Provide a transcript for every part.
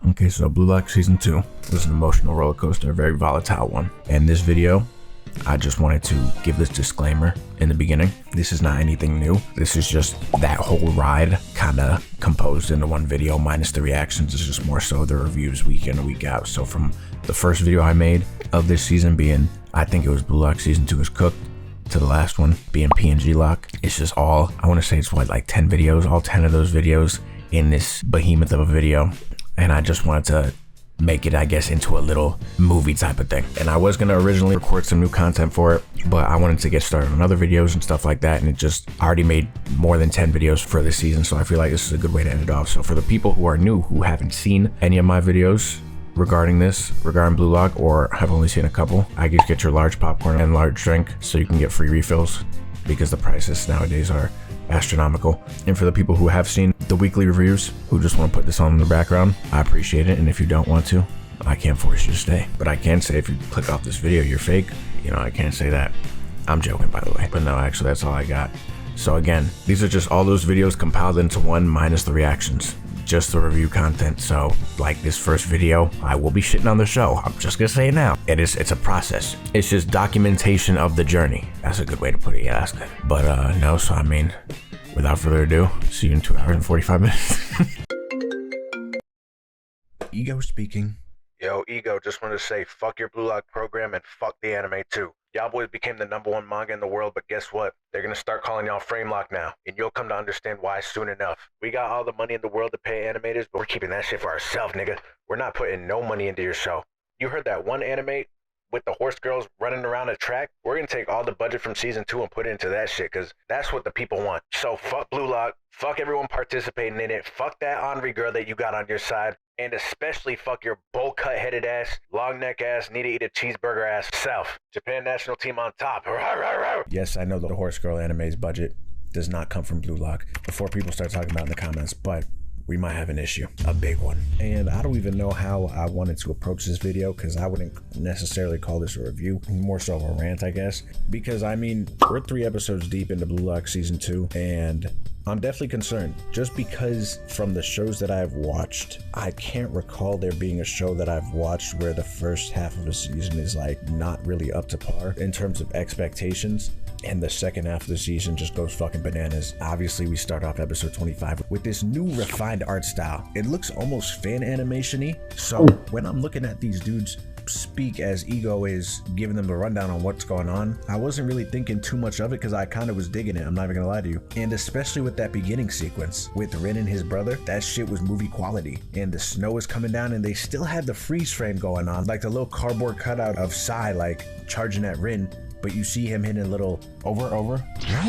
Okay, so Blue Lock Season 2 was an emotional roller coaster, a very volatile one. And this video, I just wanted to give this disclaimer in the beginning. This is not anything new. This is just that whole ride kind of composed into one video minus the reactions. It's just more so the reviews week in and week out. So from the first video I made of this season being, I think it was Blue Lock Season 2 is cooked, to the last one being PNG Lock. It's just all, I want to say it's what, like 10 videos, all 10 of those videos in this behemoth of a video. And I just wanted to make it, I guess, into a little movie type of thing. And I was going to originally record some new content for it, but I wanted to get started on other videos and stuff like that. And it just, I already made more than 10 videos for this season. So I feel like this is a good way to end it off. So for the people who are new, who haven't seen any of my videos regarding Blue Lock, or have only seen a couple, I guess get your large popcorn and large drink so you can get free refills because the prices nowadays are astronomical. And for the people who have seen the weekly reviews, who just want to put this on in the background, I appreciate it. And if you don't want to, I can't force you to stay. But I can say if you click off this video, you're fake. You know, I can't say that. I'm joking, by the way. But no, actually, that's all I got. So again, these are just all those videos compiled into one minus the reactions. Just the review content. So like this first video, I will be shitting on the show. I'm just gonna say it now. It's a process. It's just documentation of the journey. That's a good way to put it. Yeah, that's good. But no, so I mean, without further ado, see you in 2 hours and 45 minutes. Ego speaking. Yo, Ego, just wanted to say fuck your Blue Lock program and fuck the anime too. Y'all boys became the #1 manga in the world, but guess what? They're gonna start calling y'all Frame Lock now, and you'll come to understand why soon enough. We got all the money in the world to pay animators, but we're keeping that shit for ourselves, nigga. We're not putting no money into your show. You heard that one anime with the horse girls running around a track? We're gonna take all the budget from season 2 and put it into that shit, cause that's what the people want. So fuck Blue Lock, fuck everyone participating in it, fuck that Henri girl that you got on your side, and especially fuck your bowl cut headed ass, long neck ass, need to eat a cheeseburger ass self. Japan national team on top. Yes, I know the horse girl anime's budget does not come from Blue Lock, before people start talking about it in the comments, but we might have an issue, a big one. And I don't even know how I wanted to approach this video, because I wouldn't necessarily call this a review, more so of a rant, I guess. Because I mean, we're 3 episodes deep into Blue Lock Season 2, and I'm definitely concerned, just because from the shows that I've watched, I can't recall there being a show that I've watched where the first half of a season is like not really up to par in terms of expectations, and the second half of the season just goes fucking bananas. Obviously, we start off episode 25 with this new refined art style. It looks almost fan animation-y. So when I'm looking at these dudes speak as Ego is giving them the rundown on what's going on, I wasn't really thinking too much of it because I kind of was digging it, I'm not even gonna lie to you. And especially with that beginning sequence with Rin and his brother, that shit was movie quality. And the snow is coming down and they still had the freeze frame going on, like the little cardboard cutout of Sai like charging at Rin, but you see him hitting a little over.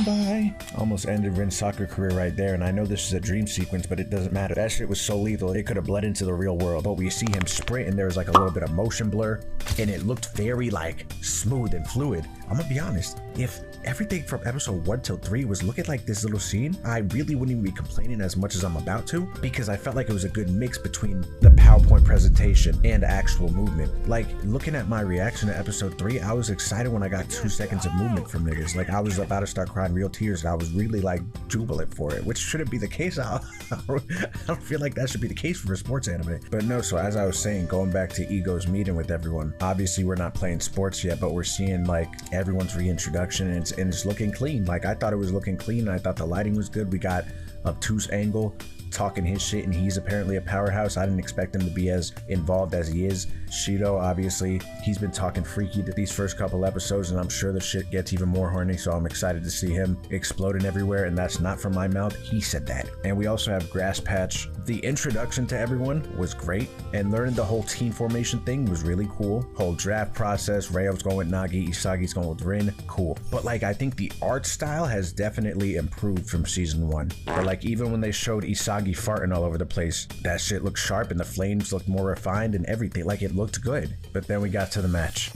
Bye. Almost ended Rin's soccer career right there, and I know this is a dream sequence, but it doesn't matter. That shit was so lethal, it could have bled into the real world. But we see him sprint, and there was like a little bit of motion blur, and it looked very like smooth and fluid. I'm gonna be honest, if everything from episode 1 till 3 was looking like this little scene, I really wouldn't even be complaining as much as I'm about to, because I felt like it was a good mix between the PowerPoint presentation and actual movement. Like, looking at my reaction to episode 3, I was excited when I got 2 seconds of movement from niggas. Like, I was about to start crying real tears, and I was really like jubilant for it, which shouldn't be the case. I don't feel like that should be the case for a sports anime. But no, so as I was saying, going back to Ego's meeting with everyone, obviously we're not playing sports yet, but we're seeing like everyone's reintroduction, and it's looking clean. Like, I thought it was looking clean, and I thought the lighting was good. We got Obtuse Angle talking his shit, and he's apparently a powerhouse. I didn't expect him to be as involved as he is. Shido, obviously, he's been talking freaky to these first couple episodes, and I'm sure the shit gets even more horny, so I'm excited to see him exploding everywhere, and that's not from my mouth. He said that. And we also have Grass Patch. The introduction to everyone was great, and learning the whole team formation thing was really cool. Whole draft process, Rayov's going with Nagi, Isagi's going with Rin, cool. But like, I think the art style has definitely improved from season 1. But like, even when they showed Isagi farting all over the place, that shit looked sharp, and the flames looked more refined, and everything, like, it looked good. But then we got to the match.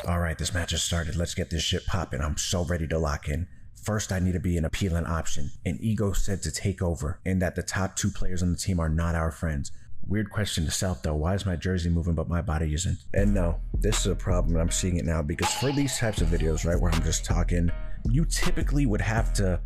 Alright, this match has started. Let's get this shit popping. I'm so ready to lock in. First, I need to be an appealing option. And Ego said to take over, and that the top 2 players on the team are not our friends. Weird question to self though, why is my jersey moving but my body isn't? And no, this is a problem, and I'm seeing it now, because for these types of videos, right, where I'm just talking, you typically would have to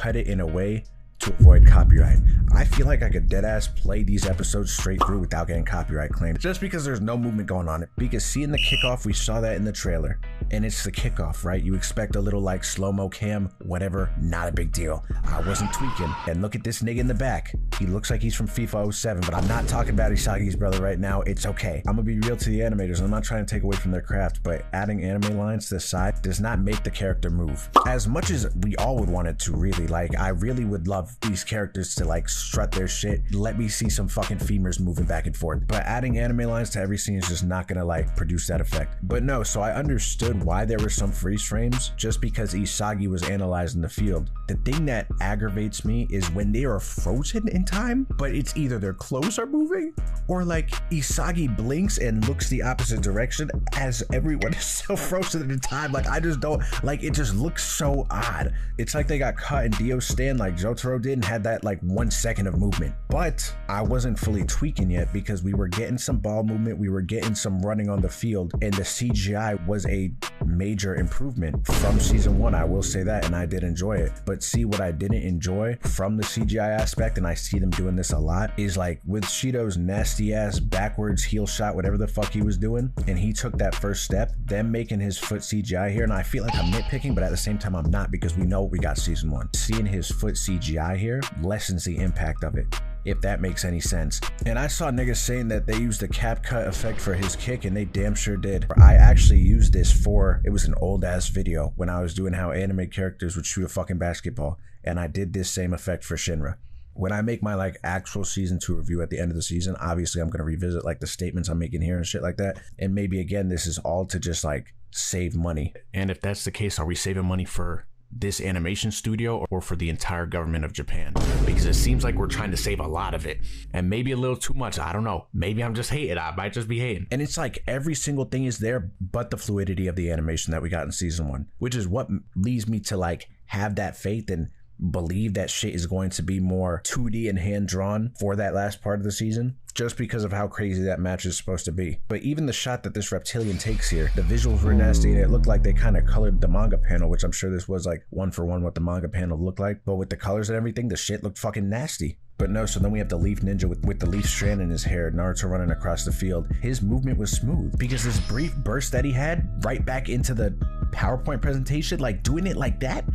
cut it in a way to avoid copyright. I feel like I could deadass play these episodes straight through without getting copyright claimed, just because there's no movement going on. Because seeing the kickoff, we saw that in the trailer, and it's the kickoff, right? You expect a little like slow-mo cam, whatever, not a big deal. I wasn't tweaking. And look at this nigga in the back. He looks like he's from FIFA 07, but I'm not talking about Isagi's brother right now. It's okay. I'm gonna be real to the animators. I'm not trying to take away from their craft, but adding anime lines to the side does not make the character move. As much as we all would want it to, really. Like, I really would love these characters to like strut their shit. Let me see some fucking femurs moving back and forth. But adding anime lines to every scene is just not gonna like produce that effect. But no, so I understood why there were some freeze frames, just because Isagi was analyzed in the field. The thing that aggravates me is when they are frozen in time, but it's either their clothes are moving or like Isagi blinks and looks the opposite direction as everyone is so frozen in time. Like, I just don't like it. Just looks so odd. It's like they got cut in Dio stand like Jotaro did and had that like 1 second of movement. But I wasn't fully tweaking yet because we were getting some ball movement, we were getting some running on the field, and the CGI was a major improvement from season 1. I will say that, and I did enjoy it. But see, what I didn't enjoy from the CGI aspect, and I see them doing this a lot, is like with Shido's nasty ass backwards heel shot, whatever the fuck he was doing, and he took that first step, them making his foot CGI here. And I feel like I'm nitpicking, but at the same time I'm not, because we know we got season 1. Seeing his foot CGI here lessens the impact of it, if that makes any sense. And I saw niggas saying that they used the cap cut effect for his kick, and they damn sure did. I actually used this for, it was an old ass video when I was doing how anime characters would shoot a fucking basketball, and I did this same effect for Shinra. When I make my like actual season 2 review at the end of the season, obviously I'm going to revisit like the statements I'm making here and shit like that. And maybe again, this is all to just like save money. And if that's the case, are we saving money for this animation studio or for the entire government of Japan? Because it seems like we're trying to save a lot of it, and maybe a little too much. I don't know. Maybe I'm just hating. I might just be hating. And it's like every single thing is there but the fluidity of the animation that we got in season 1, which is what leads me to like have that faith and believe that shit is going to be more 2D and hand drawn for that last part of the season, just because of how crazy that match is supposed to be. But even the shot that this reptilian takes here, the visuals were nasty, and it looked like they kind of colored the manga panel, which I'm sure this was like 1-for-1 what the manga panel looked like. But with the colors and everything, the shit looked fucking nasty. But no, so then we have the Leaf Ninja with the leaf strand in his hair, Naruto running across the field. His movement was smooth because this brief burst that he had right back into the PowerPoint presentation, like doing it like that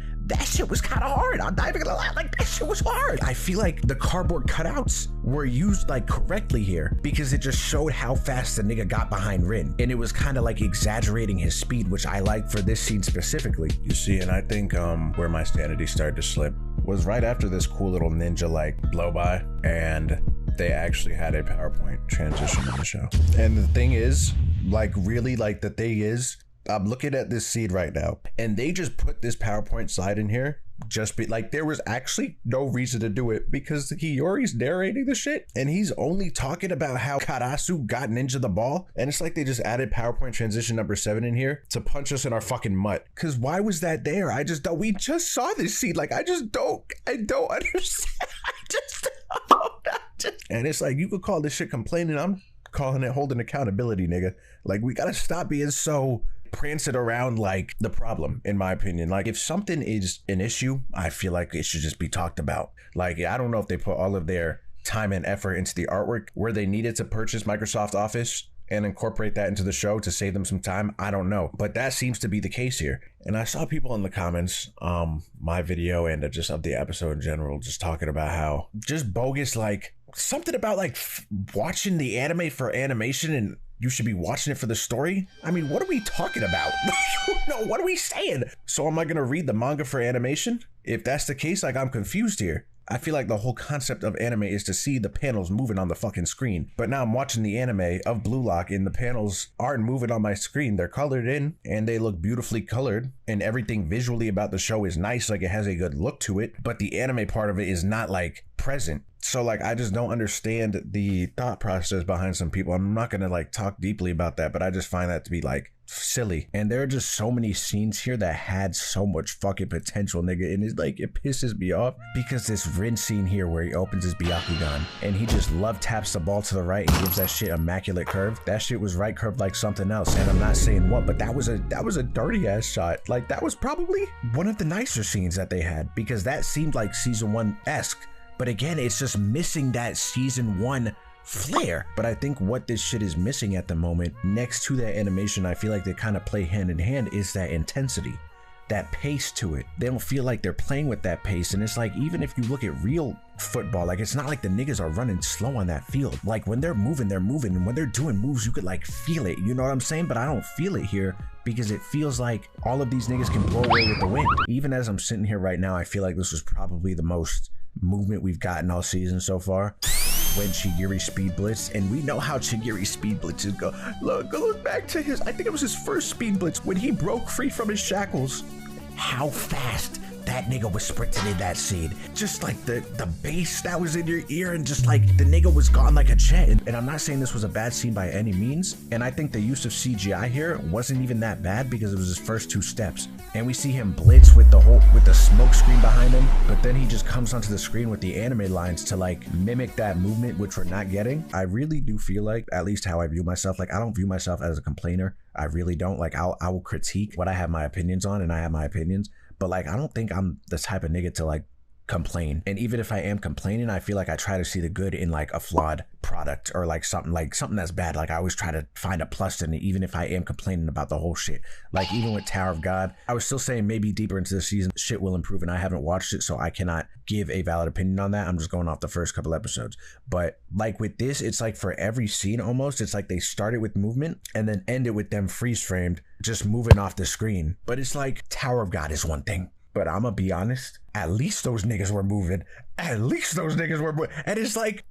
shit was kind of hard. I'm not even gonna lie, like that shit was hard. I feel like the cardboard cutouts were used like correctly here because it just showed how fast the nigga got behind Rin, and it was kind of like exaggerating his speed, which I like for this scene specifically. You see, and I think where my sanity started to slip was right after this cool little ninja like blow by, and they actually had a PowerPoint transition in the show. And the thing is, like really, like the thing is, I'm looking at this scene right now, and they just put this PowerPoint slide in here just be like, there was actually no reason to do it because Hiyori's narrating the shit and he's only talking about how Karasu got Ninja the ball, and it's like they just added PowerPoint transition number 7 in here to punch us in our fucking mutt. Because why was that there? I just don't, we just saw this scene, like I don't understand. I just don't. And it's like, you could call this shit complaining, I'm calling it holding accountability, nigga. Like, we gotta stop being so prancing around like the problem, in my opinion. Like, if something is an issue, I feel like it should just be talked about. Like, I don't know if they put all of their time and effort into the artwork where they needed to purchase Microsoft Office and incorporate that into the show to save them some time. I don't know, but that seems to be the case here. And I saw people in the comments, my video and just of the episode in general, just talking about how just bogus, like something about like watching the anime for animation and you should be watching it for the story. I mean, what are we talking about? No, what are we saying? So am I gonna read the manga for animation? If that's the case, like, I'm confused here. I feel like the whole concept of anime is to see the panels moving on the fucking screen. But now I'm watching the anime of Blue Lock and the panels aren't moving on my screen. They're colored in and they look beautifully colored, and everything visually about the show is nice. Like, it has a good look to it, but the anime part of it is not like present. So like, I just don't understand the thought process behind some people. I'm not gonna like talk deeply about that, but I just find that to be like silly. And there are just so many scenes here that had so much fucking potential, nigga. And it's like, it pisses me off because this Rin scene here where he opens his Byakugan and he just love taps the ball to the right and gives that shit immaculate curve. That shit was right curved like something else. And I'm not saying what, but that was a dirty ass shot. Like, that was probably one of the nicer scenes that they had, because that seemed like season 1-esque. But again, it's just missing that season 1 flair. But I think what this shit is missing at the moment, next to that animation, I feel like they kind of play hand in hand, is that intensity, that pace to it. They don't feel like they're playing with that pace. And it's like, even if you look at real football, like, it's not like the niggas are running slow on that field. Like, when they're moving, and when they're doing moves, you could like feel it, you know what I'm saying? But I don't feel it here, because it feels like all of these niggas can blow away with the wind. Even as I'm sitting here right now, I feel like this was probably the most movement we've gotten all season so far. When Chigiri speed blitzed, and we know how Chigiri speed blitzes go. Look back to his, I think it was his first speed blitz when he broke free from his shackles. How fast that nigga was sprinting in that scene. Just like the bass that was in your ear, and just like the nigga was gone like a jet. And I'm not saying this was a bad scene by any means. And I think the use of CGI here wasn't even that bad, because it was his first 2 steps. And we see him blitz with the smoke screen behind him, but then he just comes onto the screen with the anime lines to like mimic that movement, which we're not getting. I really do feel like, at least how I view myself, like, I don't view myself as a complainer. I really don't. Like, I will critique what I have my opinions on, and I have my opinions, but like, I don't think I'm the type of nigga to like complain. And even if I am complaining, I feel like I try to see the good in like a flawed product, or like something that's bad. Like, I always try to find a plus in it, even if I am complaining about the whole shit. Like, even with Tower of God, I was still saying maybe deeper into the season shit will improve, and I haven't watched it, so I cannot give a valid opinion on that. I'm just going off the first couple episodes. But like with this, it's like for every scene almost, it's like they started with movement and then ended with them freeze framed just moving off the screen. But it's like, Tower of God is one thing, but I'm gonna be honest, at least those niggas were moving. At least those niggas were moving. And it's like,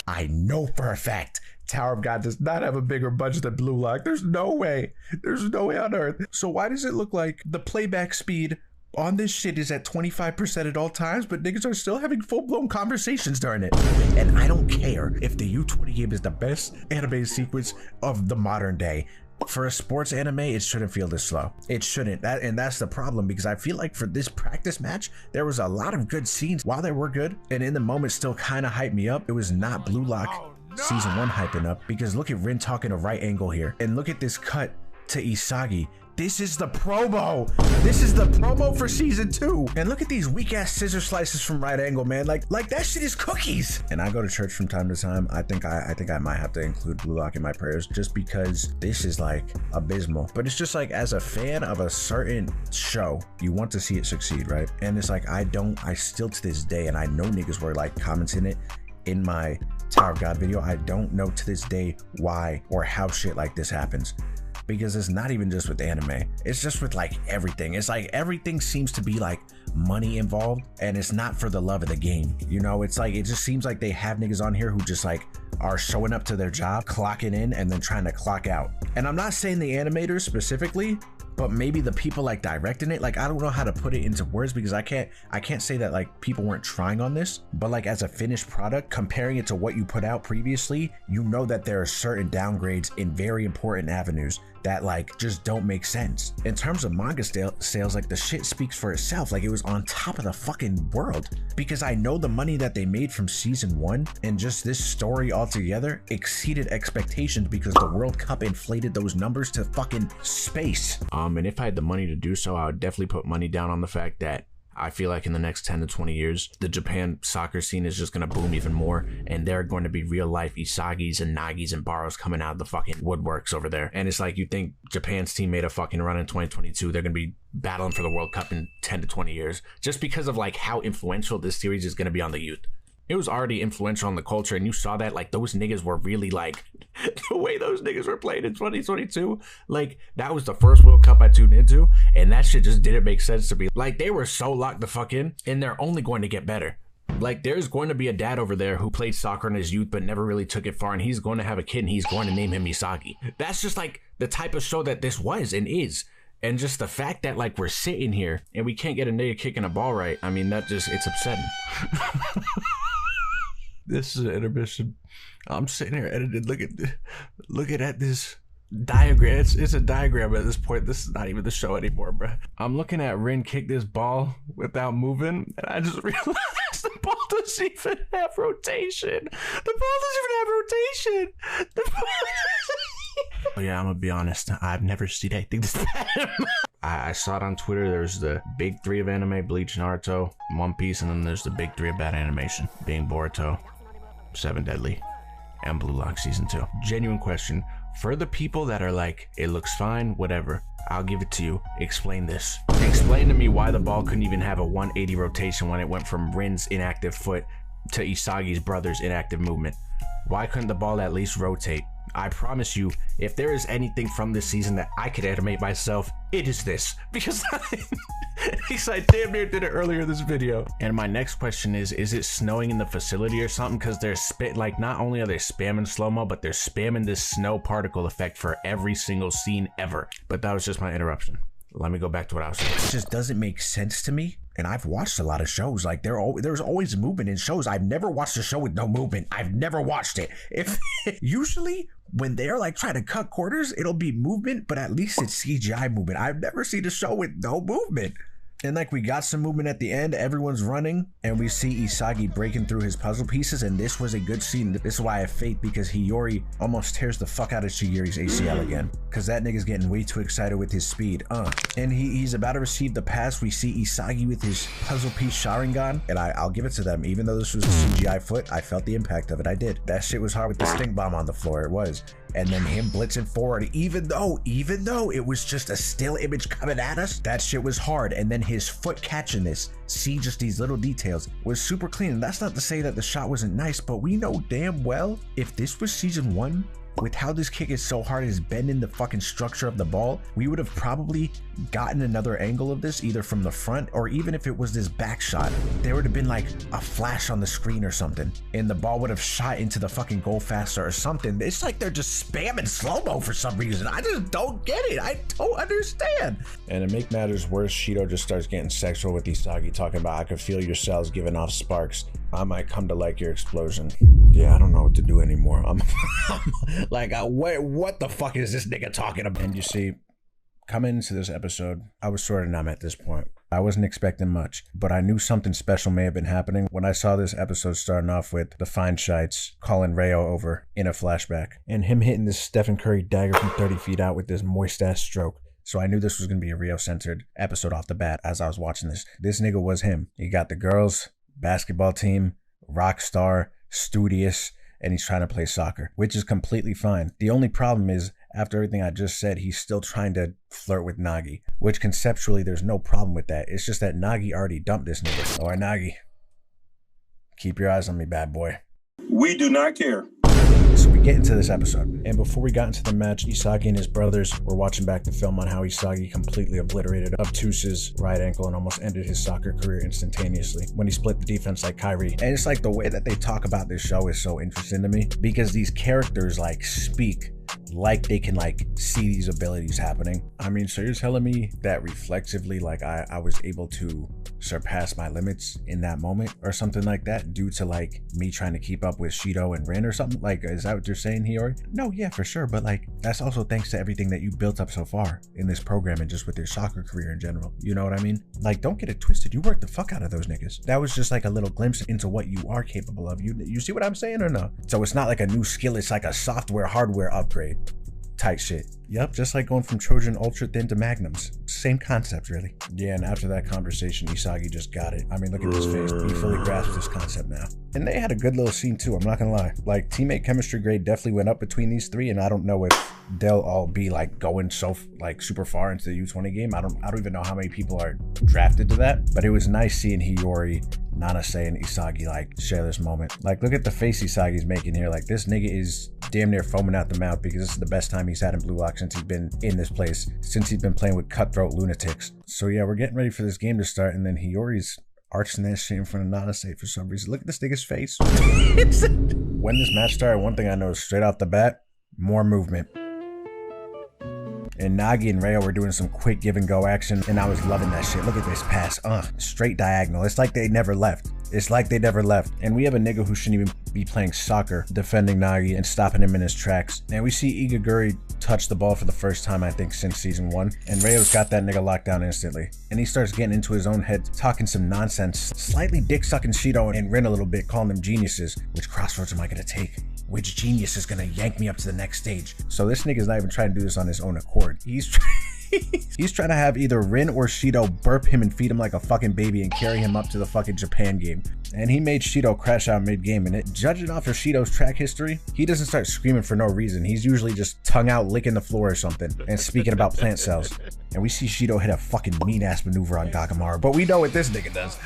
I know for a fact Tower of God does not have a bigger budget than BLUELOCK. There's no way. There's no way on earth. So why does it look like the playback speed on this shit is at 25% at all times, but niggas are still having full-blown conversations during it? And I don't care if the U20 game is the best anime sequence of the modern day. For a sports anime, it shouldn't feel this slow. It shouldn't. And that's the problem, because I feel like for this practice match, there was a lot of good scenes. While they were good, and in the moment still kind of hyped me up, it was not BLUELOCK season 1 hyping up. Because look at Rin talking a right angle here, and look at this cut to Isagi. This is the promo. This is the promo for season 2. And look at these weak ass scissor slices from right angle, man. Like that shit is cookies. And I go to church from time to time. I think I might have to include BLUELOCK in my prayers, just because this is like abysmal. But it's just like, as a fan of a certain show, you want to see it succeed, right? And it's like, I still to this day, and I know niggas were like commenting it in my Tower of God video, I don't know to this day why or how shit like this happens. Because it's not even just with anime, it's just with like everything. It's like everything seems to be like money involved, and it's not for the love of the game, you know? It's like, it just seems like they have niggas on here who just like are showing up to their job, clocking in, and then trying to clock out. And I'm not saying the animators specifically, but maybe the people like directing it. Like, I don't know how to put it into words, because I can't say that like people weren't trying on this, but like as a finished product, comparing it to what you put out previously, you know that there are certain downgrades in very important avenues that like just don't make sense. In terms of manga sales, like the shit speaks for itself. Like, it was on top of the fucking world, because I know the money that they made from season 1 and just this story altogether exceeded expectations, because the World Cup inflated those numbers to fucking space. And if I had the money to do so, I would definitely put money down on the fact that I feel like in the next 10 to 20 years, the Japan soccer scene is just going to boom even more, and there are going to be real life Isagis and Nagis and barous coming out of the fucking woodworks over there. And it's like, you think Japan's team made a fucking run in 2022, they're going to be battling for the World Cup in 10 to 20 years, just because of like how influential this series is going to be on the youth. It was already influential on the culture, and you saw that, like, those niggas were really like the way those niggas were playing in 2022. Like, that was the first World Cup I tuned into, and that shit just didn't make sense to me. Like, they were so locked the fuck in, and they're only going to get better. Like, there's going to be a dad over there who played soccer in his youth but never really took it far, and he's going to have a kid, and he's going to name him Isagi. That's just like the type of show that this was and is. And just the fact that like we're sitting here and we can't get a nigga kicking a ball right, I mean, that just, it's upsetting. This is an intermission. I'm sitting here editing, looking at this diagram. It's a diagram at this point. This is not even the show anymore, bro. I'm looking at Rin kick this ball without moving, and I just realized the ball doesn't even have rotation. The ball doesn't even have rotation. Oh yeah, I'm gonna be honest. I've never seen anything this bad. I saw it on Twitter. There's the big three of anime: Bleach, Naruto, One Piece, and then there's the big three of bad animation, being Boruto, Seven Deadly, and Blue Lock Season 2. Genuine question. For the people that are like, it looks fine, whatever, I'll give it to you. Explain this. Explain to me why the ball couldn't even have a 180 rotation when it went from Rin's inactive foot to Isagi's brother's inactive movement. Why couldn't the ball at least rotate? I promise you, if there is anything from this season that I could animate myself, it is this. Because I damn near did it earlier in this video. And my next question is it snowing in the facility or something? Because they're like, not only are they spamming slow-mo, but they're spamming this snow particle effect for every single scene ever. But that was just my interruption. Let me go back to what I was saying. It just doesn't make sense to me. And I've watched a lot of shows. Like there's always movement in shows. I've never watched a show with no movement. I've never watched it. If usually when they're like trying to cut corners, it'll be movement, but at least it's CGI movement. I've never seen a show with no movement. And like we got some movement at the end, everyone's running, and we see Isagi breaking through his puzzle pieces, and this was a good scene. This is why I have faith, because Hiyori almost tears the fuck out of Chihiri's ACL again. Because that nigga's getting way too excited with his speed. And he's about to receive the pass. We see Isagi with his puzzle piece Sharingan, and I'll give it to them. Even though this was a CGI foot, I felt the impact of it. I did. That shit was hard with the stink bomb on the floor. It was. And then him blitzing forward, even though it was just a still image coming at us, that shit was hard. And then his foot catching this, see just these little details, was super clean. And that's not to say that the shot wasn't nice, but we know damn well if this was season 1, with how this kick is so hard, is bending the fucking structure of the ball, we would have probably gotten another angle of this, either from the front, or even if it was this back shot, there would have been like a flash on the screen or something, and the ball would have shot into the fucking goal faster or something. It's like they're just spamming slow-mo for some reason. I just don't get it. I don't understand. And to make matters worse, Shido just starts getting sexual with Isagi, talking about, I could feel your cells giving off sparks. I might come to like your explosion. Yeah, I don't know what to do anymore. I'm like, what the fuck is this nigga talking about? And you see, coming into this episode, I was sort of numb at this point. I wasn't expecting much, but I knew something special may have been happening when I saw this episode starting off with the Fine Shites calling Rayo over in a flashback, and him hitting this Stephen Curry dagger from 30 feet out with this moist-ass stroke. So I knew this was going to be a Rio-centered episode off the bat as I was watching this. This nigga was him. He got the girls, basketball team, rock star, studious, and he's trying to play soccer, which is completely fine. The only problem is, after everything I just said, he's still trying to flirt with Nagi, which conceptually there's no problem with that. It's just that Nagi already dumped this nigga. All right, Nagi, keep your eyes on me, bad boy. We do not care. So we get into this episode, and before we got into the match, Isagi and his brothers were watching back the film on how Isagi completely obliterated Obtuse's right ankle and almost ended his soccer career instantaneously when he split the defense like Kyrie. And it's like the way that they talk about this show is so interesting to me, because these characters like speak like they can like see these abilities happening. I mean, so you're telling me that reflexively, like I was able to surpass my limits in that moment or something like that due to like me trying to keep up with Shido and Rin or something? Like, is that what you're saying, Hiyori? No, yeah, for sure. But like, that's also thanks to everything that you built up so far in this program and just with your soccer career in general. You know what I mean? Like, don't get it twisted. You worked the fuck out of those niggas. That was just like a little glimpse into what you are capable of. You see what I'm saying or no? So it's not like a new skill. It's like a software, hardware upgrade type shit. Yep, just like going from Trojan Ultra Thin to Magnums. Same concept, really. Yeah, and after that conversation, Isagi just got it. I mean, look at his face. He fully grasps this concept now. And they had a good little scene too, I'm not gonna lie. Like, teammate chemistry grade definitely went up between these three, and I don't know if they'll all be like going so like super far into the U20 game. I don't even know how many people are drafted to that, but it was nice seeing Hiyori, Nanase, and Isagi like share this moment. Like, look at the face Isagi's making here. Like, this nigga is damn near foaming out the mouth because this is the best time he's had in Blue Lock since he's been in this place, since he's been playing with cutthroat lunatics. So yeah, we're getting ready for this game to start, and then Hiyori's arching that shit in front of Nanase for some reason. Look at this nigga's face. When this match started, one thing I noticed straight off the bat, more movement. And Nagi and Rayo were doing some quick give and go action, and I was loving that shit. Look at this pass, straight diagonal. It's like they never left. It's like they never left. And we have a nigga who shouldn't even be playing soccer defending Nagi and stopping him in his tracks. And we see Igaguri touch the ball for the first time, I think, since season 1. And Rayo's got that nigga locked down instantly. And he starts getting into his own head, talking some nonsense, slightly dick-sucking Shido and Rin a little bit, calling them geniuses. Which crossroads am I gonna take? Which genius is gonna yank me up to the next stage? So this nigga's not even trying to do this on his own accord. He's trying to have either Rin or Shido burp him and feed him like a fucking baby and carry him up to the fucking Japan game. And he made Shido crash out mid-game, and judging off of Shido's track history, he doesn't start screaming for no reason. He's usually just tongue out licking the floor or something and speaking about plant cells. And we see Shido hit a fucking mean-ass maneuver on Gagamaru, but we know what this nigga does.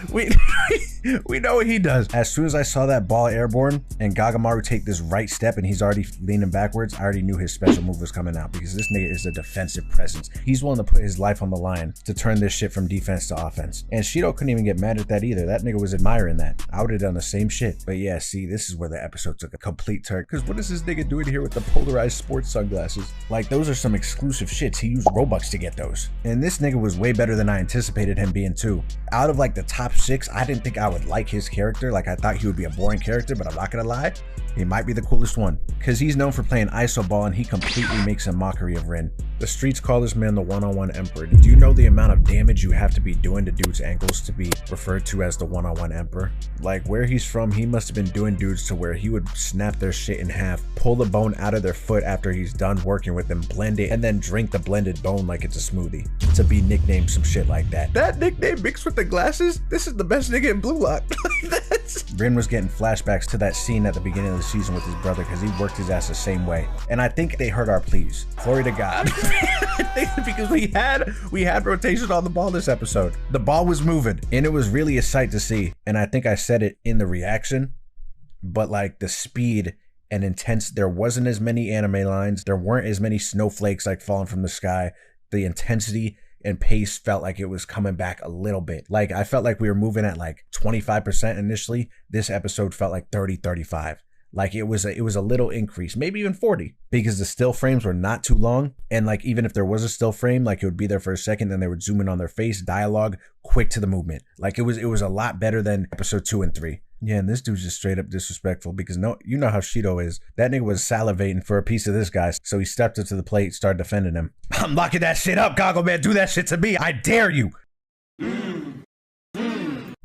We know what he does. As soon as I saw that ball airborne and Gagamaru take this right step and he's already leaning backwards, I already knew his special move was coming out because this nigga is a defensive presence. He's willing to put his life on the line to turn this shit from defense to offense. And Shido couldn't even get mad at that either. That nigga was admiring that. I would have done the same shit. But yeah, see, this is where the episode took a complete turn. Because what is this nigga doing here with the polarized sports sunglasses? Like, those are some exclusive shits. He used Robux to get those. And this nigga was way better than I anticipated him being too. Out of like the top 6, I didn't think I would like his character. Like, I thought he would be a boring character, but I'm not gonna lie, he might be the coolest one. Because he's known for playing iso ball and he completely makes a mockery of Rin. The streets call this man the one-on-one emperor. Do you know the amount of damage you have to be doing to dudes' ankles to be referred to as the one-on-one emperor? Like, where he's from, he must have been doing dudes to where he would snap their shit in half, pull the bone out of their foot after he's done working with them, blend it, and then drink the blended bone like it's a smoothie. To be nicknamed some shit like that. That nickname mixed with the glasses? This is the best nigga in BLUELOCK. Rin was getting flashbacks to that scene at the beginning of the season with his brother because he worked his ass the same way. And I think they heard our pleas. Glory to God. Because we had rotation on the ball this episode. The ball was moving and it was really a sight to see. And I think I said it in the reaction, but like the speed and intense, there wasn't as many anime lines. There weren't as many snowflakes like falling from the sky. The intensity and pace felt like it was coming back a little bit. Like, I felt like we were moving at like 25% initially. This episode felt like 30, 35. Like it was a little increase, maybe even 40, because the still frames were not too long. And like, even if there was a still frame, like it would be there for a second, then they would zoom in on their face, dialogue, quick to the movement. Like it was a lot better than episode 2 and 3. Yeah, and this dude's just straight up disrespectful because you know how Shido is. That nigga was salivating for a piece of this guy, so he stepped up to the plate, started defending him. I'm locking that shit up, Goggle Man. Do that shit to me. I dare you.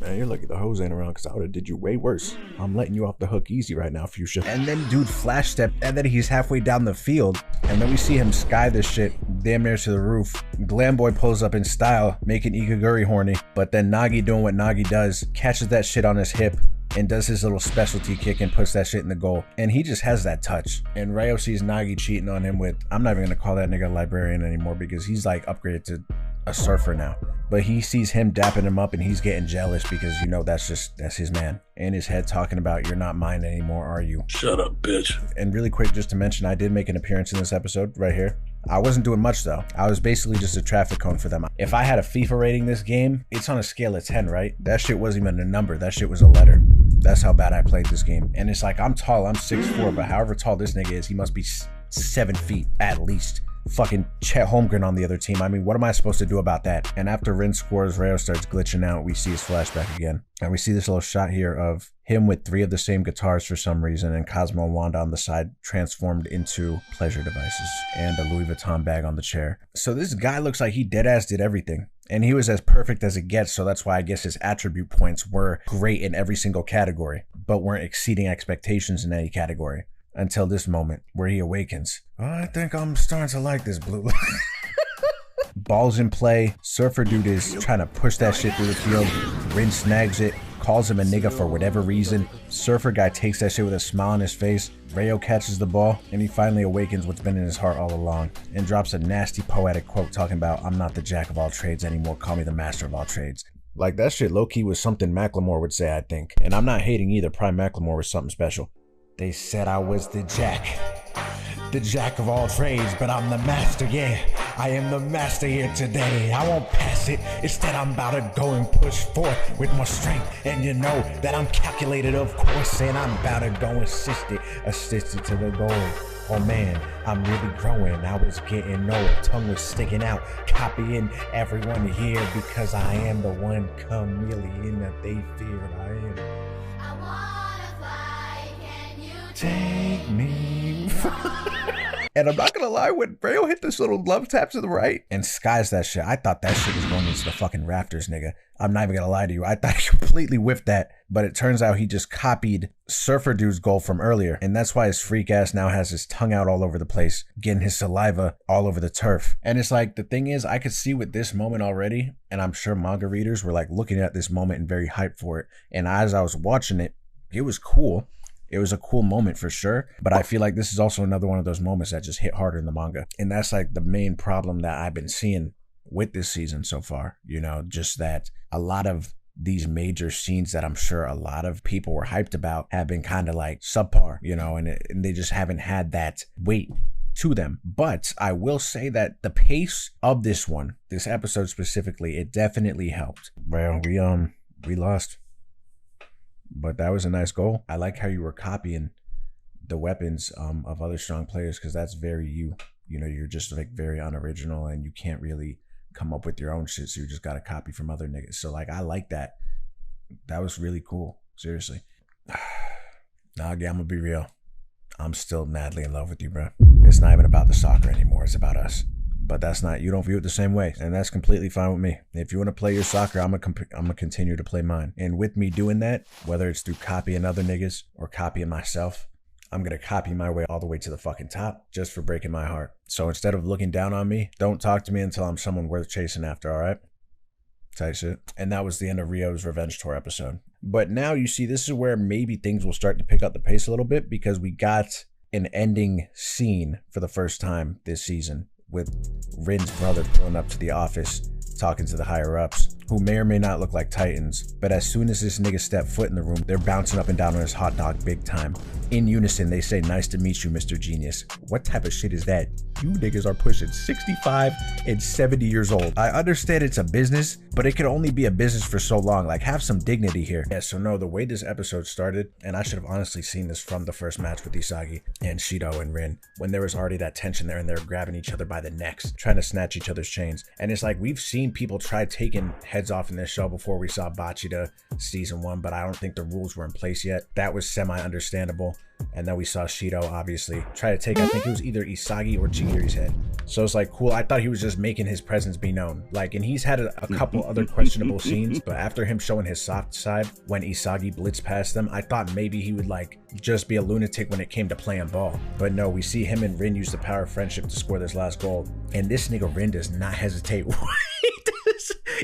Man, you're lucky the hose ain't around because I would have did you way worse. I'm letting you off the hook easy right now, Fuchsia. And then dude flash step, and then he's halfway down the field, and then we see him sky this shit damn near to the roof. Glam Boy pulls up in style, making Igaguri horny, but then Nagi doing what Nagi does, catches that shit on his hip, and does his little specialty kick and puts that shit in the goal. And he just has that touch. And Rayo sees Nagi cheating on him with, I'm not even gonna call that nigga a librarian anymore because he's like upgraded to a surfer now. But he sees him dapping him up and he's getting jealous because, you know, that's his man. In his head talking about, you're not mine anymore, are you? Shut up, bitch. And really quick, just to mention, I did make an appearance in this episode right here. I wasn't doing much though. I was basically just a traffic cone for them. If I had a FIFA rating this game, it's on a scale of 10, right? That shit wasn't even a number. That shit was a letter. That's how bad I played this game. And it's like, I'm tall, I'm 6'4", but however tall this nigga is, he must be 7 feet at least. Fucking Chet Holmgren on the other team. I mean, what am I supposed to do about that? And after Rin scores, Rayo starts glitching out. We see his flashback again. And we see this little shot here of him with 3 of the same guitars for some reason, and Cosmo and Wanda on the side transformed into pleasure devices and a Louis Vuitton bag on the chair. So this guy looks like he deadass did everything. And he was as perfect as it gets, so that's why I guess his attribute points were great in every single category, but weren't exceeding expectations in any category. Until this moment where he awakens. I think I'm starting to like this blue. Ball's in play. Surfer dude is trying to push that shit through the field. Rin snags it, calls him a nigga for whatever reason. Surfer guy takes that shit with a smile on his face. Rayo catches the ball, and he finally awakens what's been in his heart all along, and drops a nasty poetic quote talking about, I'm not the jack of all trades anymore, call me the master of all trades. Like, that shit low-key was something Macklemore would say, I think. And I'm not hating either. Prime Macklemore was something special. They said I was the jack of all trades, but I'm the master, yeah. I am the master here today. I won't pass it. Instead, I'm about to go and push forth with more strength. And you know that I'm calculated, of course, and I'm about to go assist it to the goal. Oh man, I'm really growing. I was getting nowhere, tongue was sticking out, copying everyone here because I am the one chameleon that they feared I am. I wanna fly, can you take me? And I'm not gonna lie, when Braille hit this little love tap to the right and skies that shit, I thought that shit was going into the fucking rafters, nigga. I'm not even gonna lie to you. I thought he completely whiffed that, but it turns out he just copied Surfer Dude's goal from earlier. And that's why his freak ass now has his tongue out all over the place, getting his saliva all over the turf. And it's like, the thing is, I could see with this moment already, and I'm sure manga readers were like looking at this moment and very hyped for it. And as I was watching it, it was cool. It was a cool moment for sure, but I feel like this is also another one of those moments that just hit harder in the manga. And that's like the main problem that I've been seeing with this season so far, you know, just that a lot of these major scenes that I'm sure a lot of people were hyped about have been kind of like subpar, you know, and they just haven't had that weight to them. But I will say that the pace of this one, this episode specifically, it definitely helped. Well, we lost. But that was a nice goal. I like how you were copying the weapons of other strong players, because that's very you. You know, you're just like very unoriginal and you can't really come up with your own shit. So you just got to copy from other niggas. So like, I like that. That was really cool. Seriously. Nagi, I'm gonna be real. I'm still madly in love with you, bro. It's not even about the soccer anymore. It's about us. But that's not, you don't view it the same way, and that's completely fine with me. If you want to play your soccer, I'm gonna continue to play mine. And with me doing that, whether it's through copying other niggas or copying myself, I'm gonna copy my way all the way to the fucking top just for breaking my heart. So instead of looking down on me, don't talk to me until I'm someone worth chasing after, all right? Tight shit. And that was the end of Rio's Revenge Tour episode. But now you see, this is where maybe things will start to pick up the pace a little bit, because we got an ending scene for the first time this season, with Rin's brother pulling up to the office, talking to the higher ups, who may or may not look like Titans, but as soon as this nigga step foot in the room, they're bouncing up and down on his hot dog big time. In unison, they say, "Nice to meet you, Mr. Genius." What type of shit is that? You niggas are pushing 65 and 70 years old. I understand it's a business, but it can only be a business for so long. Like, have some dignity here. Yeah, so no, the way this episode started, and I should have honestly seen this from the first match with Isagi and Shido and Rin, when there was already that tension there and they're grabbing each other by the necks, trying to snatch each other's chains. And it's like, we've seen people try taking heads off in this show before. We saw Bachida season 1, but I don't think the rules were in place yet. That was semi-understandable. And then we saw Shido obviously try to take, I think it was either Isagi or Chihiri's head. So it's like, cool. I thought he was just making his presence be known. Like, and he's had a couple other questionable scenes, but after him showing his soft side when Isagi blitzed past them, I thought maybe he would like just be a lunatic when it came to playing ball. But no, we see him and Rin use the power of friendship to score this last goal. And this nigga Rin does not hesitate.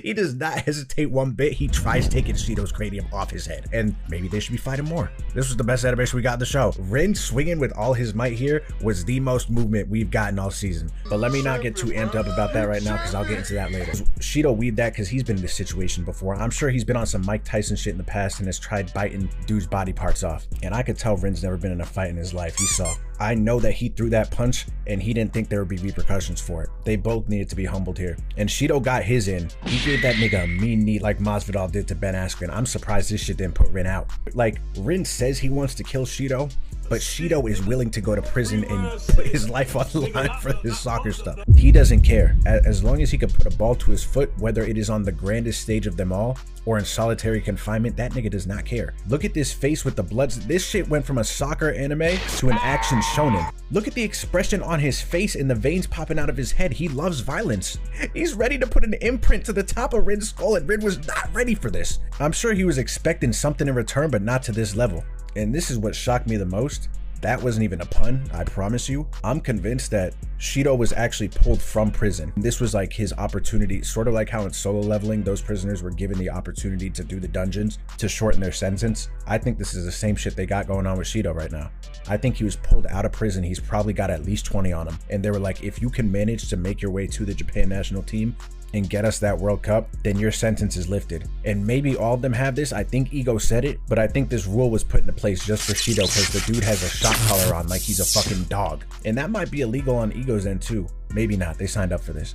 He does not hesitate one bit. He tries taking Shido's cranium off his head. And maybe they should be fighting more. This was the best animation we got in the show. Rin swinging with all his might here was the most movement we've gotten all season. But let me not get too amped up about that right now, because I'll get into that later. Shido weed that because he's been in this situation before. I'm sure he's been on some Mike Tyson shit in the past and has tried biting dudes' body parts off. And I could tell Rin's never been in a fight in his life. He saw. I know that he threw that punch and he didn't think there would be repercussions for it. They both needed to be humbled here. And Shido got his in. He gave that nigga a mean knee like Masvidal did to Ben Askren. I'm surprised this shit didn't put Rin out. Like, Rin says he wants to kill Shido, but Shido is willing to go to prison and put his life on the line for this soccer stuff. He doesn't care. As long as he can put a ball to his foot, whether it is on the grandest stage of them all or in solitary confinement, that nigga does not care. Look at this face with the bloods. This shit went from a soccer anime to an action shonen. Look at the expression on his face and the veins popping out of his head. He loves violence. He's ready to put an imprint to the top of Rin's skull, and Rin was not ready for this. I'm sure he was expecting something in return, but not to this level. And this is what shocked me the most. That wasn't even a pun, I promise you. I'm convinced that Shido was actually pulled from prison. This was like his opportunity, sort of like how in Solo Leveling, those prisoners were given the opportunity to do the dungeons to shorten their sentence. I think this is the same shit they got going on with Shido right now. I think he was pulled out of prison. He's probably got at least 20 on him. And they were like, if you can manage to make your way to the Japan national team and get us that World Cup, then your sentence is lifted. And maybe all of them have this. I think Ego said it, but I think this rule was put into place just for Shido because the dude has a shot collar on like he's a fucking dog. And that might be illegal on Ego's end too. Maybe not. They signed up for this.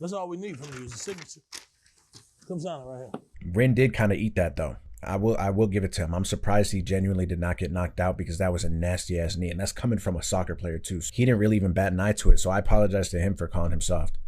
That's all we need from you is a signature. Come sign it right here. Rin did kind of eat that though. I will give it to him. I'm surprised he genuinely did not get knocked out, because that was a nasty ass knee, and that's coming from a soccer player too. So he didn't really even bat an eye to it, so I apologize to him for calling him soft.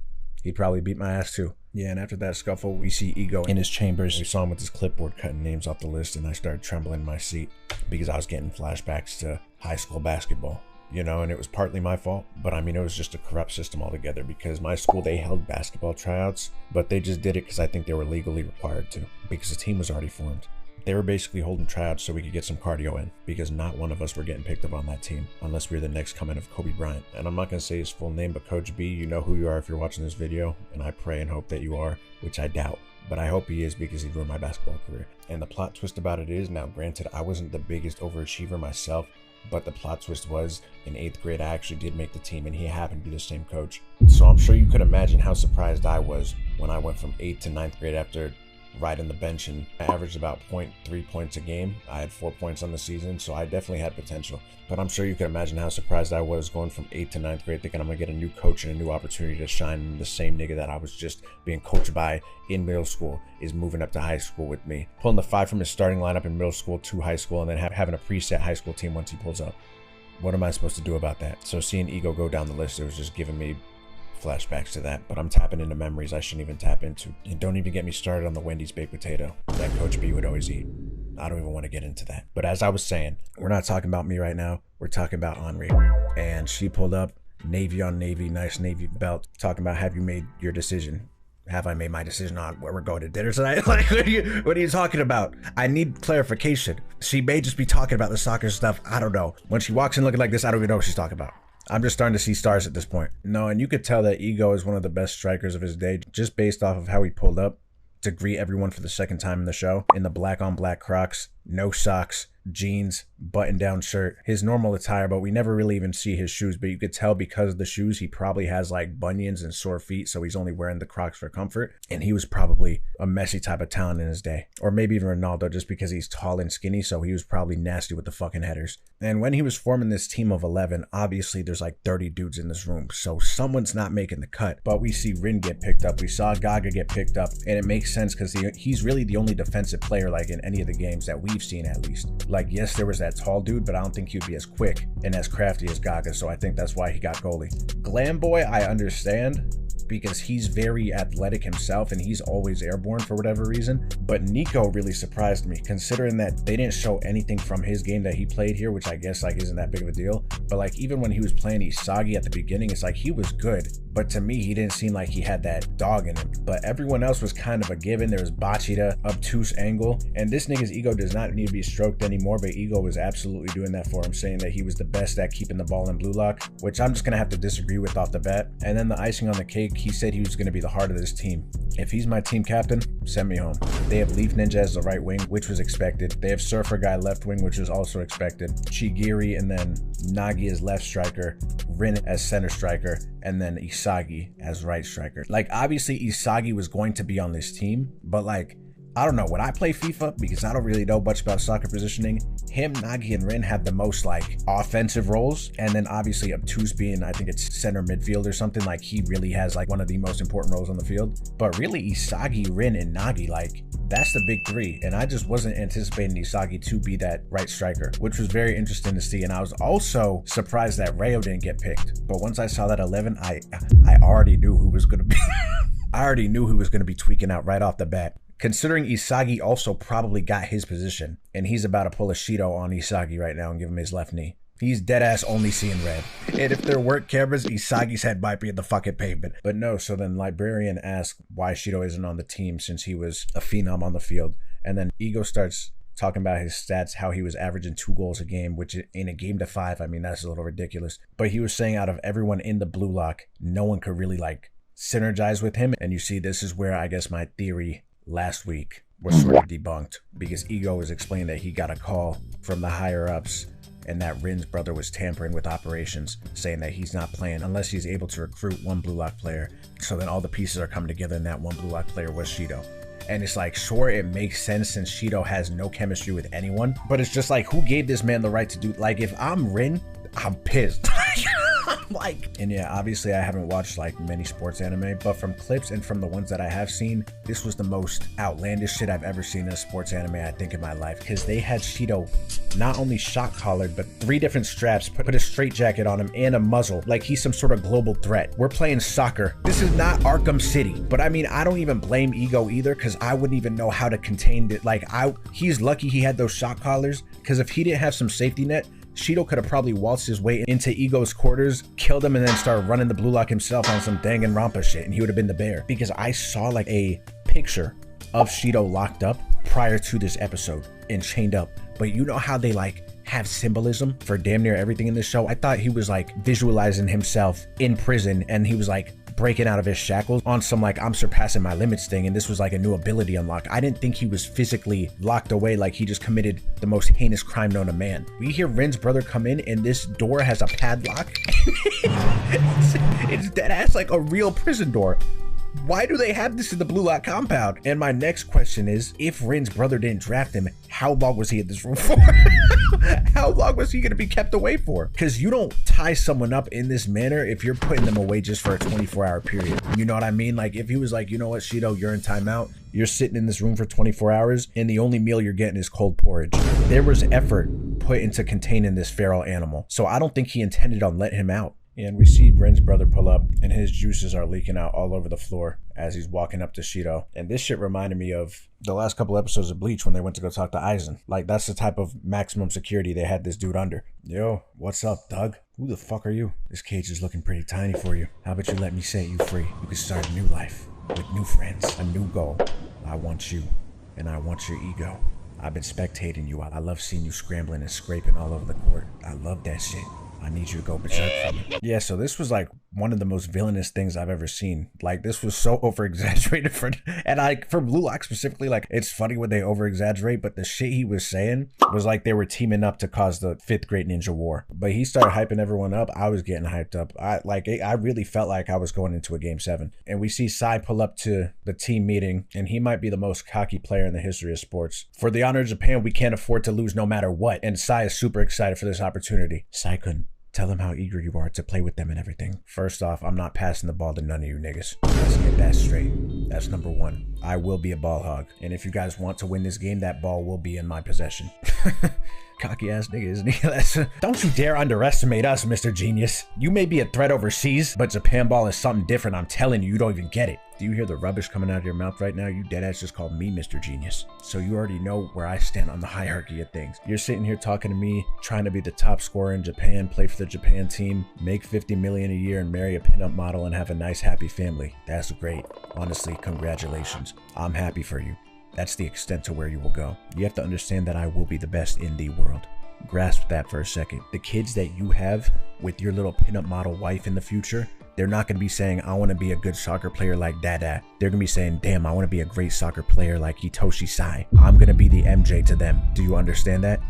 He'd probably beat my ass too. Yeah, and after that scuffle, we see Ego in his chambers. We saw him with his clipboard cutting names off the list, and I started trembling in my seat because I was getting flashbacks to high school basketball. You know, and it was partly my fault, but I mean, it was just a corrupt system altogether, because my school, they held basketball tryouts, but they just did it because I think they were legally required to, because the team was already formed. They were basically holding tryouts so we could get some cardio in, because not one of us were getting picked up on that team unless we were the next coming of Kobe Bryant. And I'm not going to say his full name, but Coach B, you know who you are if you're watching this video, and I pray and hope that you are, which I doubt. But I hope he is, because he ruined my basketball career. And the plot twist about it is, now granted, I wasn't the biggest overachiever myself, but the plot twist was, in 8th grade, I actually did make the team, and he happened to be the same coach. So I'm sure you could imagine how surprised I was when I went from 8th to 9th grade after riding the bench, and I averaged about 0.3 points a game. I had 4 points on the season, so I definitely had potential. But I'm sure you could imagine how surprised I was going from 8th to 9th grade, thinking I'm gonna get a new coach and a new opportunity to shine, and the same nigga that I was just being coached by in middle school is moving up to high school with me, pulling the 5 from his starting lineup in middle school to high school, and then having a preset high school team once he pulls up. What am I supposed to do about that? So seeing Ego go down the list, it was just giving me flashbacks to that, but I'm tapping into memories I shouldn't even tap into. And don't even get me started on the Wendy's baked potato that Coach B would always eat. I don't even want to get into that. But as I was saying, we're not talking about me right now. We're talking about Henri. And she pulled up, navy on navy, nice navy belt, talking about, have you made your decision? Have I made my decision on where we're going to dinner tonight? Like, what are you talking about? I need clarification. She may just be talking about the soccer stuff. I don't know. When she walks in looking like this, I don't even know what she's talking about. I'm just starting to see stars at this point. No, and you could tell that Ego is one of the best strikers of his day, just based off of how he pulled up to greet everyone for the second time in the show, in the black on black Crocs, no socks, jeans, button-down shirt, his normal attire, but we never really even see his shoes. But you could tell because of the shoes, he probably has like bunions and sore feet, so he's only wearing the Crocs for comfort. And he was probably a messy type of talent in his day, or maybe even Ronaldo, just because he's tall and skinny, so he was probably nasty with the fucking headers. And when he was forming this team of 11, obviously there's like 30 dudes in this room, so someone's not making the cut. But we see Rin get picked up, we saw Gaga get picked up, and it makes sense because he's really the only defensive player like in any of the games that we've seen, at least. Like, yes, there was that tall dude, but I don't think he'd be as quick and as crafty as Gaga, so I think that's why he got goalie. Glam Boy, I understand, because he's very athletic himself and he's always airborne for whatever reason. But Nico really surprised me, considering that they didn't show anything from his game that he played here, which I guess like isn't that big of a deal. But like even when he was playing Isagi at the beginning, it's like he was good, but to me he didn't seem like he had that dog in him. But everyone else was kind of a given. There was Bachita, obtuse angle, and this nigga's ego does not need to be stroked anymore, but Ego was absolutely doing that for him, saying that he was the best at keeping the ball in blue lock, which I'm just gonna have to disagree with off the bat. And then the icing on the cake, he said he was going to be the heart of this team. If he's my team captain, send me home. They have Leaf Ninja as the right wing, which was expected. They have Surfer Guy left wing, which was also expected. Chigiri and then Nagi as left striker, Rin as center striker, and then Isagi as right striker. Like, obviously Isagi was going to be on this team, but like, I don't know, when I play FIFA, because I don't really know much about soccer positioning, him, Nagi, and Rin have the most like offensive roles, and then obviously obtuse being, I think it's center midfield or something, like he really has like one of the most important roles on the field. But really Isagi, Rin, and Nagi, like that's the big three, and I just wasn't anticipating Isagi to be that right striker, which was very interesting to see. And I was also surprised that Rayo didn't get picked, but once I saw that 11, I already knew who was going to be I already knew who was going to be tweaking out right off the bat. Considering Isagi also probably got his position, and he's about to pull a Shido on Isagi right now and give him his left knee. He's deadass only seeing red. And if there weren't cameras, Isagi's head might be in the fucking pavement. But no, so then Librarian asked why Shido isn't on the team since he was a phenom on the field. And then Ego starts talking about his stats, how he was averaging 2 goals a game, which in a game to 5, I mean, that's a little ridiculous. But he was saying out of everyone in the blue lock, no one could really like synergize with him. And you see, this is where I guess my theory last week was sort of debunked, because Ego was explaining that he got a call from the higher ups and that Rin's brother was tampering with operations, saying that he's not playing unless he's able to recruit one blue lock player. So then all the pieces are coming together, and that one blue lock player was Shido. And it's like, sure, it makes sense since Shido has no chemistry with anyone, but it's just like, who gave this man the right to do, like, if I'm Rin, I'm pissed. I'm Like, and yeah, obviously I haven't watched like many sports anime, but from clips and from the ones that I have seen, this was the most outlandish shit I've ever seen in a sports anime, I think, in my life, because they had Shido not only shock collared, but 3 different straps, put a straight jacket on him and a muzzle, like he's some sort of global threat. We're playing soccer. This is not Arkham City. But I mean, I don't even blame Ego either, because I wouldn't even know how to contain it. Like, he's lucky he had those shock collars, because if he didn't have some safety net, Shido could have probably waltzed his way into Ego's quarters, killed him, and then started running the Blue Lock himself on some Danganronpa shit, and he would have been the bear. Because I saw like a picture of Shido locked up prior to this episode and chained up. But you know how they like have symbolism for damn near everything in this show? I thought he was like visualizing himself in prison, and he was like breaking out of his shackles on some like I'm surpassing my limits thing, and this was like a new ability unlock. I didn't think he was physically locked away, like he just committed the most heinous crime known to man. We hear Rin's brother come in, and this door has a padlock. It's dead ass like a real prison door. Why do they have this in the Blue Lock compound? And my next question is, if Rin's brother didn't draft him, how long was he in this room for? How long was he gonna be kept away for? Because you don't tie someone up in this manner if you're putting them away just for a 24-hour period. You know what I mean? Like, if he was like, you know what, Shido, you're in timeout, you're sitting in this room for 24 hours, and the only meal you're getting is cold porridge. There was effort put into containing this feral animal, so I don't think he intended on letting him out. And we see Rin's brother pull up, and his juices are leaking out all over the floor as he's walking up to Shido. And this shit reminded me of the last couple episodes of Bleach when they went to go talk to Aizen. Like, that's the type of maximum security they had this dude under. Yo, what's up, Doug? Who the fuck are you? This cage is looking pretty tiny for you. How about you let me set you free? You can start a new life with new friends, a new goal. I want you, and I want your ego. I've been spectating you. I love seeing you scrambling and scraping all over the court. I love that shit. I need you to go berserk from it. Yeah, so this was like one of the most villainous things I've ever seen. Like, this was so over exaggerated for Blue Lock specifically. Like, it's funny when they over exaggerate, but the shit he was saying was like they were teaming up to cause the 5th Great Ninja War. But he started hyping everyone up. I was getting hyped up. I really felt like I was going into a game 7. And we see Sai pull up to the team meeting, and he might be the most cocky player in the history of sports. For the honor of Japan, we can't afford to lose no matter what. And Sai is super excited for this opportunity. Sai-kun, tell them how eager you are to play with them and everything. First off, I'm not passing the ball to none of you niggas. Let's get that straight. That's number 1. I will be a ball hog. And if you guys want to win this game, that ball will be in my possession. Cocky ass nigga, isn't he? Don't you dare underestimate us, Mr. Genius. You may be a threat overseas, but Japan ball is something different. I'm telling you, you don't even get it. Do you hear the rubbish coming out of your mouth right now? You deadass just called me Mr. Genius. So you already know where I stand on the hierarchy of things. You're sitting here talking to me, trying to be the top scorer in Japan, play for the Japan team, make $50 million a year and marry a pinup model and have a nice, happy family. That's great. Honestly, congratulations. I'm happy for you. That's the extent to where you will go. You have to understand that I will be the best in the world. Grasp that for a second. The kids that you have with your little pinup model wife in the future, they're not going to be saying, I want to be a good soccer player like Dada. They're going to be saying, damn, I want to be a great soccer player like Hitoshi Sai. I'm going to be the MJ to them. Do you understand that?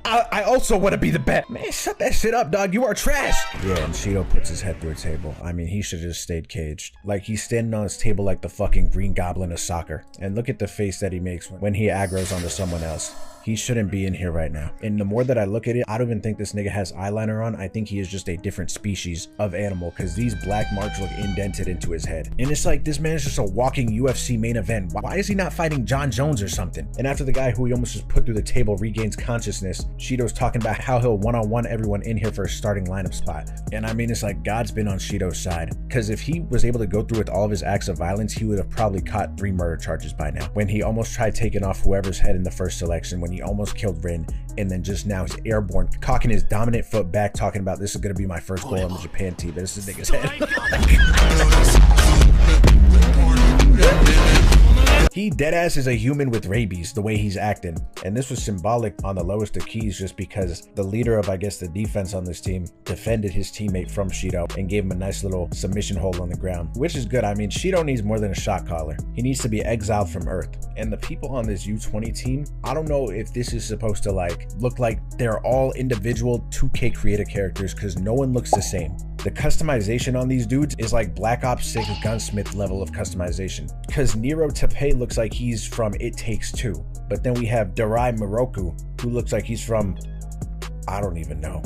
I also want to be the best. Man, shut that shit up, dog. You are trash. Yeah, and Shido puts his head through a table. I mean, he should have just stayed caged. Like, he's standing on his table like the fucking Green Goblin of soccer. And look at the face that he makes when he aggroes onto someone else. He shouldn't be in here right now. And the more that I look at it, I don't even think this nigga has eyeliner on. I think he is just a different species of animal, because these black marks look indented into his head. And it's like, this man is just a walking UFC main event. Why is he not fighting John Jones or something? And after the guy who he almost just put through the table regains consciousness, Shido's talking about how he'll one-on-one everyone in here for a starting lineup spot. And I mean, it's like God's been on Shido's side, because if he was able to go through with all of his acts of violence, he would have probably caught 3 murder charges by now. When he almost tried taking off whoever's head in the first selection, when he almost killed Rin, and then just now he's airborne, cocking his dominant foot back, talking about this is going to be my first goal on the Japan team. This is nigga's head. He deadass is a human with rabies, the way he's acting. And this was symbolic on the lowest of keys, just because the leader of, I guess, the defense on this team defended his teammate from Shido and gave him a nice little submission hold on the ground, which is good. I mean, Shido needs more than a shot caller. He needs to be exiled from Earth. And the people on this U20 team, I don't know if this is supposed to like look like they're all individual 2K creative characters, because no one looks the same. The customization on these dudes is like Black Ops 6 Gunsmith level of customization, because Nero Tepe looks like he's from It Takes Two, but then we have Darai Moroku, who looks like he's from, I don't even know.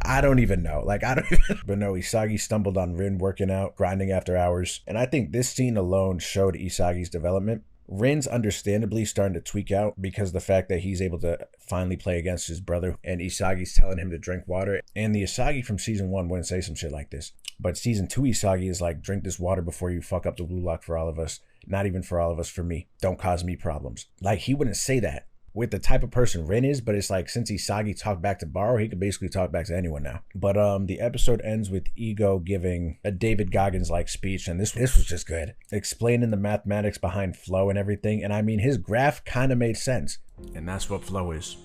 I don't even know. Like, I don't even. But no, Isagi stumbled on Rin working out, grinding after hours. And I think this scene alone showed Isagi's development. Rin's understandably starting to tweak out because of the fact that he's able to finally play against his brother, and Isagi's telling him to drink water. And the Isagi from season 1 wouldn't say some shit like this. But season 2 Isagi is like, drink this water before you fuck up the blue lock for all of us. Not even for all of us, for me. Don't cause me problems. Like, he wouldn't say that with the type of person Rin is, but it's like, since Isagi talked back to Barou, he could basically talk back to anyone now. But the episode ends with Ego giving a David Goggins-like speech, and this was just good. Explaining the mathematics behind flow and everything, and I mean, his graph kind of made sense. And that's what flow is.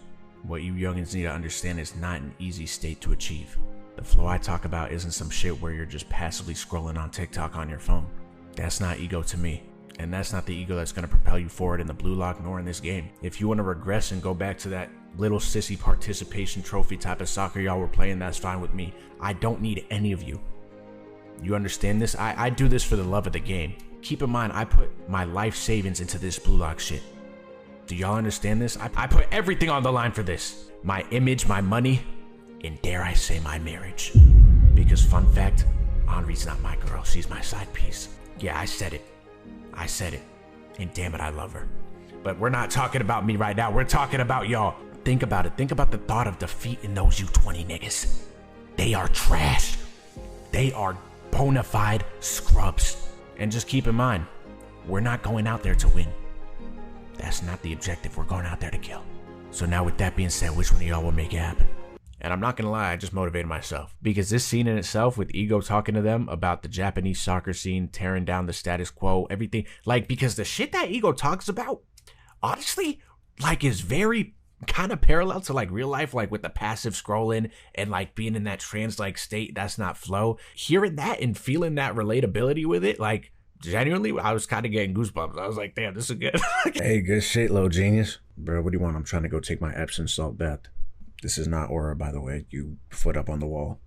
What you youngins need to understand is not an easy state to achieve. The flow I talk about isn't some shit where you're just passively scrolling on TikTok on your phone. That's not ego to me. And that's not the ego that's going to propel you forward in the blue lock nor in this game. If you want to regress and go back to that little sissy participation trophy type of soccer y'all were playing, that's fine with me. I don't need any of you. You understand this? I do this for the love of the game. Keep in mind, I put my life savings into this blue lock shit. Do y'all understand this? I put everything on the line for this. My image, my money, and dare I say my marriage. Because fun fact, Henri's not my girl, she's my side piece. Yeah, I said it. And damn it, I love her. But we're not talking about me right now. We're talking about y'all. Think about it. Think about the thought of defeating those U20 niggas. They are trash. They are bona fide scrubs. And just keep in mind, we're not going out there to win. That's not the objective. We're going out there to kill. So now with that being said, which one of y'all will make it happen? And I'm not gonna lie, I just motivated myself. Because this scene in itself, with Ego talking to them about the Japanese soccer scene, tearing down the status quo, everything, like, because the shit that Ego talks about, honestly, like, is very kind of parallel to, like, real life, like, with the passive scrolling and, like, being in that trance-like state, that's not flow. Hearing that and feeling that relatability with it, like, genuinely, I was kind of getting goosebumps. I was like, damn, this is good. Hey, good shit, little genius. Bro, what do you want? I'm trying to go take my Epsom salt bath. This is not aura, by the way. You foot up on the wall.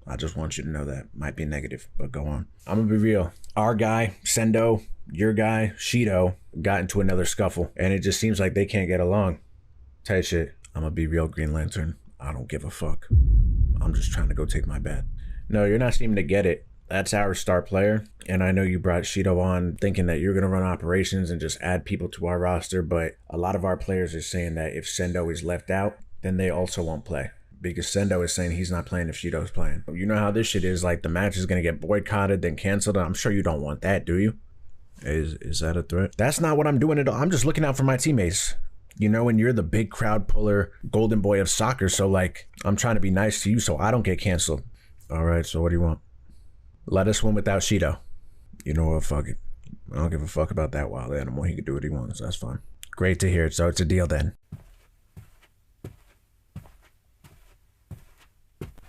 I just want you to know that. Might be negative, but go on. I'm gonna be real. Our guy, Sendo, your guy, Shido, got into another scuffle, and it just seems like they can't get along. Tight shit. I'm gonna be real, Green Lantern. I don't give a fuck. I'm just trying to go take my bath. No, you're not seeming to get it. That's our star player, and I know you brought Shido on thinking that you're going to run operations and just add people to our roster, but a lot of our players are saying that if Sendo is left out, then they also won't play. Because Sendo is saying he's not playing if Shido's playing. You know how this shit is, like the match is going to get boycotted, then canceled. I'm sure you don't want that, do you? Is that a threat? That's not what I'm doing at all. I'm just looking out for my teammates. You know, and you're the big crowd puller, golden boy of soccer, so like, I'm trying to be nice to you so I don't get canceled. All right, so what do you want? Let us win without Shido. You know what, fuck it. I don't give a fuck about that wild animal. He can do what he wants, that's fine. Great to hear it, so it's a deal then.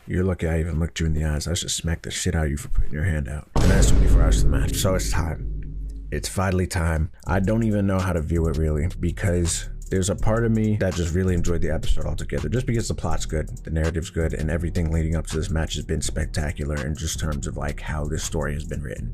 You're lucky I even looked you in the eyes. I should smack the shit out of you for putting your hand out. And that's 24 hours to the match. So it's time. It's finally time. I don't even know how to view it really, because there's a part of me that just really enjoyed the episode altogether, just because the plot's good, the narrative's good, and everything leading up to this match has been spectacular in just terms of like how this story has been written.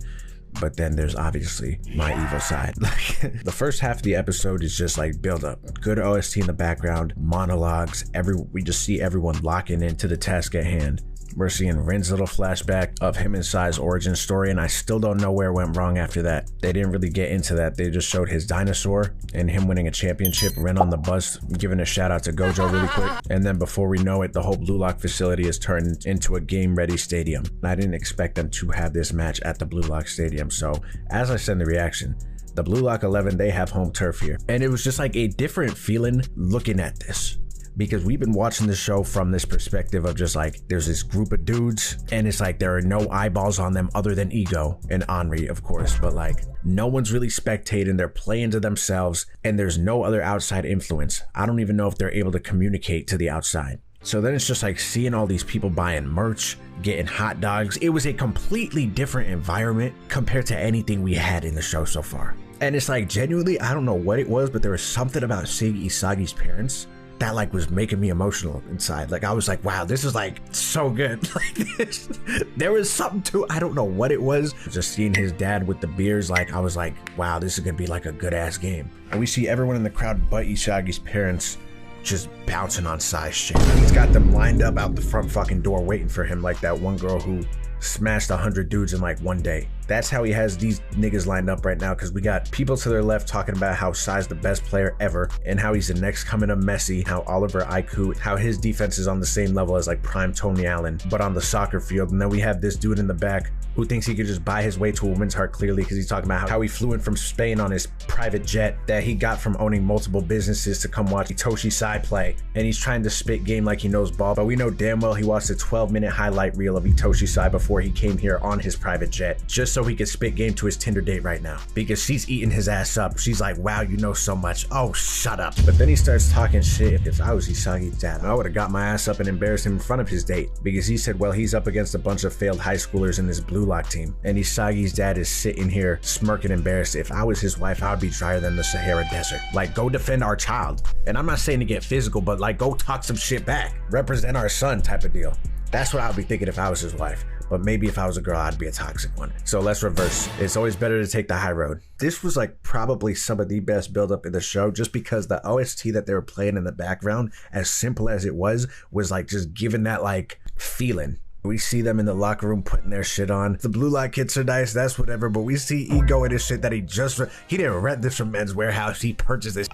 But then there's obviously my evil side. Like, the first half of the episode is just like build up, good OST in the background, monologues, we just see everyone locking into the task at hand. We're seeing Rin's little flashback of him and Sai's origin story, and I still don't know where it went wrong after that. They didn't really get into that. They just showed his dinosaur and him winning a championship, Rin on the bus, giving a shout out to Gojo really quick. And then before we know it, the whole Blue Lock facility is turned into a game-ready stadium. I didn't expect them to have this match at the Blue Lock Stadium, so as I said in the reaction, the Blue Lock 11, they have home turf here. And it was just like a different feeling looking at this. Because we've been watching the show from this perspective of just like, there's this group of dudes and it's like there are no eyeballs on them other than Ego and Henri, of course, but like no one's really spectating, they're playing to themselves and there's no other outside influence. I don't even know if they're able to communicate to the outside. So then it's just like seeing all these people buying merch, getting hot dogs. It was a completely different environment compared to anything we had in the show so far. And it's like genuinely, I don't know what it was, but there was something about seeing Isagi's parents that like was making me emotional inside. Like I was like, wow, this is like so good. Like this, there was something to, I don't know what it was. Just seeing his dad with the beers, like I was like, wow, this is gonna be like a good ass game. And we see everyone in the crowd but Isagi's parents just bouncing on size shit. He's got them lined up out the front fucking door waiting for him, like that one girl who smashed 100 dudes in like one day. That's how he has these niggas lined up right now, because we got people to their left talking about how Sai's the best player ever and how he's the next coming of Messi, how Oliver Aiku, how his defense is on the same level as like prime Tony Allen, but on the soccer field. And then we have this dude in the back who thinks he could just buy his way to a woman's heart, clearly, because he's talking about how he flew in from Spain on his private jet that he got from owning multiple businesses to come watch Itoshi Sai play. And he's trying to spit game like he knows ball, but we know damn well he watched a 12-minute highlight reel of Itoshi Sai before he came here on his private jet, just so he could spit game to his Tinder date right now, because she's eating his ass up. She's like, wow, you know so much. Oh, shut up. But then he starts talking shit. If I was Isagi's dad, I would have got my ass up and embarrassed him in front of his date, because he said, well, he's up against a bunch of failed high schoolers in this BLUELOCK team, and Isagi's dad is sitting here smirking embarrassed. If I was his wife, I would be drier than the Sahara Desert. Like, go defend our child. And I'm not saying to get physical, but like, go talk some shit back. Represent our son type of deal. That's what I would be thinking if I was his wife. But maybe if I was a girl, I'd be a toxic one. So let's reverse. It's always better to take the high road. This was like probably some of the best buildup in the show, just because the OST that they were playing in the background, as simple as it was like just giving that like feeling. We see them in the locker room putting their shit on. The BLUELOCK kits are nice, that's whatever, but we see Ego in his shit that he didn't rent this from Men's Warehouse, he purchased this.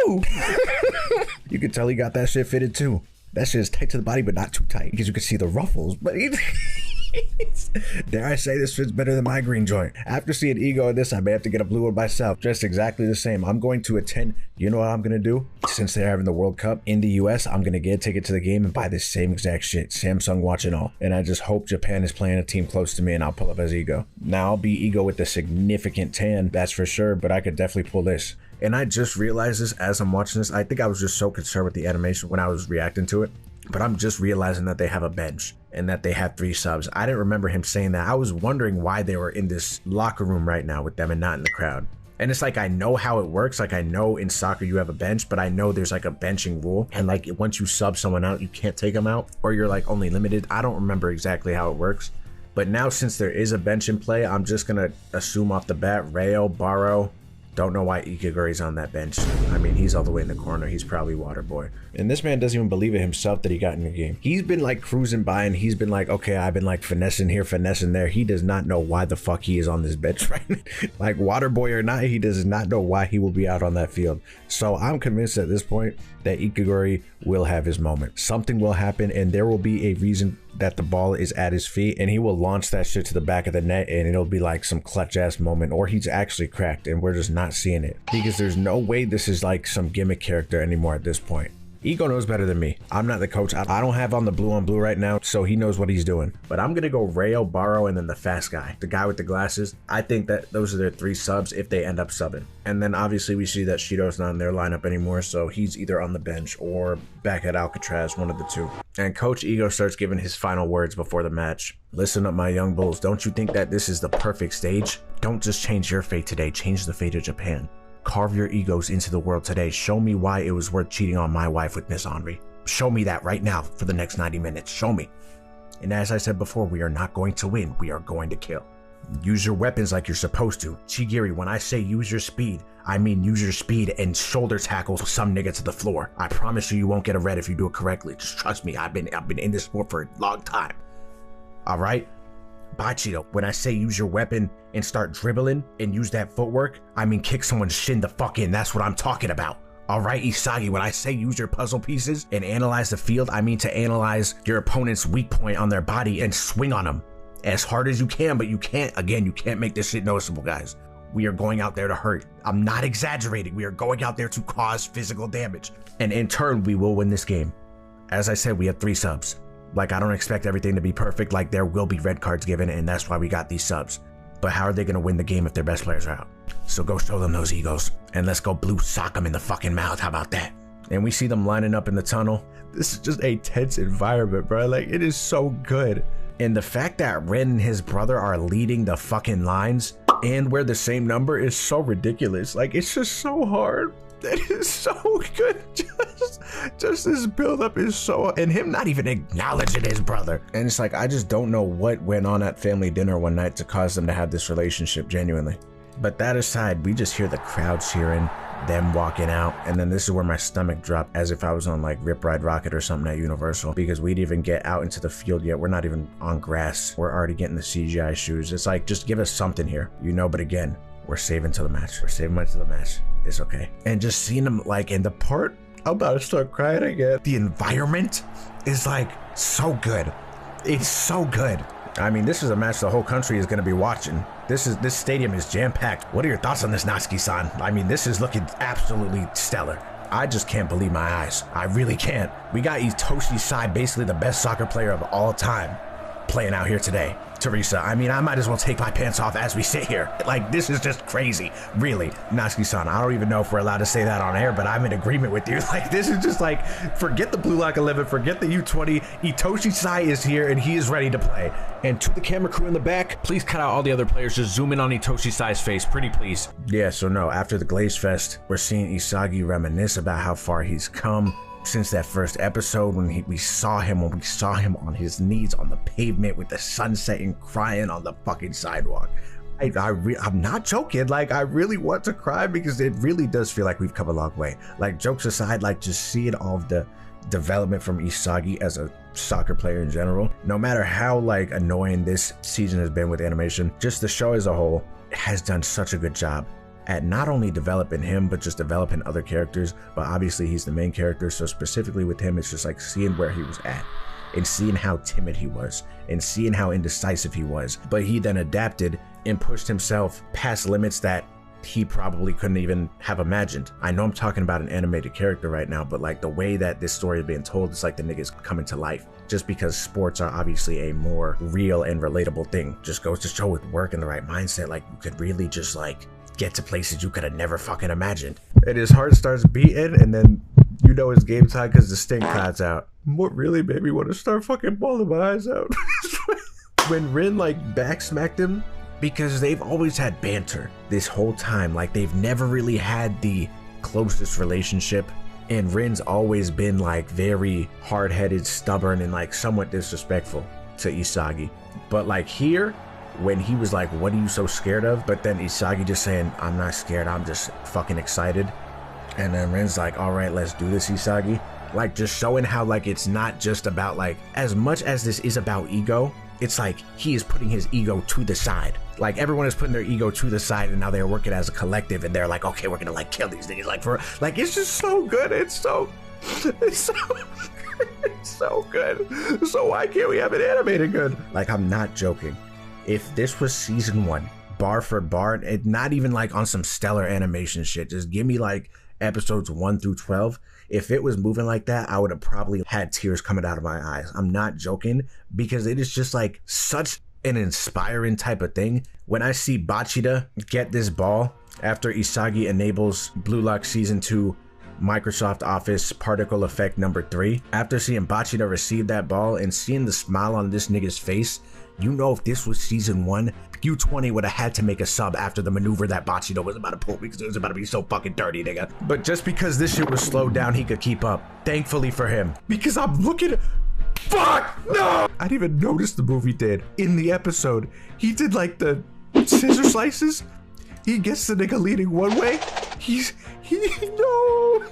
Oh! You can tell he got that shit fitted too. That shit is tight to the body, but not too tight, because you can see the ruffles, but dare I say this fits better than my green joint. After seeing Ego in this, I may have to get a blue one myself. Dressed exactly the same. I'm going to attend, you know what I'm gonna do? Since they're having the World Cup in the US, I'm gonna get a ticket to the game and buy this same exact shit. Samsung watch and all. And I just hope Japan is playing a team close to me and I'll pull up as Ego. Now I'll be Ego with the significant tan, that's for sure, but I could definitely pull this. And I just realized this as I'm watching this. I think I was just so concerned with the animation when I was reacting to it. But I'm just realizing that they have a bench and that they have 3 subs. I didn't remember him saying that. I was wondering why they were in this locker room right now with them and not in the crowd. And it's like, I know how it works. Like, I know in soccer you have a bench, but I know there's like a benching rule. And like, once you sub someone out, you can't take them out, or you're like only limited. I don't remember exactly how it works. But now, since there is a bench in play, I'm just gonna assume off the bat, Rayo, Barou. Don't know why Ikiguri's on that bench. I mean, he's all the way in the corner. He's probably water boy. And this man doesn't even believe it himself that he got in the game. He's been like cruising by and he's been like, okay, I've been like finessing here, finessing there. He does not know why the fuck he is on this bench right now. Like, water boy or not, he does not know why he will be out on that field. So I'm convinced at this point that Ikiguri will have his moment. Something will happen and there will be a reason that the ball is at his feet and he will launch that shit to the back of the net and it'll be like some clutch ass moment, or he's actually cracked and we're just not seeing it, because there's no way this is like some gimmick character anymore at this point. Ego knows better than me. I'm not the coach. I don't have on the blue on blue right now, so he knows what he's doing. But I'm gonna go Rayo, Barou, and then the fast guy, the guy with the glasses. I think that those are their 3 subs if they end up subbing. And then obviously we see that Shido's not in their lineup anymore, so he's either on the bench or back at Alcatraz, one of the 2. And Coach Ego starts giving his final words before the match. Listen up, my young bulls. Don't you think that this is the perfect stage? Don't just change your fate today, change the fate of Japan. Carve your egos into the world today. Show me why it was worth cheating on my wife with Miss Henri. Show me that right now for the next 90 minutes. Show me. And as I said before, we are not going to win. We are going to kill. Use your weapons like you're supposed to. Chigiri, when I say use your speed, I mean use your speed and shoulder tackle some nigga to the floor. I promise you, you won't get a red if you do it correctly. Just trust me. I've been in this sport for a long time. All right? Bachido, when I say use your weapon and start dribbling and use that footwork, I mean kick someone's shin the fuck in. That's what I'm talking about. All right, Isagi, when I say use your puzzle pieces and analyze the field, I mean to analyze your opponent's weak point on their body and swing on them as hard as you can, but you can't, again, you can't make this shit noticeable, guys. We are going out there to hurt. I'm not exaggerating. We are going out there to cause physical damage. And in turn, we will win this game. As I said, we have 3 subs. Like, I don't expect everything to be perfect. Like, there will be red cards given, and that's why we got these subs. But how are they going to win the game if their best players are out? So go show them those egos, and let's go blue sock them in the fucking mouth. How about that? And we see them lining up in the tunnel. This is just a tense environment, bro. Like, it is so good. And the fact that Ren and his brother are leading the fucking lines and we're the same number is so ridiculous. Like, it's just so hard. It is so good. Just this buildup is so, and him not even acknowledging his brother. And it's like, I just don't know what went on at family dinner one night to cause them to have this relationship genuinely. But that aside, we just hear the crowd cheering them walking out, and then this is where my stomach dropped, as if I was on like Rip Ride Rocket or something at Universal, because we didn't even get out into the field yet. We're not even on grass. We're already getting the CGI shoes. It's like, just give us something here, you know. But again, we're saving to the match. We're saving much to the match. It's okay. And just seeing them, like, in the part, I'm about to start crying again. The environment is like so good. It's so good. I mean, this is a match the whole country is going to be watching. This stadium is jam-packed. What are your thoughts on this, Natsuki-san? I mean, this is looking absolutely stellar. I just can't believe my eyes. I really can't. We got Itoshi Sai, basically the best soccer player of all time, playing out here today. Teresa, I mean, I might as well take my pants off as we sit here. Like, this is just crazy. Really. Natsuki-san, I don't even know if we're allowed to say that on air, but I'm in agreement with you. Like, this is just like, forget the Blue Lock 11, forget the U20. Itoshi Sai is here, and he is ready to play. And to the camera crew in the back, please cut out all the other players. Just zoom in on Itoshi Sai's face, pretty please. Yeah, so no, after the Glaze Fest, we're seeing Isagi reminisce about how far he's come since that first episode when we saw him on his knees on the pavement with the sun setting, crying on the fucking sidewalk. I'm not joking. Like, I really want to cry because it really does feel like we've come a long way. Like, jokes aside, like, just seeing all of the development from Isagi as a soccer player in general, no matter how like annoying this season has been with animation, just the show as a whole has done such a good job at not only developing him, but just developing other characters. But obviously he's the main character, so specifically with him, it's just like seeing where he was at and seeing how timid he was and seeing how indecisive he was. But he then adapted and pushed himself past limits that he probably couldn't even have imagined. I know I'm talking about an animated character right now, but like the way that this story is being told, it's like the nigga's coming to life. Just because sports are obviously a more real and relatable thing, just goes to show with work and the right mindset, like you could really just like get to places you could have never fucking imagined. And his heart starts beating, and then you know it's game time because the stink pad's out. What really made me want to start fucking bawling my eyes out when Rin like backsmacked him, because they've always had banter this whole time. Like, they've never really had the closest relationship, and Rin's always been like very hard-headed, stubborn, and like somewhat disrespectful to Isagi. But like here, when he was like, what are you so scared of? But then Isagi just saying, I'm not scared, I'm just fucking excited. And then Rin's like, all right, let's do this, Isagi. Like, just showing how like it's not just about like, as much as this is about ego, it's like he is putting his ego to the side. Like, everyone is putting their ego to the side, and now they're working as a collective, and they're like, okay, we're gonna like kill these niggas. Like, for like, it's just so good. It's so good. So why can't we have it animated good? Like, I'm not joking. If this was season 1, bar for bar, it not even like on some stellar animation shit, just give me like episodes 1 through 12. If it was moving like that, I would have probably had tears coming out of my eyes. I'm not joking, because it is just like such an inspiring type of thing. When I see Bachida get this ball after Isagi enables Blue Lock Season 2 Microsoft Office particle effect number 3, after seeing Bachida receive that ball and seeing the smile on this nigga's face, you know, if this was season 1, U20 would have had to make a sub after the maneuver that Bachida was about to pull, because it was about to be so fucking dirty, nigga. But just because this shit was slowed down, he could keep up. Thankfully for him. Because I'm looking at... Fuck! No! I didn't even notice the move he did. In the episode, he did like the scissor slices. He gets the nigga leaning one way. No!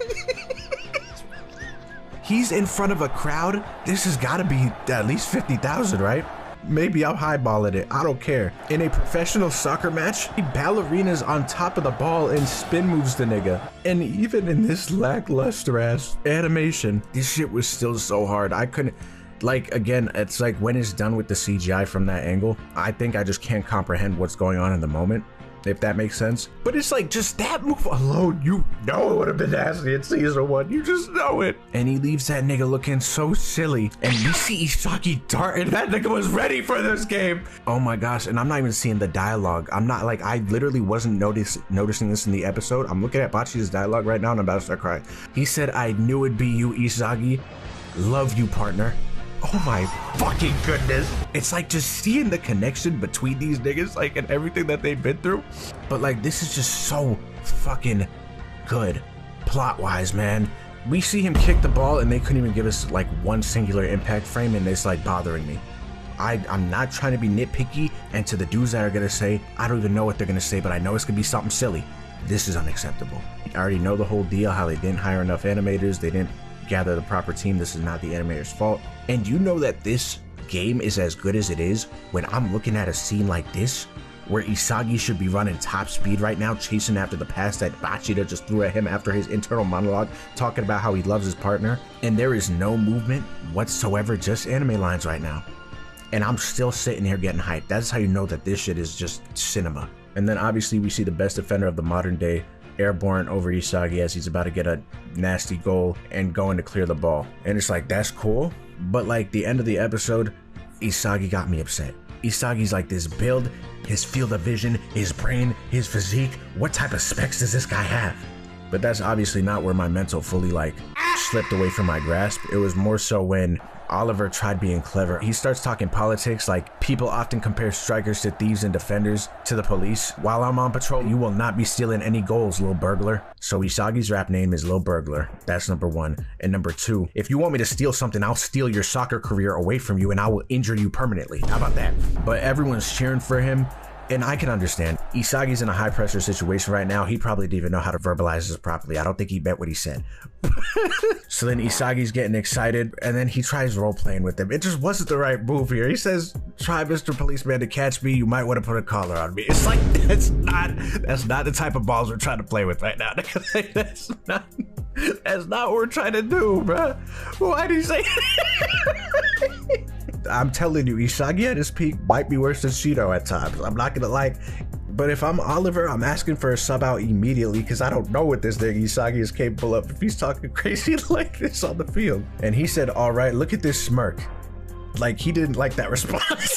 He's in front of a crowd. This has got to be at least 50,000, right? Maybe I'm highballing it, I don't care. In a professional soccer match, he ballerinas on top of the ball and spin moves the nigga. And even in this lackluster ass animation, this shit was still so hard. I couldn't, like, again, it's like when it's done with the CGI from that angle, I think I just can't comprehend what's going on in the moment, if that makes sense. But it's like, just that move alone, you know it would have been nasty in season 1. You just know it. And he leaves that nigga looking so silly. And you see Isagi dart, and that nigga was ready for this game. Oh my gosh, and I'm not even seeing the dialogue. I'm not like, I literally wasn't noticing this in the episode. I'm looking at Bachi's dialogue right now, and I'm about to start crying. He said, I knew it'd be you, Isagi. Love you, partner. Oh my fucking goodness. It's like just seeing the connection between these niggas, like, and everything that they've been through. But like, this is just so fucking good plot-wise, man. We see him kick the ball, and they couldn't even give us like one singular impact frame, and it's like bothering me. I'm not trying to be nitpicky, and to the dudes that are gonna say, I don't even know what they're gonna say, but I know it's gonna be something silly. this is unacceptable. I already know the whole deal, how they didn't hire enough animators, they didn't gather the proper team. This is not the animator's fault. And you know that this game is as good as it is when I'm looking at a scene like this, where Isagi should be running top speed right now, chasing after the pass that Bachida just threw at him after his internal monologue, talking about how he loves his partner, and there is no movement whatsoever, just anime lines right now. And I'm still sitting here getting hyped. That's how you know that this shit is just cinema. And then obviously we see the best defender of the modern day airborne over Isagi as he's about to get a nasty goal and going to clear the ball. And it's like, that's cool, but like the end of the episode, Isagi got me upset. Isagi's like this build, his field of vision, his brain, his physique. What type of specs does this guy have? But that's obviously not where my mental fully like slipped away from my grasp. It was more so when Oliver tried being clever. He starts talking politics, like people often compare strikers to thieves and defenders to the police. While I'm on patrol, you will not be stealing any goals, little burglar. So Isagi's rap name is Lil Burglar. That's number one. And number two, if you want me to steal something, I'll steal your soccer career away from you and I will injure you permanently. How about that? But everyone's cheering for him. And I can understand. Isagi's in a high pressure situation right now. He probably didn't even know how to verbalize this properly. I don't think he meant what he said. So then Isagi's getting excited and then he tries role playing with him. It just wasn't the right move here. He says, try Mr. Policeman to catch me. You might want to put a collar on me. It's like, that's not the type of balls we're trying to play with right now. That's not what we're trying to do, bro. Why did he say I'm telling you, Isagi at his peak might be worse than Shido at times. I'm not gonna lie. But if I'm Oliver, I'm asking for a sub out immediately because I don't know what this thing Isagi is capable of if he's talking crazy like this on the field. And he said, all right, look at this smirk. Like he didn't like that response.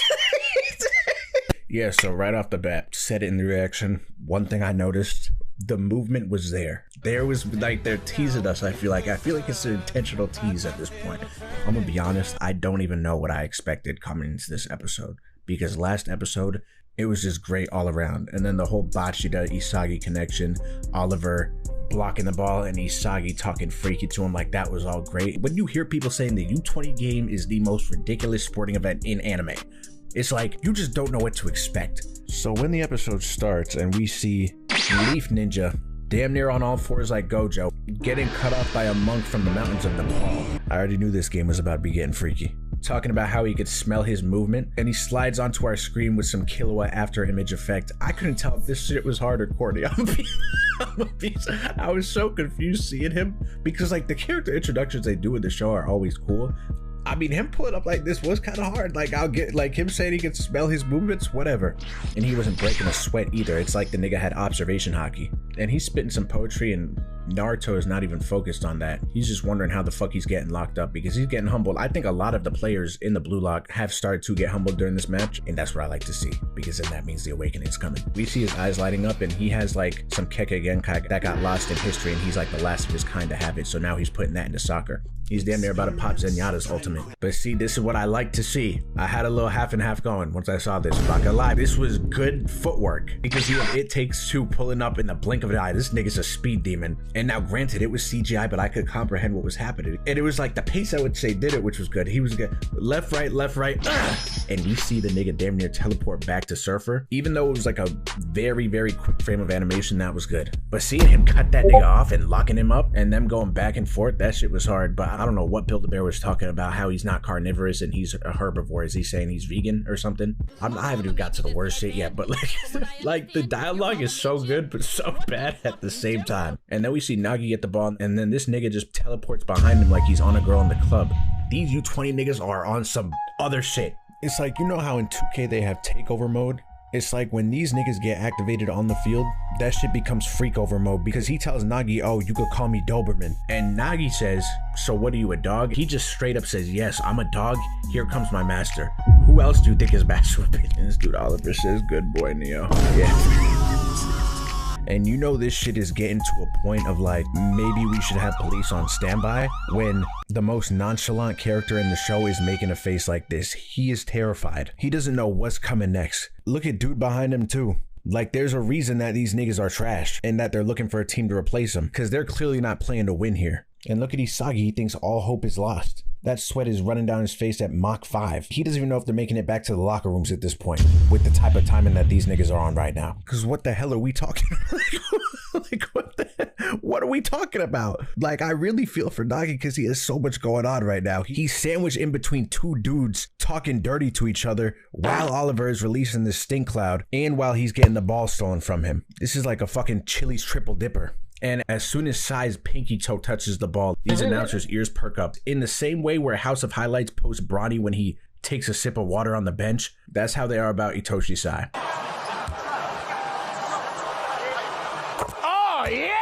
Yeah, so right off the bat, said it in the reaction. One thing I noticed, the movement was there. There was like, they're teasing us. I feel like it's an intentional tease at this point. I'm gonna be honest, I don't even know what I expected coming into this episode, because last episode it was just great all around. And then the whole Bachida Isagi connection, Oliver blocking the ball and Isagi talking freaky to him, like that was all great. When you hear people saying the U20 game is the most ridiculous sporting event in anime, it's like you just don't know what to expect. So when the episode starts and we see Leaf Ninja damn near on all fours like Gojo getting cut off by a monk from the mountains of Nepal, I already knew this game was about to be getting freaky. Talking about how he could smell his movement and he slides onto our screen with some kilowatt after image effect. I couldn't tell if this shit was hard or corny. I was so confused seeing him because like the character introductions they do in the show are always cool. I mean, him pulling up like this was kind of hard. Like, I'll get, like, him saying he could smell his movements, whatever. And he wasn't breaking a sweat either. It's like the nigga had observation hockey. And he's spitting some poetry, and Naruto is not even focused on that. He's just wondering how the fuck he's getting locked up because he's getting humbled. I think a lot of the players in the Blue Lock have started to get humbled during this match, and that's what I like to see because then that means the awakening's coming. We see his eyes lighting up, and he has, like, some Keke Genkai that got lost in history, and he's, like, the last of his kind to have it, so now he's putting that into soccer. He's damn near about to pop Zenyatta's ultimate. But see, this is what I like to see. I had a little half and half going once I saw this. I'm not gonna lie, this was good footwork because he had It Takes Two pulling up in the blink of an eye. This nigga's a speed demon. And now granted, it was CGI, but I could comprehend what was happening. And it was like the pace I would say did it, which was good. He was good. Left, right, and you see the nigga damn near teleport back to Surfer. Even though it was like a very, very quick frame of animation, that was good. But seeing him cut that nigga off and locking him up and them going back and forth, that shit was hard. But I don't know what Build-A-Bear was talking about, how he's not carnivorous and he's a herbivore. Is he saying he's vegan or something? I haven't even got to the worst shit yet, but like the dialogue is so good, but so bad at the same time. And then we see Nagi get the ball, and then this nigga just teleports behind him like he's on a girl in the club. These U20 niggas are on some other shit. It's like, you know how in 2K they have takeover mode? It's like when these niggas get activated on the field, that shit becomes freakover mode because he tells Nagi, oh, you could call me Doberman. And Nagi says, so what are you, a dog? He just straight up says, yes, I'm a dog. Here comes my master. Who else do you think his master would be? And this dude Oliver says, good boy, Neo. Yeah. And you know this shit is getting to a point of like, maybe we should have police on standby when the most nonchalant character in the show is making a face like this. He is terrified. He doesn't know what's coming next. Look at dude behind him too. Like there's a reason that these niggas are trash and that they're looking for a team to replace them because they're clearly not playing to win here. And look at Isagi, he thinks all hope is lost. That sweat is running down his face at Mach 5. He doesn't even know if they're making it back to the locker rooms at this point with the type of timing that these niggas are on right now. Because what the hell are we talking about? Like, what are we talking about? Like, I really feel for Nagi because he has so much going on right now. He's sandwiched in between two dudes talking dirty to each other while Oliver is releasing this stink cloud and while he's getting the ball stolen from him. This is like a fucking Chili's triple dipper. And as soon as Sai's pinky toe touches the ball, these announcers' ears perk up. In the same way where House of Highlights posts Bronny when he takes a sip of water on the bench, that's how they are about Itoshi Sai. Oh, yeah!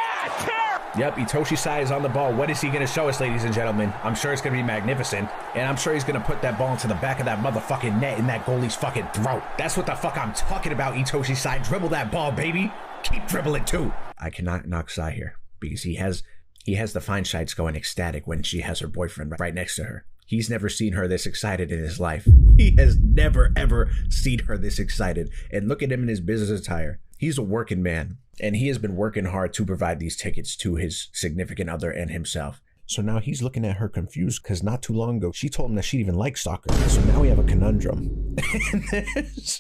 Yep, Itoshi Sai is on the ball. What is he going to show us, ladies and gentlemen? I'm sure it's going to be magnificent. And I'm sure he's going to put that ball into the back of that motherfucking net in that goalie's fucking throat. That's what the fuck I'm talking about, Itoshi Sai. Dribble that ball, baby. Keep dribbling too. I cannot knock Sai here because he has the fine shites going ecstatic when she has her boyfriend right next to her. He's never seen her this excited in his life. He has never, ever seen her this excited. And look at him in his business attire. He's a working man, and he has been working hard to provide these tickets to his significant other and himself. So now he's looking at her confused because not too long ago, she told him that she didn't even like soccer. So now we have a conundrum.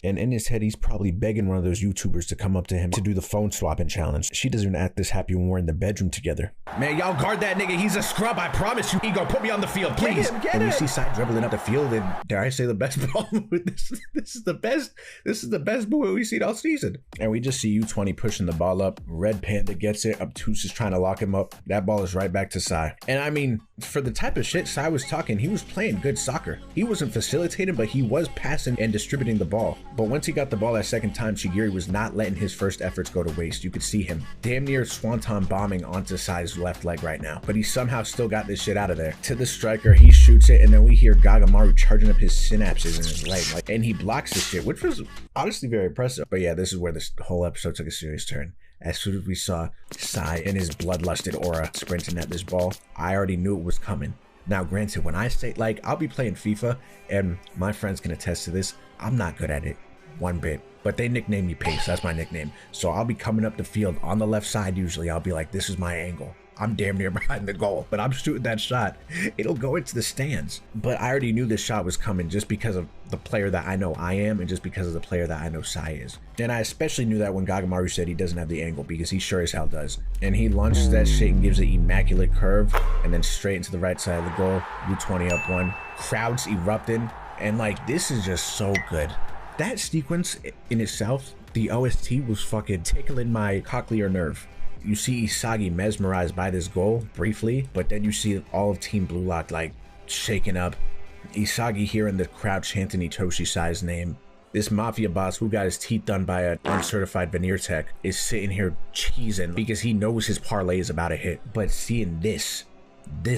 And in his head, he's probably begging one of those YouTubers to come up to him to do the phone swapping challenge. She doesn't even act this happy when we're in the bedroom together. Man, y'all guard that nigga. He's a scrub. I promise you. Ego, put me on the field, please. Get him. And you see Sai dribbling up the field, and dare I say the best ball with this. This is the best move we've seen all season. And we just see U20 pushing the ball up. Red Panda gets it. Obtuse is trying to lock him up. That ball is right back to Sai. And I mean, for the type of shit Sai was talking, he was playing good soccer. He wasn't facilitating, but he was passing and distributing the ball. But once he got the ball that second time, Shigiri was not letting his first efforts go to waste. You could see him damn near swanton bombing onto Sai's left leg right now. But he somehow still got this shit out of there. To the striker, he shoots it, and then we hear Gagamaru charging up his synapses in his leg. And he blocks this shit, which was honestly very impressive. But yeah, this is where this whole episode took a serious turn. As soon as we saw Sai in his bloodlusted aura sprinting at this ball, I already knew it was coming. Now, granted, when I say, like, I'll be playing FIFA, and my friends can attest to this, I'm not good at it one bit. But they nickname me Pace, that's my nickname. So I'll be coming up the field on the left side usually. I'll be like, this is my angle. I'm damn near behind the goal, but I'm shooting that shot. It'll go into the stands. But I already knew this shot was coming just because of the player that I know I am and just because of the player that I know Sai is. And I especially knew that when Gagamaru said he doesn't have the angle because he sure as hell does. And he launches that shit and gives an immaculate curve and then straight into the right side of the goal. U20 up one. Crowds erupting. And like, this is just so good. That sequence in itself, the OST was fucking tickling my cochlear nerve. You see Isagi mesmerized by this goal briefly, but then you see all of Team BLUELOCK like shaking up. Isagi hearing the crowd chanting Itoshi Sai's name. This mafia boss who got his teeth done by an uncertified veneer tech is sitting here cheesing because he knows his parlay is about to hit. But seeing this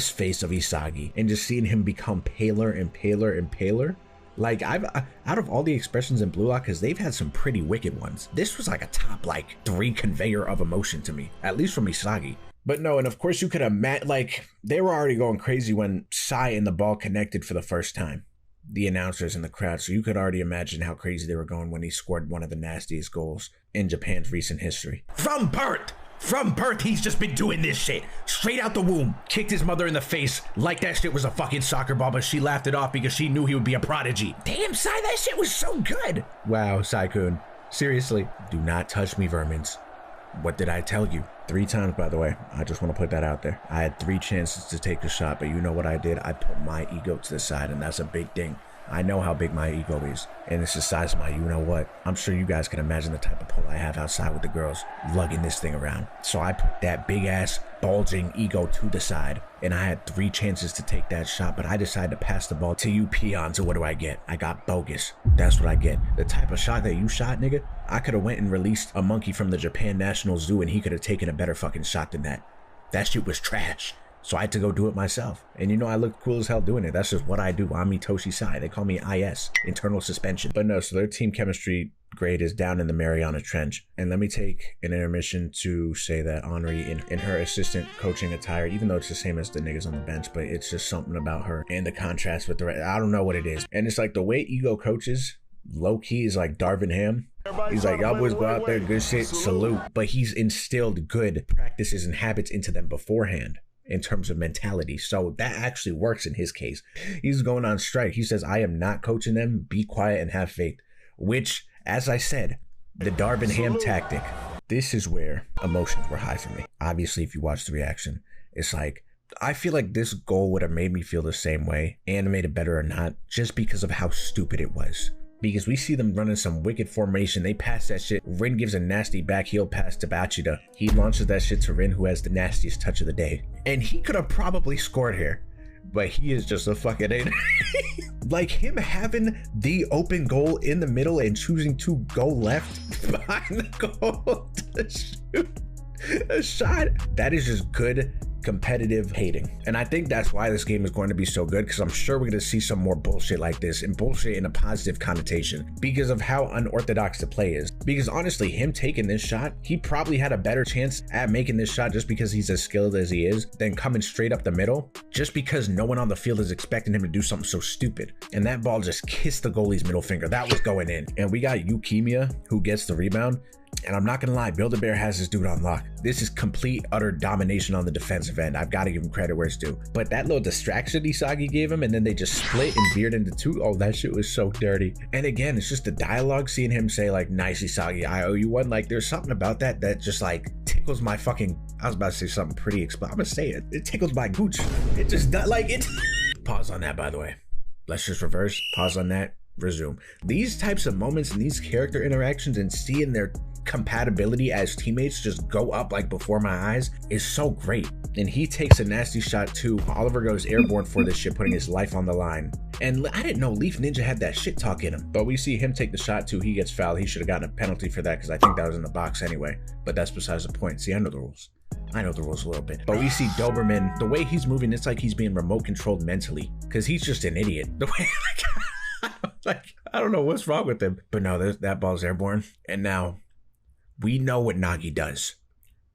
face of Isagi and just seeing him become paler and paler and paler, like, out of all the expressions in BLUELOCK, because they've had some pretty wicked ones, this was like a top, like, 3 conveyor of emotion to me, at least from Isagi. But no, and of course you could imagine, like, they were already going crazy when Sai and the ball connected for the first time. The announcers and the crowd, so you could already imagine how crazy they were going when he scored one of the nastiest goals in Japan's recent history. From birth, he's just been doing this shit. Straight out the womb. Kicked his mother in the face like that shit was a fucking soccer ball, but she laughed it off because she knew he would be a prodigy. Damn, Sai, that shit was so good. Wow, Sai-kun. Seriously, do not touch me, vermins. What did I tell you? 3 times, by the way. I just want to put that out there. I had 3 chances to take a shot, but you know what I did? I put my ego to the side, and that's a big thing. I know how big my ego is, and it's the size of my you-know-what. I'm sure you guys can imagine the type of pull I have outside with the girls, lugging this thing around. So I put that big-ass, bulging ego to the side, and I had 3 chances to take that shot, but I decided to pass the ball to you peons, and what do I get? I got bogus. That's what I get. The type of shot that you shot, nigga, I could have went and released a monkey from the Japan National Zoo, and he could have taken a better fucking shot than that. That shit was trash. So I had to go do it myself. And you know, I looked cool as hell doing it. That's just what I do. I'm Itoshi Sai. They call me IS, internal suspension. But no, so their team chemistry grade is down in the Mariana Trench. And let me take an intermission to say that Henri, in her assistant coaching attire, even though it's the same as the niggas on the bench, but it's just something about her and the contrast with the rest. I don't know what it is. And it's like the way Ego coaches, low-key, is like Darvin Ham. He's like, y'all boys go out there, good shit, salute. But he's instilled good practices and habits into them beforehand. in terms of mentality. So that actually works in his case. He's going on strike. He says, I am not coaching them. Be quiet and have faith. Which, as I said, the Darvin Ham tactic. This is where emotions were high for me. Obviously, if you watch the reaction, it's like, I feel like this goal would have made me feel the same way, animated better or not, just because of how stupid it was. Because we see them running some wicked formation. They pass that shit. Rin gives a nasty back heel pass to Bachida. He launches that shit to Rin, who has the nastiest touch of the day. And he could have probably scored here, but he is just a fucking idiot. Like him having the open goal in the middle and choosing to go left behind the goal to shoot a shot. That is just good competitive hating. And I think that's why this game is going to be so good, because I'm sure we're going to see some more bullshit like this, and bullshit in a positive connotation, because of how unorthodox the play is. Because honestly, him taking this shot, he probably had a better chance at making this shot just because he's as skilled as he is than coming straight up the middle, just because no one on the field is expecting him to do something so stupid. And that ball just kissed the goalie's middle finger. That was going in. And we got Eukemia, who gets the rebound. And I'm not gonna lie, Build-A-Bear has this dude on lock. This is complete, utter domination on the defensive end. I've got to give him credit where it's due. But that little distraction Isagi gave him, and then they just split and veered into two. Oh, that shit was so dirty. And again, it's just the dialogue, seeing him say like, nice Isagi, I owe you one. Like, there's something about that that just like tickles my fucking, I was about to say something pretty explosive. I'm gonna say it. It tickles my gooch. It just, like, it. Pause on that, by the way. Let's just reverse, pause on that, resume. These types of moments and these character interactions and seeing their compatibility as teammates just go up like before my eyes is so great. And he takes a nasty shot too. Oliver goes airborne for this shit, putting his life on the line. And I didn't know Leaf Ninja had that shit talk in him, but we see him take the shot too. He gets fouled. He should have gotten a penalty for that, because I think that was in the box anyway, but that's besides the point. See, I know the rules. I know the rules a little bit. But we see Doberman, the way he's moving, it's like he's being remote controlled mentally, because he's just an idiot. The way, like, I don't know what's wrong with him. But no, that ball's airborne. And now we know what Nagi does.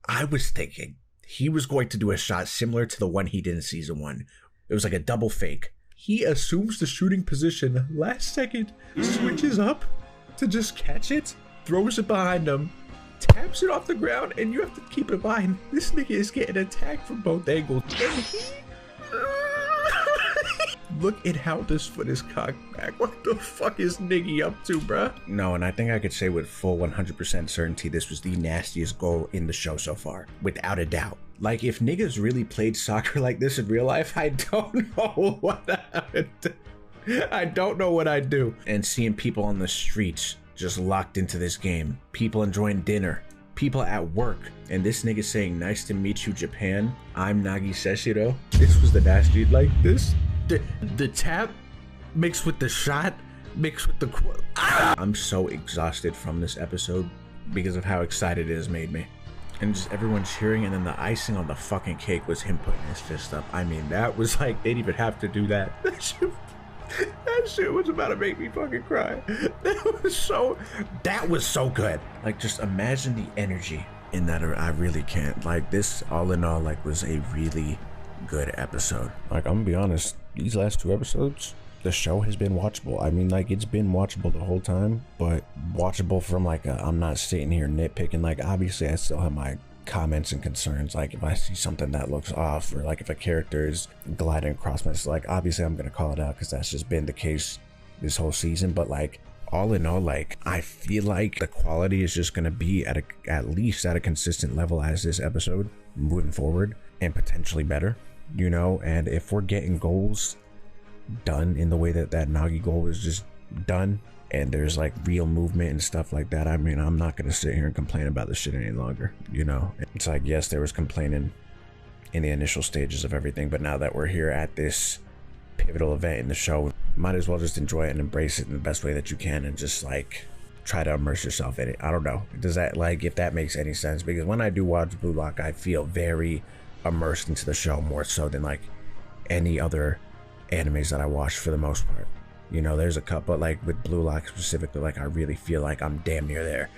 I was thinking he was going to do a shot similar to the one he did in season 1. It was like a double fake. He assumes the shooting position last second, switches up to just catch it, throws it behind him, taps it off the ground, and you have to keep in mind, this nigga is getting attacked from both angles. And he... Look at how this foot is cocked back. What the fuck is Niggy up to, bruh? No, and I think I could say with full 100% certainty this was the nastiest goal in the show so far, without a doubt. Like, if niggas really played soccer like this in real life, I don't know what I would do. I don't know what I'd do. And seeing people on the streets just locked into this game, people enjoying dinner, people at work, and this nigga saying, nice to meet you, Japan. I'm Nagi Seshiro. This was the nasty, like this. The tap mixed with the shot, mixed with the I'm so exhausted from this episode because of how excited it has made me. And just everyone cheering, and then the icing on the fucking cake was him putting his fist up. I mean, that was like, they didn't even have to do that. That shit was about to make me fucking cry. That was so good. Like, just imagine the energy in that. I really can't. Like, this all in all, like, was a really good episode. Like, I'm gonna be honest, these last 2 episodes, the show has been watchable. I mean, like, it's been watchable the whole time, but watchable from like I'm not sitting here nitpicking. Like, obviously I still have my comments and concerns. Like, if I see something that looks off, or like if a character is gliding across my, like, obviously I'm gonna call it out, because that's just been the case this whole season. But like, all in all, like, I feel like the quality is just gonna be at least at a consistent level as this episode moving forward, and potentially better, you know. And if we're getting goals done in the way that Nagi goal was just done, and there's like real movement and stuff like that, I mean, I'm not gonna sit here and complain about this shit any longer, you know. It's like, yes, there was complaining in the initial stages of everything, but now that we're here at this pivotal event in the show, might as well just enjoy it and embrace it in the best way that you can, and just like try to immerse yourself in it. I don't know, does that, like, if that makes any sense? Because when I do watch Blue Lock, I feel very immersed into the show, more so than like any other animes that I watch for the most part. You know, there's a couple, like with Blue Lock specifically, like I really feel like I'm damn near there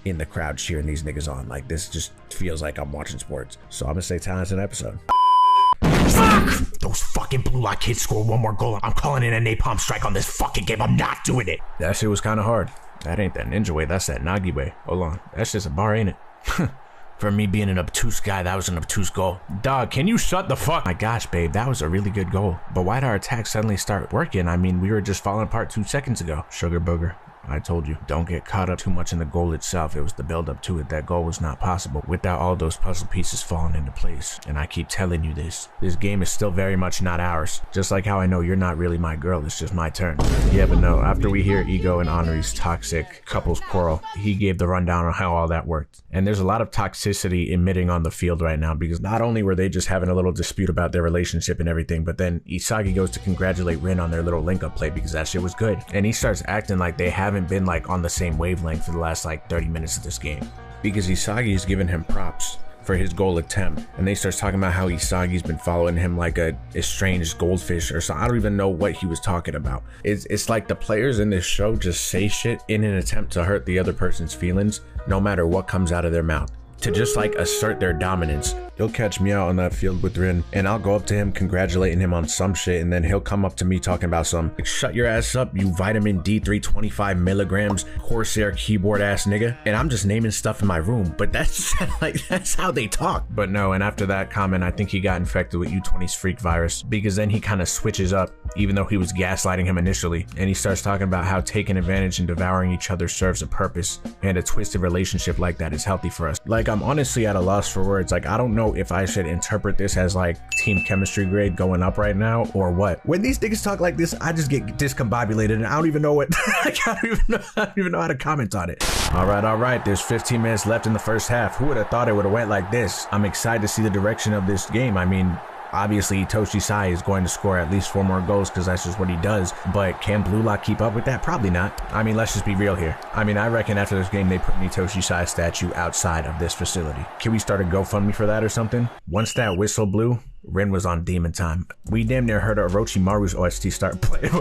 in the crowd cheering these niggas on. Like, this just feels like I'm watching sports. So I'm gonna say talented episode. Fuck! Those fucking Blue Lock kids score one more goal, I'm calling in a napalm strike on this fucking game. I'm not doing it. That shit was kind of hard. That ain't that ninja way, that's that Nagi way. Hold on, that's just a bar, ain't it? For me being an obtuse guy, that was an obtuse goal. Dog, can you shut the fuck? My gosh, babe, that was a really good goal. But why'd our attack suddenly start working? I mean, we were just falling apart 2 seconds ago. Sugar booger. I told you, don't get caught up too much in the goal itself. It was the build up to it. That goal was not possible without all those puzzle pieces falling into place. And I keep telling you this. This game is still very much not ours. Just like how I know you're not really my girl, it's just my turn. Yeah, but no, after we hear Ego and Henri's toxic couples quarrel, he gave the rundown on how all that worked. And there's a lot of toxicity emitting on the field right now because not only were they just having a little dispute about their relationship and everything, but then Isagi goes to congratulate Rin on their little link-up play because that shit was good. And he starts acting like they haven't been like on the same wavelength for the last like 30 minutes of this game. Because Isagi's giving him props for his goal attempt. And they start talking about how Isagi's been following him like a estranged goldfish or something. I don't even know what he was talking about. It's like the players in this show just say shit in an attempt to hurt the other person's feelings, no matter what comes out of their mouth. To just like assert their dominance. He'll catch me out on that field with Rin and I'll go up to him congratulating him on some shit, and then he'll come up to me talking about some like, shut your ass up, you vitamin D3 25 milligrams Corsair keyboard ass nigga. And I'm just naming stuff in my room, but that's like that's how they talk. But no, and after that comment, I think he got infected with U20's freak virus, because then he kind of switches up, even though he was gaslighting him initially, and he starts talking about how taking advantage and devouring each other serves a purpose, and a twisted relationship like that is healthy for us. Like, I'm honestly at a loss for words. Like, I don't know if I should interpret this as like team chemistry grade going up right now or what. When these niggas talk like this, I just get discombobulated and I don't even know what I don't even know how to comment on it. All right, there's 15 minutes left in the first half. Who would have thought it would have went like this? I'm excited to see the direction of this game. I mean, obviously Itoshi Sai is going to score at least 4 more goals because that's just what he does, but can BLUELOCK keep up with that? Probably not. I mean, let's just be real here. I mean, I reckon after this game they put an Itoshi Sai statue outside of this facility. Can we start a GoFundMe for that or something? Once that whistle blew, Rin was on demon time. We damn near heard Orochimaru's OST start playing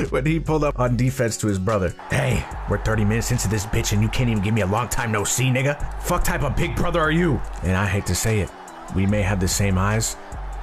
when he pulled up on defense to his brother. Hey, we're 30 minutes into this bitch and you can't even give me a long time no see, nigga. Fuck type of big brother are you? And I hate to say it, we may have the same eyes,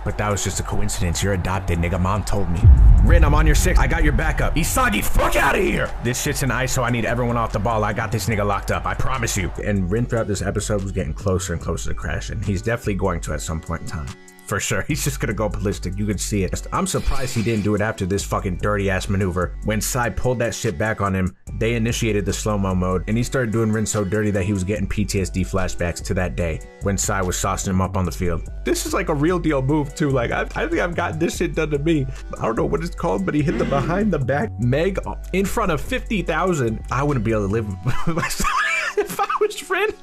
but that was just a coincidence. You're adopted, nigga. Mom told me. Rin, I'm on your 6. I got your backup. Isagi, fuck out of here. This shit's an ISO. I need everyone off the ball. I got this nigga locked up. I promise you. And Rin throughout this episode was getting closer and closer to crashing. He's definitely going to at some point in time. For sure, he's just gonna go ballistic. You can see it. I'm surprised he didn't do it after this fucking dirty ass maneuver. When Sai pulled that shit back on him, they initiated the slow-mo mode, and he started doing Rin so dirty that he was getting PTSD flashbacks to that day when Sai was saucing him up on the field. This is like a real deal move too. Like I think I've gotten this shit done to me. I don't know what it's called, but he hit the behind the back Meg in front of 50,000. I wouldn't be able to live with myself if I was Rin.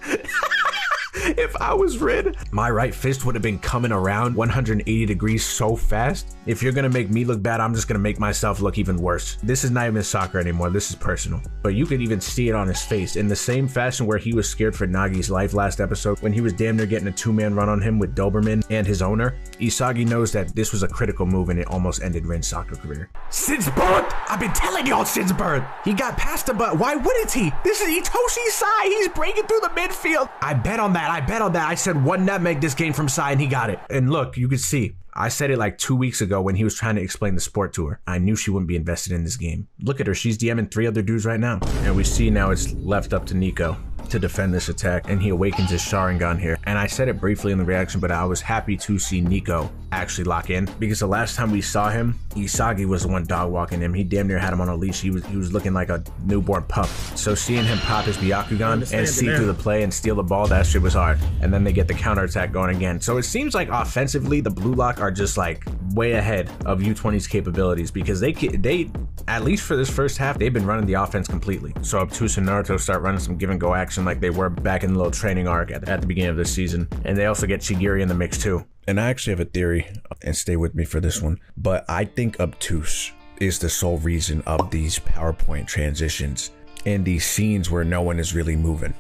If I was Rin, my right fist would have been coming around 180 degrees so fast. If you're gonna make me look bad, I'm just gonna make myself look even worse. This is not even soccer anymore, this is personal. But you could even see it on his face in the same fashion where he was scared for Nagi's life last episode when he was damn near getting a 2-man run on him with Doberman and his owner. Isagi knows that this was a critical move and it almost ended Rin's soccer career. Since birth! I've been telling y'all since birth! He got past the butt, why wouldn't he? This is Itoshi Sai, he's breaking through the midfield. I bet on that. I said 1 nutmeg this game from Sai and he got it. And look, you could see, I said it like 2 weeks ago when he was trying to explain the sport to her. I knew she wouldn't be invested in this game. Look at her, she's DMing 3 other dudes right now. And we see now it's left up to Nico to defend this attack, and he awakens his Sharingan here. And I said it briefly in the reaction, but I was happy to see Nico actually lock in, because the last time we saw him, Isagi was the one dog walking him. He damn near had him on a leash. He was looking like a newborn pup. So seeing him pop his Byakugan and see through the play and steal the ball, that shit was hard. And then they get the counterattack going again. So it seems like offensively, the BLUELOCK are just like way ahead of U20's capabilities, because they at least for this first half, they've been running the offense completely. So Obtuse and Naruto start running some give and go action like they were back in the little training arc at the beginning of this season. And they also get Chigiri in the mix too. And I actually have a theory, and stay with me for this one, but I think Obtuse is the sole reason of these PowerPoint transitions and these scenes where no one is really moving.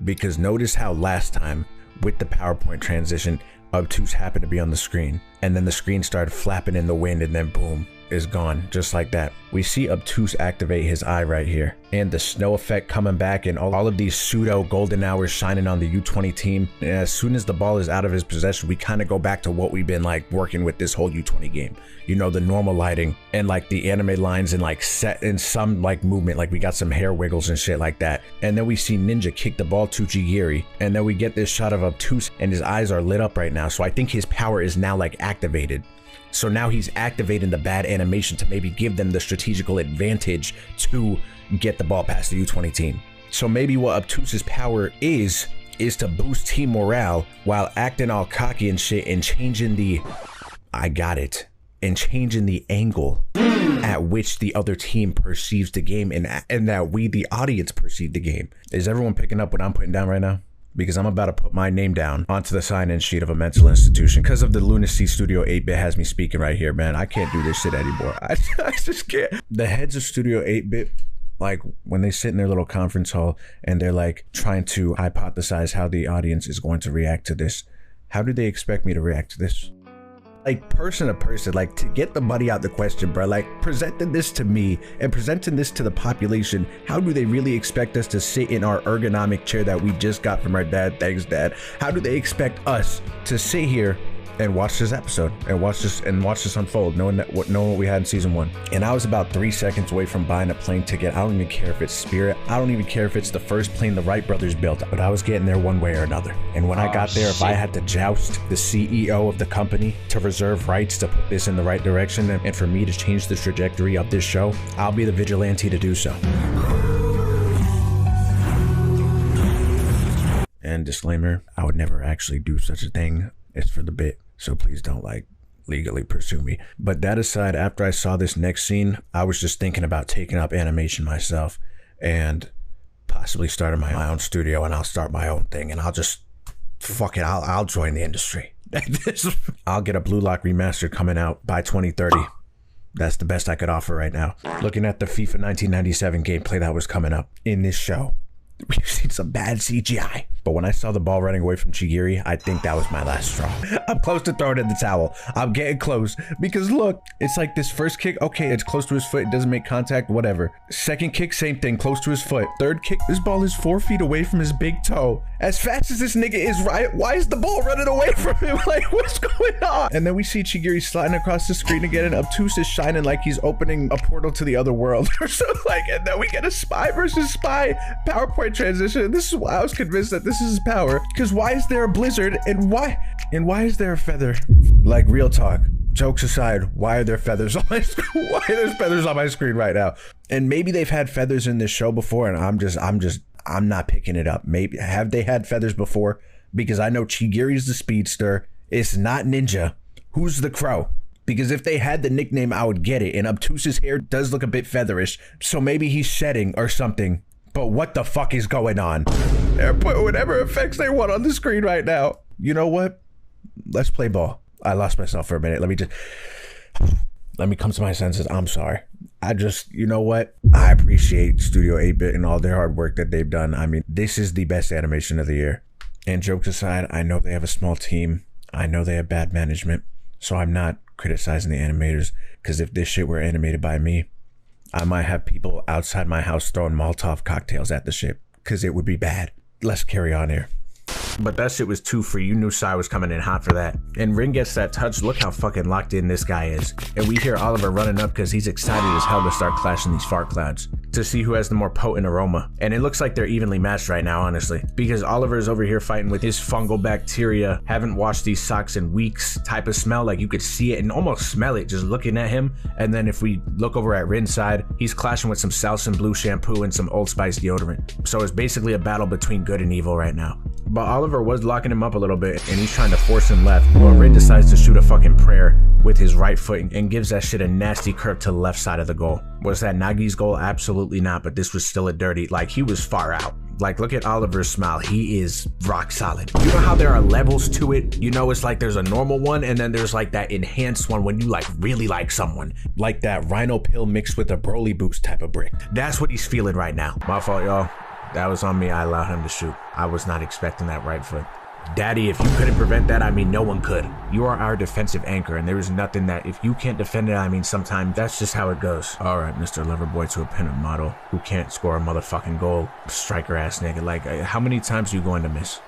Because notice how last time with the PowerPoint transition, Obtuse happened to be on the screen, and then the screen started flapping in the wind, and then boom, is gone, just like that. We see Obtuse activate his eye right here, and the snow effect coming back and all of these pseudo golden hours shining on the U20 team. And as soon as the ball is out of his possession, we kind of go back to what we've been like working with this whole U20 game. You know, the normal lighting and like the anime lines and like set in some like movement, like we got some hair wiggles and shit like that. And then we see Ninja kick the ball to Chigiri, and then we get this shot of Obtuse and his eyes are lit up right now. So I think his power is now like activated. So now he's activating the bad animation to maybe give them the strategical advantage to get the ball past the U20 team. So maybe what Obtuse's power is to boost team morale while acting all cocky and shit and changing the, I got it, and changing the angle at which the other team perceives the game and that we, the audience, perceive the game. Is everyone picking up what I'm putting down right now? Because I'm about to put my name down onto the sign-in sheet of a mental institution because of the lunacy Studio 8-Bit has me speaking right here, man. I can't do this shit anymore. I just can't. The heads of Studio 8-Bit, like when they sit in their little conference hall and they're like trying to hypothesize how the audience is going to react to this, how do they expect me to react to this? Like person to person, like to get the money out the question, bro, like presenting this to me and presenting this to the population, how do they really expect us to sit in our ergonomic chair that we just got from our dad? Thanks, Dad. How do they expect us to sit here and watch this episode and watch this unfold, knowing what we had in season 1? And I was about 3 seconds away from buying a plane ticket. I don't even care if it's Spirit. I don't even care if it's the first plane the Wright brothers built, but I was getting there one way or another. And when I got there, if I had to joust the CEO of the company to reserve rights to put this in the right direction and for me to change the trajectory of this show, I'll be the vigilante to do so. And disclaimer, I would never actually do such a thing. It's for the bit. So please don't like legally pursue me. But that aside, after I saw this next scene, I was just thinking about taking up animation myself and possibly starting my own studio, and I'll start my own thing and I'll just, fuck it, I'll join the industry. I'll get a BLUELOCK remastered coming out by 2030. That's the best I could offer right now. Looking at the FIFA 1997 gameplay that was coming up in this show, we've seen some bad CGI. But when I saw the ball running away from Chigiri, I think that was my last straw. I'm close to throwing in the towel. I'm getting close because look, it's like this first kick, okay, it's close to his foot, it doesn't make contact, whatever. Second kick, same thing, close to his foot. Third kick, this ball is 4 feet away from his big toe. As fast as this nigga is, right, why is the ball running away from him? Like, what's going on? And then we see Chigiri sliding across the screen again, and Obtuse is shining like he's opening a portal to the other world or something like. And then we get a spy versus spy PowerPoint transition. This is why I was convinced that this is his power. Because why is there a blizzard and why is there a feather? Like, real talk, jokes aside, why are there feathers on my screen? Why are there feathers on my screen right now? And maybe they've had feathers in this show before, and I'm not picking it up. Maybe have they had feathers before? Because I know Chigiri's the speedster. It's not Ninja. Who's the crow? Because if they had the nickname, I would get it. And Obtuse's hair does look a bit featherish, so maybe he's shedding or something. But what the fuck is going on? They're putting whatever effects they want on the screen right now. You know what? Let's play ball. I lost myself for a minute. Let me come to my senses. I'm sorry. You know what? I appreciate Studio 8-Bit and all their hard work that they've done. I mean, this is the best animation of the year. And jokes aside, I know they have a small team. I know they have bad management. So I'm not criticizing the animators, because if this shit were animated by me, I might have people outside my house throwing Molotov cocktails at the shit, because it would be bad. Let's carry on here. But that shit was too free. You knew Sai was coming in hot for that. And Rin gets that touch. Look how fucking locked in this guy is. And we hear Oliver running up because he's excited as hell to start clashing these fart clouds to see who has the more potent aroma. And it looks like they're evenly matched right now, honestly, because Oliver's over here fighting with his fungal bacteria, haven't washed these socks in weeks type of smell. Like, you could see it and almost smell it just looking at him. And then if we look over at Rin's side, he's clashing with some Salson Blue shampoo and some Old Spice deodorant. So it's basically a battle between good and evil right now. But Oliver was locking him up a little bit, and he's trying to force him left. But Rin decides to shoot a fucking prayer with his right foot and gives that shit a nasty curve to the left side of the goal. Was that Nagi's goal? Absolutely not, but this was still a dirty, like, he was far out. Like, look at Oliver's smile. He is rock solid. You know how there are levels to it? You know, it's like there's a normal one, and then there's like that enhanced one when you like really like someone. Like that Rhino pill mixed with a Broly boost type of brick. That's what he's feeling right now. My fault, y'all. That was on me. I allowed him to shoot. I was not expecting that right foot. Daddy, if you couldn't prevent that, I mean, no one could. You are our defensive anchor, and there is nothing that, if you can't defend it, I mean, sometimes that's just how it goes. All right, Mr. Loverboy to a pinup model who can't score a motherfucking goal. Striker ass nigga. Like, how many times are you going to miss?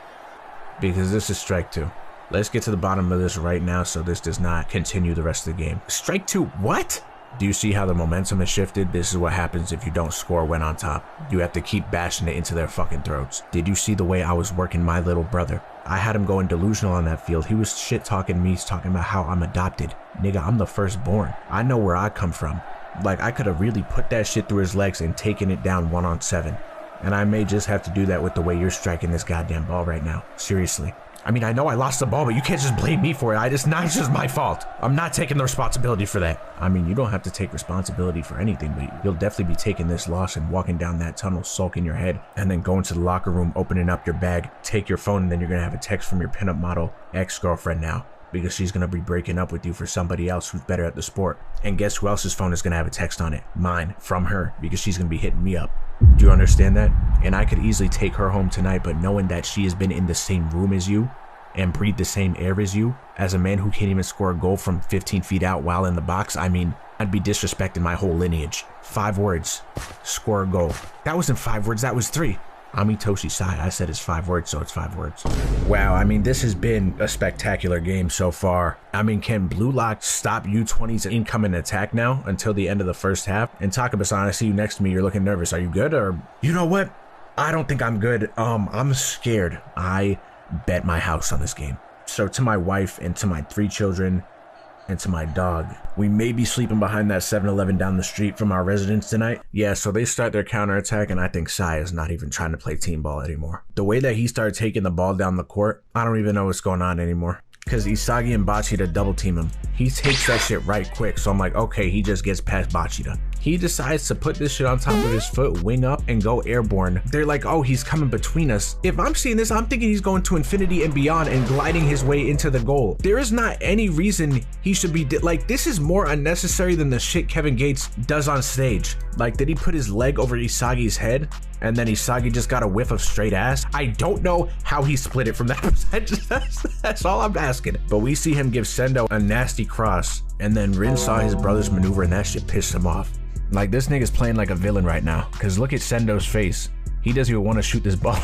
Because this is strike 2. Let's get to the bottom of this right now so this does not continue the rest of the game. Strike 2, what? Do you see how the momentum has shifted? This is what happens if you don't score when on top. You have to keep bashing it into their fucking throats. Did you see the way I was working my little brother? I had him going delusional on that field. He was shit talking me, talking about how I'm adopted. Nigga, I'm the firstborn. I know where I come from. Like, I could have really put that shit through his legs and taken it down 1-on-7. And I may just have to do that with the way you're striking this goddamn ball right now. Seriously. I mean, I know I lost the ball, but you can't just blame me for it. It's not just my fault. I'm not taking the responsibility for that. I mean, you don't have to take responsibility for anything, but you'll definitely be taking this loss and walking down that tunnel, sulking your head, and then going to the locker room, opening up your bag, take your phone, and then you're going to have a text from your pinup model ex-girlfriend now, because she's going to be breaking up with you for somebody else who's better at the sport. And guess who else's phone is going to have a text on it? Mine, from her, because she's going to be hitting me up. Do you understand that? And I could easily take her home tonight, but knowing that she has been in the same room as you and breathe the same air as you, as a man who can't even score a goal from 15 feet out while in the box, I mean, I'd be disrespecting my whole lineage. 5 words, score a goal. That wasn't 5 words, that was 3. Amitoshi Sai, I said it's 5 words, so it's 5 words. Wow, I mean, this has been a spectacular game so far. I mean, can BLUELOCK stop U20's incoming attack now until the end of the first half? And Takaba-san, I see you next to me, you're looking nervous. Are you good, or? You know what? I don't think I'm good. I'm scared. I bet my house on this game. So to my wife and to my 3 children and to my dog, we may be sleeping behind that 7-Eleven down the street from our residence tonight. Yeah, so they start their counterattack, and I think Sai is not even trying to play team ball anymore. The way that he started taking the ball down the court, I don't even know what's going on anymore. Because Isagi and Bachida double team him. He takes that shit right quick, so I'm like, okay, he just gets past Bachida. He decides to put this shit on top of his foot, wing up, and go airborne. They're like, oh, he's coming between us. If I'm seeing this, I'm thinking he's going to infinity and beyond and gliding his way into the goal. There is not any reason he should be, like, this is more unnecessary than the shit Kevin Gates does on stage. Like, did he put his leg over Isagi's head? And then Isagi just got a whiff of straight ass? I don't know how he split it from that percentage. That's all I'm asking. But we see him give Sendo a nasty cross, and then Rin saw his brother's maneuver and that shit pissed him off. Like, this nigga's playing like a villain right now, because look at Sendo's face. He doesn't even want to shoot this ball.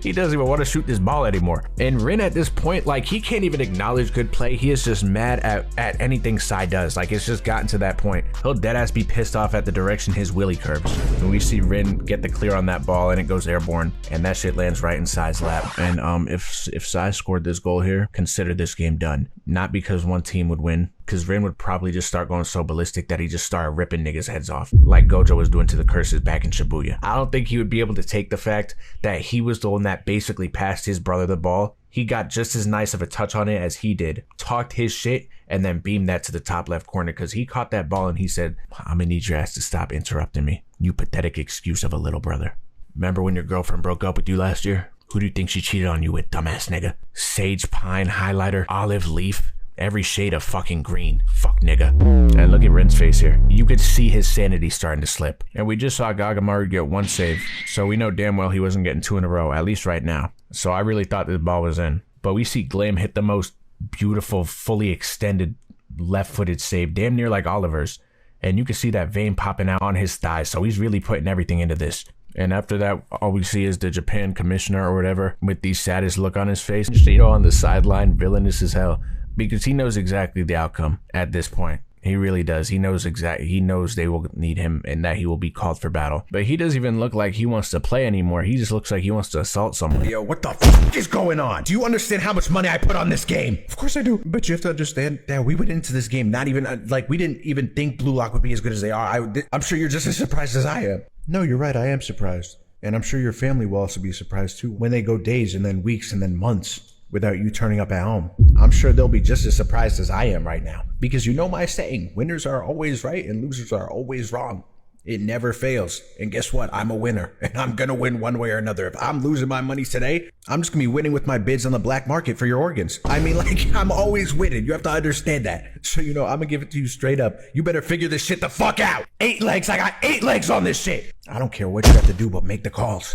He doesn't even want to shoot this ball anymore. And Rin at this point, like, he can't even acknowledge good play. He is just mad at anything Sai does. Like, it's just gotten to that point. He'll deadass be pissed off at the direction his willy curves. And we see Rin get the clear on that ball, and it goes airborne, and that shit lands right in Sai's lap. And if Sai scored this goal here, consider this game done. Not because one team would win, because Rin would probably just start going so ballistic that he just started ripping niggas' heads off, like Gojo was doing to the curses back in Shibuya. I don't think he would be able to take the fact that he was the one that basically passed his brother the ball. He got just as nice of a touch on it as he did, talked his shit, and then beamed that to the top left corner, because he caught that ball and he said, I'm gonna need your ass to stop interrupting me, you pathetic excuse of a little brother. Remember when your girlfriend broke up with you last year? Who do you think she cheated on you with, dumbass nigga? Sage pine highlighter, olive leaf, every shade of fucking green. Fuck nigga. And look at Rin's face here. You could see his sanity starting to slip. And we just saw Gagamaru get 1 save, so we know damn well he wasn't getting 2 in a row, at least right now. So I really thought this ball was in. But we see Glam hit the most beautiful, fully extended left-footed save, damn near like Oliver's. And you can see that vein popping out on his thigh, so he's really putting everything into this. And after that, all we see is the Japan commissioner or whatever with the saddest look on his face, you know, on the sideline, villainous as hell. Because he knows exactly the outcome at this point. He really does. He knows they will need him and that he will be called for battle. But he doesn't even look like he wants to play anymore. He just looks like he wants to assault someone. Yo, what the fuck is going on? Do you understand how much money I put on this game? Of course I do. But you have to understand that we went into this game not even, like, we didn't even think BLUELOCK would be as good as they are. I'm sure you're just as surprised as I am. No, you're right. I am surprised. And I'm sure your family will also be surprised too when they go days and then weeks and then months without you turning up at home. I'm sure they'll be just as surprised as I am right now. Because you know my saying, winners are always right and losers are always wrong. It never fails. And guess what? I'm a winner and I'm gonna win one way or another. If I'm losing my money today, I'm just gonna be winning with my bids on the black market for your organs. I mean, like, I'm always winning. You have to understand that. So, you know, I'm gonna give it to you straight up. You better figure this shit the fuck out. 8 legs. I got 8 legs on this shit. I don't care what you have to do, but make the calls.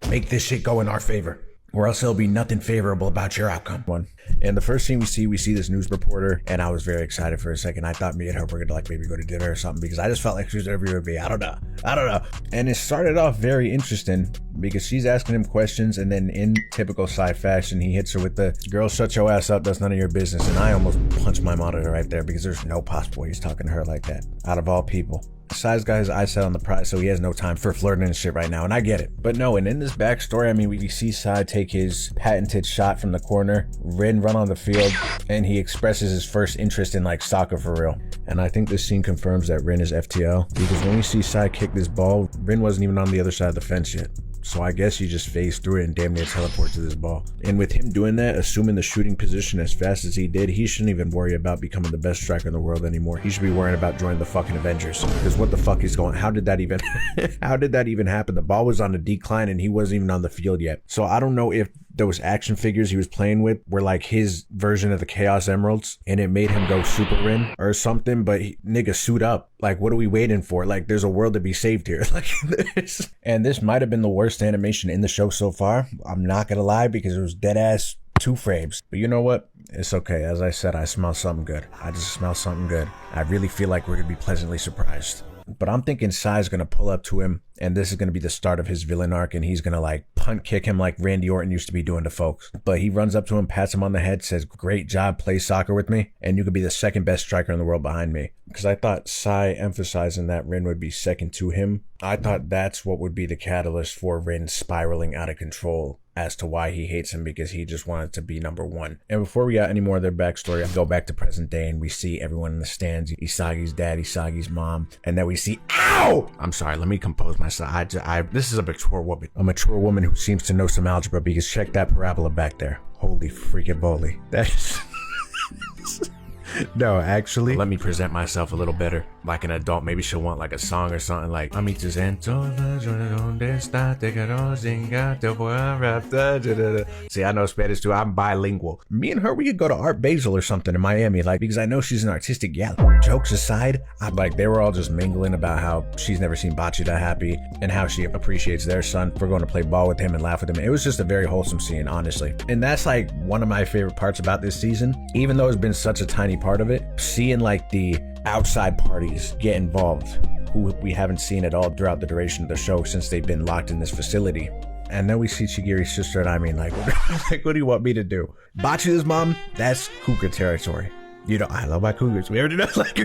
Make this shit go in our favor. or else there'll be nothing favorable about your outcome. One. And the first thing we see this news reporter, and I was very excited for a second. I thought me and her were gonna like maybe go to dinner or something, because I just felt like she was wherever with me. I don't know. And it started off very interesting because she's asking him questions, and then in typical sci fashion, he hits her with the "girl, shut your ass up, that's none of your business." And I almost punched my monitor right there, because there's no possible way he's talking to her like that, out of all people. Sai's got his eyes set on the prize, so he has no time for flirting and shit right now, and I get it. But no, and in this backstory, I mean, we see Sai take his patented shot from the corner, Rin run on the field, and he expresses his first interest in like soccer for real. And I think this scene confirms that Rin is FTL, because when we see Sai kick this ball, Rin wasn't even on the other side of the fence yet. So I guess he just phased through it and damn near teleported to this ball. And with him doing that, assuming the shooting position as fast as he did, he shouldn't even worry about becoming the best striker in the world anymore. He should be worrying about joining the fucking Avengers. Because what the fuck is going on? How did that even happen? The ball was on a decline and he wasn't even on the field yet. So I don't know if those action figures he was playing with were like his version of the Chaos Emeralds and it made him go Super Rin or something, but nigga, suit up. Like, what are we waiting for? Like, there's a world to be saved here. Like this. And this might have been the worst animation in the show so far. I'm not gonna lie, because it was dead ass 2 frames. But you know what? It's okay. As I said, I smell something good. I just smell something good. I really feel like we're gonna be pleasantly surprised. But I'm thinking Sai's gonna pull up to him, and this is gonna be the start of his villain arc, and he's gonna like punt kick him like Randy Orton used to be doing to folks. But he runs up to him, pats him on the head, says, "Great job, play soccer with me, and you could be the second best striker in the world behind me." Because I thought Sai emphasizing that Rin would be second to him, I thought that's what would be the catalyst for Rin spiraling out of control as to why he hates him, because he just wanted to be number one. And before we got any more of their backstory, I go back to present day and we see everyone in the stands, Isagi's dad, Isagi's mom, and then we see, ow! I'm sorry, let me compose myself. This is a mature woman who seems to know some algebra, because check that parabola back there. Holy freaking moly. That's... No, actually, let me present myself a little better, like an adult. Maybe she'll want like a song or something like See, I know Spanish too. I'm bilingual. Me and her, we could go to Art Basel or something in Miami, like, because I know she's an artistic gal. Jokes aside, they were all just mingling about how she's never seen Bachida happy and how she appreciates their son for going to play ball with him and laugh with him. It was just a very wholesome scene, honestly. And that's like one of my favorite parts about this season, even though it's been such a tiny part of it, seeing like the outside parties get involved, who we haven't seen at all throughout the duration of the show since they've been locked in this facility. And then we see Chigiri's sister, and I mean, like, what do you want me to do? Bachida's mom, that's cougar territory. You know, I love my cougars. We already know, like,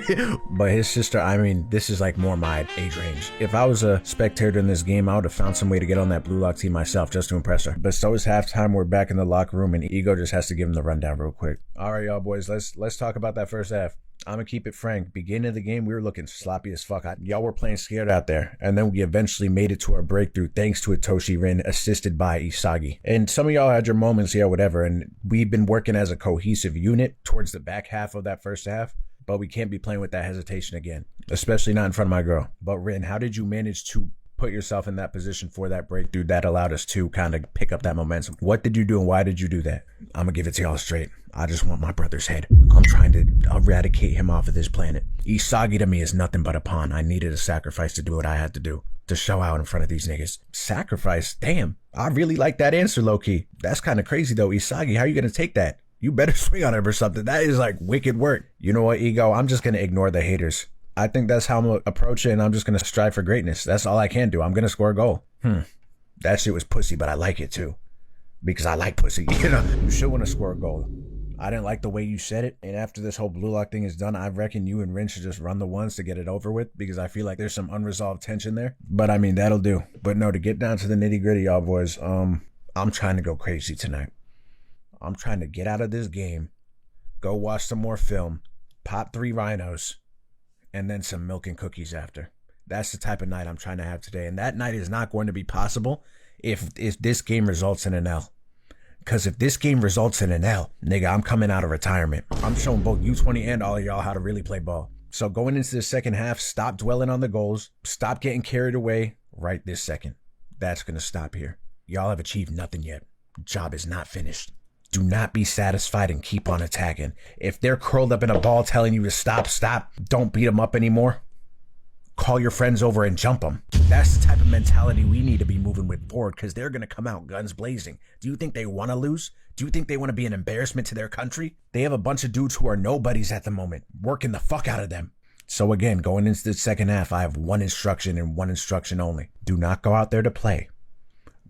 but his sister, I mean, this is like more my age range. If I was a spectator in this game, I would have found some way to get on that Blue Lock team myself just to impress her. But so is halftime. We're back in the locker room, and Ego just has to give him the rundown real quick. All right, y'all boys, let's talk about that first half. I'm gonna keep it frank. Beginning of the game, we were looking sloppy as fuck. Y'all were playing scared out there. And then we eventually made it to our breakthrough thanks to a Toshi Rin assisted by Isagi. And some of y'all had your moments, yeah, whatever. And we've been working as a cohesive unit towards the back half of that first half. But we can't be playing with that hesitation again, especially not in front of my girl. But Rin, how did you manage to put yourself in that position for that breakthrough that allowed us to kind of pick up that momentum? What did you do and why did you do that? I'm gonna give it to y'all straight. I just want my brother's head. I'm trying to eradicate him off of this planet. Isagi to me is nothing but a pawn. I needed a sacrifice to do what I had to do, to show out in front of these niggas. Sacrifice? Damn. I really like that answer, low-key. That's kind of crazy though. Isagi, how are you gonna take that? You better swing on him or something. That is like wicked work. You know what, Ego? I'm just gonna ignore the haters. I think that's how I'm gonna approach it, and I'm just gonna strive for greatness. That's all I can do. I'm gonna score a goal. That shit was pussy, but I like it too. Because I like pussy. You know, you should want to score a goal. I didn't like the way you said it, and after this whole Blue Lock thing is done, I reckon you and Rin should just run the ones to get it over with, because I feel like there's some unresolved tension there. But I mean, that'll do. But no, to get down to the nitty gritty, y'all boys, I'm trying to go crazy tonight. I'm trying to get out of this game, go watch some more film, pop 3 rhinos, and then some milk and cookies after. That's the type of night I'm trying to have today, and that night is not going to be possible if this game results in an L. Because if this game results in an L, nigga, I'm coming out of retirement. I'm showing both U20 and all of y'all how to really play ball. So going into the second half, stop dwelling on the goals. Stop getting carried away right this second. That's going to stop here. Y'all have achieved nothing yet. Job is not finished. Do not be satisfied and keep on attacking. If they're curled up in a ball telling you to stop, don't beat them up anymore. call your friends over and jump them. That's the type of mentality we need to be moving with forward, because they're going to come out guns blazing. Do you think they want to lose? Do you think they want to be an embarrassment to their country? They have a bunch of dudes who are nobodies at the moment, working the fuck out of them. So again, going into the second half, I have one instruction and one instruction only. Do not go out there to play.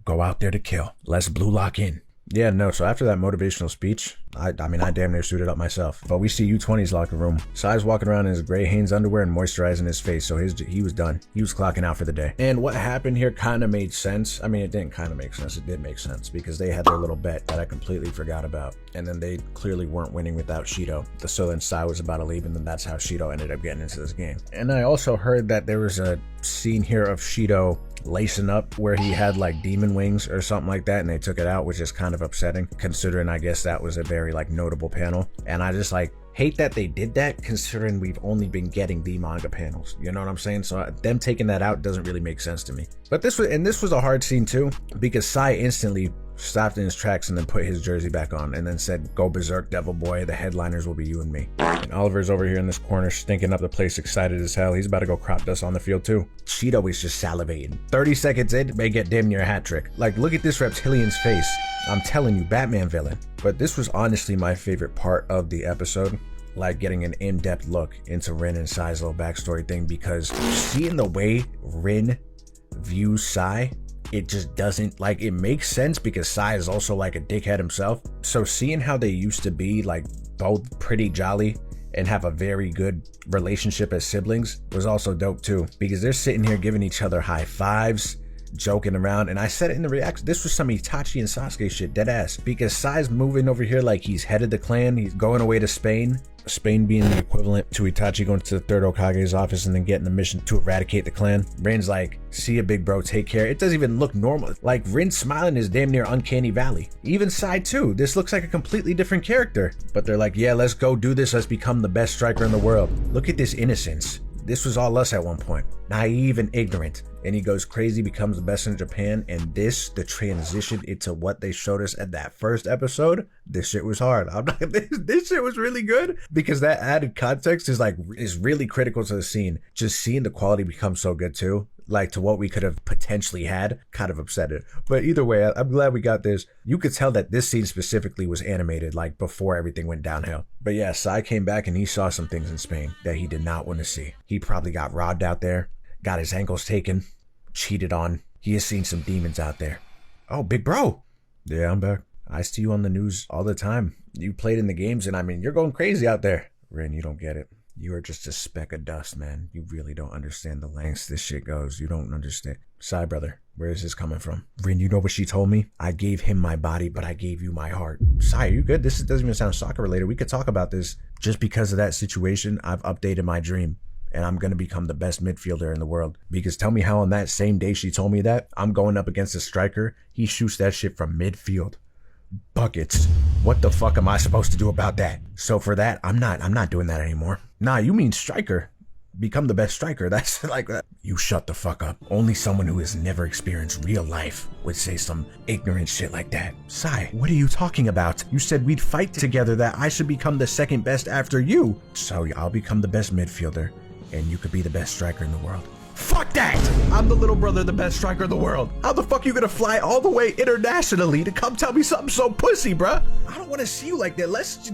Go out there to kill. Let's blue lock in. Yeah, no, so after that motivational speech, I damn near suited up myself. But we see U20's locker room. Sai's walking around in his gray Hanes underwear and moisturizing his face, so he was done. He was clocking out for the day. And what happened here kind of made sense. I mean, it didn't kind of make sense. It did make sense, because they had their little bet that I completely forgot about. And then they clearly weren't winning without Shido. So then Sai was about to leave, and then that's how Shido ended up getting into this game. And I also heard that there was a scene here of Shido lacing up where he had like demon wings or something like that, and they took it out, which is kind of upsetting, considering I guess that was a very like notable panel. And I just like hate that they did that, considering we've only been getting the manga panels, you know what I'm saying? So them taking that out doesn't really make sense to me. But this was a hard scene too, because Sai instantly stopped in his tracks and then put his jersey back on and then said, "Go berserk, devil boy, the headliners will be you and me." And Oliver's over here in this corner stinking up the place, excited as hell. He's about to go crop dust on the field too. Shido is just salivating. 30 seconds in, may get damn near a hat trick. Like, look at this reptilian's face. I'm telling you, Batman villain. But this was honestly my favorite part of the episode, like getting an in-depth look into Rin and Sai's little backstory thing, because seeing the way Rin views Sai, it just doesn't, like, it makes sense because Sai is also like a dickhead himself. So seeing how they used to be like both pretty jolly and have a very good relationship as siblings was also dope too, because they're sitting here giving each other high fives, joking around. And I said it in the reaction, this was some Itachi and Sasuke shit, dead ass, because Sai's moving over here like he's head of the clan. He's going away to Spain being the equivalent to Itachi going to the third Hokage's office and then getting the mission to eradicate the clan. Rin's like, "See ya, big bro, take care." It doesn't even look normal. Like, Rin smiling is damn near uncanny valley. Even Sai too, this looks like a completely different character. But they're like, "Yeah, let's go do this. Let's become the best striker in the world." Look at this innocence. This was all us at one point, naive and ignorant. And he goes crazy, becomes the best in Japan. And the transition into what they showed us at that first episode, this shit was hard. This shit was really good, because that added context is really critical to the scene. Just seeing the quality become so good too, like to what we could have potentially had, kind of upset it. But either way, I'm glad we got this. You could tell that this scene specifically was animated like before everything went downhill. But yeah, Sai came back and he saw some things in Spain that he did not want to see. He probably got robbed out there, got his ankles taken, cheated on. He has seen some demons out there. Oh, big bro. Yeah, I'm back. I see you on the news all the time. You played in the games, and I mean, you're going crazy out there. Rin, you don't get it. You are just a speck of dust, man. You really don't understand the lengths this shit goes. You don't understand. Sai, brother, where is this coming from? Rin, you know what she told me? I gave him my body, but I gave you my heart. Sai, are you good? This doesn't even sound soccer related. We could talk about this. Just because of that situation, I've updated my dream, and I'm going to become the best midfielder in the world. Because tell me how on that same day she told me that, I'm going up against a striker. He shoots that shit from midfield. Buckets. What the fuck am I supposed to do about that? So for that, I'm not doing that anymore. Nah, you mean striker. Become the best striker. That's like that. You shut the fuck up. Only someone who has never experienced real life would say some ignorant shit like that. Sai, what are you talking about? You said we'd fight together, that I should become the second best after you. So I'll become the best midfielder, and you could be the best striker in the world. Fuck that! I'm the little brother, the best striker in the world. How the fuck you gonna fly all the way internationally to come tell me something so pussy, bruh? I don't wanna see you like that. Let's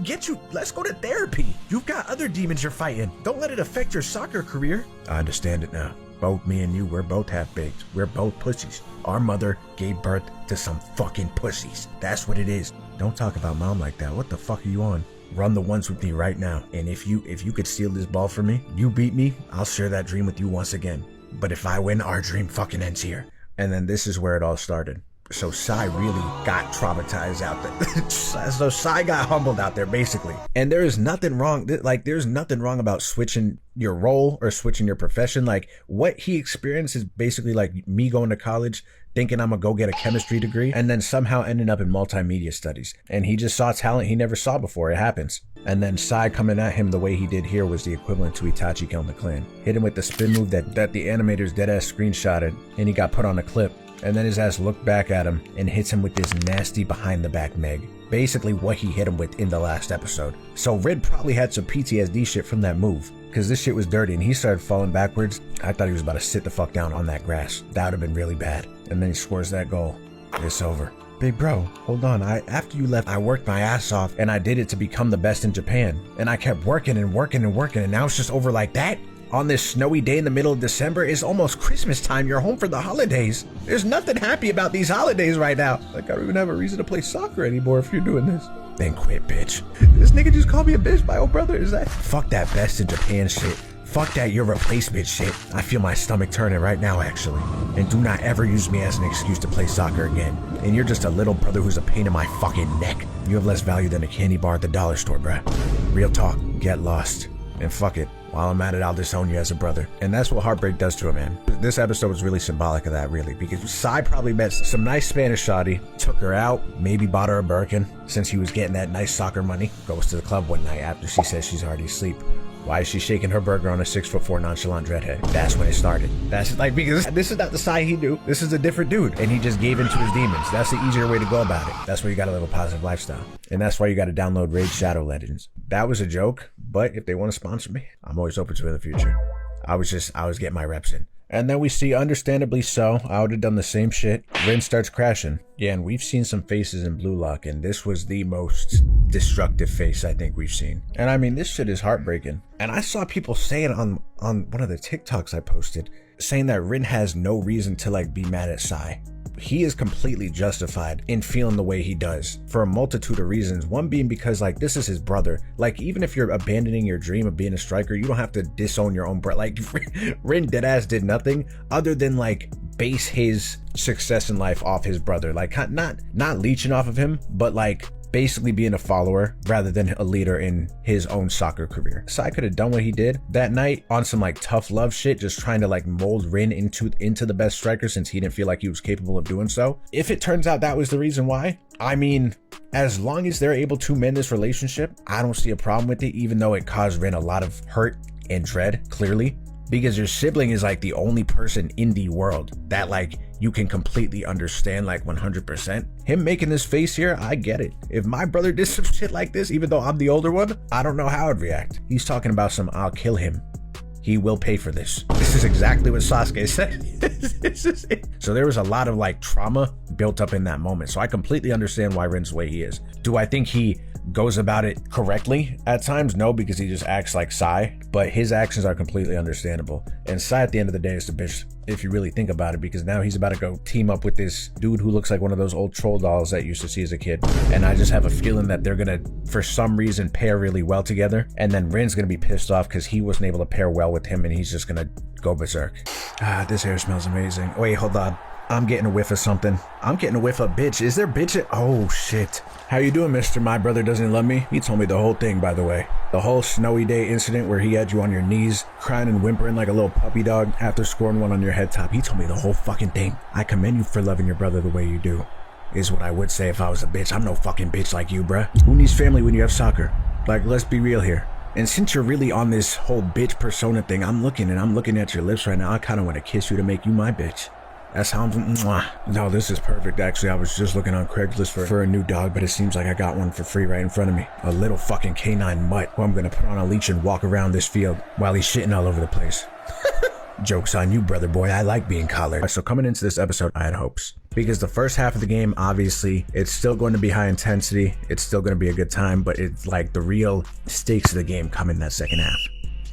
go to therapy. You've got other demons you're fighting. Don't let it affect your soccer career. I understand it now. Both me and you, we're both half-baked. We're both pussies. Our mother gave birth to some fucking pussies. That's what it is. Don't talk about mom like that. What the fuck are you on? Run the ones with me right now. And if you could steal this ball from me, you beat me, I'll share that dream with you once again. But if I win, our dream fucking ends here. And then this is where it all started. So Sai really got traumatized out there. So Sai got humbled out there, basically. And there is nothing wrong, there's nothing wrong about switching your role or switching your profession. Like, what he experienced is basically like me going to college, thinking I'm gonna go get a chemistry degree, and then somehow ending up in multimedia studies. And he just saw talent he never saw before. It happens. And then Sai coming at him the way he did here was the equivalent to Itachi killing the clan. Hit him with the spin move that the animators deadass screenshotted, and he got put on a clip. And then his ass looked back at him and hits him with this nasty behind the back Meg. Basically what he hit him with in the last episode. So Red probably had some PTSD shit from that move, because this shit was dirty and he started falling backwards. I thought he was about to sit the fuck down on that grass. That would have been really bad. And then he scores that goal. It's over. Big bro, hold on. After you left, I worked my ass off and I did it to become the best in Japan. And I kept working and working and working, and now it's just over like that? On this snowy day in the middle of December, it's almost Christmas time. You're home for the holidays. There's nothing happy about these holidays right now. Like, I don't even have a reason to play soccer anymore if you're doing this. Then quit, bitch. This nigga just called me a bitch, my old brother. Is that? Fuck that best in Japan shit. Fuck that your replacement shit. I feel my stomach turning right now, actually. And do not ever use me as an excuse to play soccer again. And you're just a little brother who's a pain in my fucking neck. You have less value than a candy bar at the dollar store, bruh. Real talk. Get lost. And fuck it. While I'm at it, I'll disown you as a brother. And that's what heartbreak does to a man. This episode was really symbolic of that, really, because Sai probably met some nice Spanish shawty, took her out, maybe bought her a Birkin, since he was getting that nice soccer money, goes to the club one night after she says she's already asleep. Why is she shaking her burger on a 6'4" nonchalant dreadhead? That's when it started. That's like, because this is not the Sai he knew. This is a different dude. And he just gave in to his demons. That's the easier way to go about it. That's why you gotta live a positive lifestyle. And that's why you gotta download Raid Shadow Legends. That was a joke, but if they want to sponsor me, I'm always open to it in the future. I was getting my reps in. And then we see, understandably so, I would have done the same shit. Rin starts crashing. Yeah, and we've seen some faces in BLUELOCK, and this was the most destructive face I think we've seen. And I mean, this shit is heartbreaking. And I saw people saying on one of the TikToks I posted, saying that Rin has no reason to like be mad at Sai. He is completely justified in feeling the way he does for a multitude of reasons. One being because like this is his brother. Like even if you're abandoning your dream of being a striker, you don't have to disown your own brother. Like Rin deadass did nothing other than like base his success in life off his brother. Like not leeching off of him, but like basically being a follower rather than a leader in his own soccer career. Sai could have done what he did that night on some like tough love shit, just trying to like mold Rin into the best striker since he didn't feel like he was capable of doing so. If it turns out that was the reason why, I mean, as long as they're able to mend this relationship, I don't see a problem with it, even though it caused Rin a lot of hurt and dread, clearly. Because your sibling is like the only person in the world that like you can completely understand like 100%. Him making this face here, I get it. If my brother did some shit like this, even though I'm the older one, I don't know how I'd react. He's talking about some I'll kill him. He will pay for this. This is exactly what Sasuke said. This is it. So there was a lot of like trauma built up in that moment. So I completely understand why Rin's the way he is. Do I think he goes about it correctly at times? No, because he just acts like Sai, but his actions are completely understandable. And Sai at the end of the day is the bitch if you really think about it, because now he's about to go team up with this dude who looks like one of those old troll dolls that you used to see as a kid. And I just have a feeling that they're gonna, for some reason, pair really well together. And then Rin's gonna be pissed off because he wasn't able to pair well with him, and he's just gonna go berserk. This hair smells amazing. Wait, hold on. I'm getting a whiff of something. I'm getting a whiff of bitch. Is there bitch? Oh shit. How you doing, mister? My brother doesn't love me? He told me the whole thing, by the way. The whole snowy day incident where he had you on your knees, crying and whimpering like a little puppy dog after scoring one on your head top. He told me the whole fucking thing. I commend you for loving your brother the way you do, is what I would say if I was a bitch. I'm no fucking bitch like you, bruh. Who needs family when you have soccer? Like, let's be real here. And since you're really on this whole bitch persona thing, I'm looking at your lips right now. I kind of want to kiss you to make you my bitch. That's how I'm, mwah. No, this is perfect. Actually, I was just looking on Craigslist for a new dog, but it seems like I got one for free right in front of me. A little fucking canine mutt who I'm gonna put on a leash and walk around this field while he's shitting all over the place. Joke's on you, brother boy. I like being collared. So coming into this episode, I had hopes. Because the first half of the game, obviously, it's still going to be high intensity. It's still going to be a good time, but it's like the real stakes of the game come in that second half.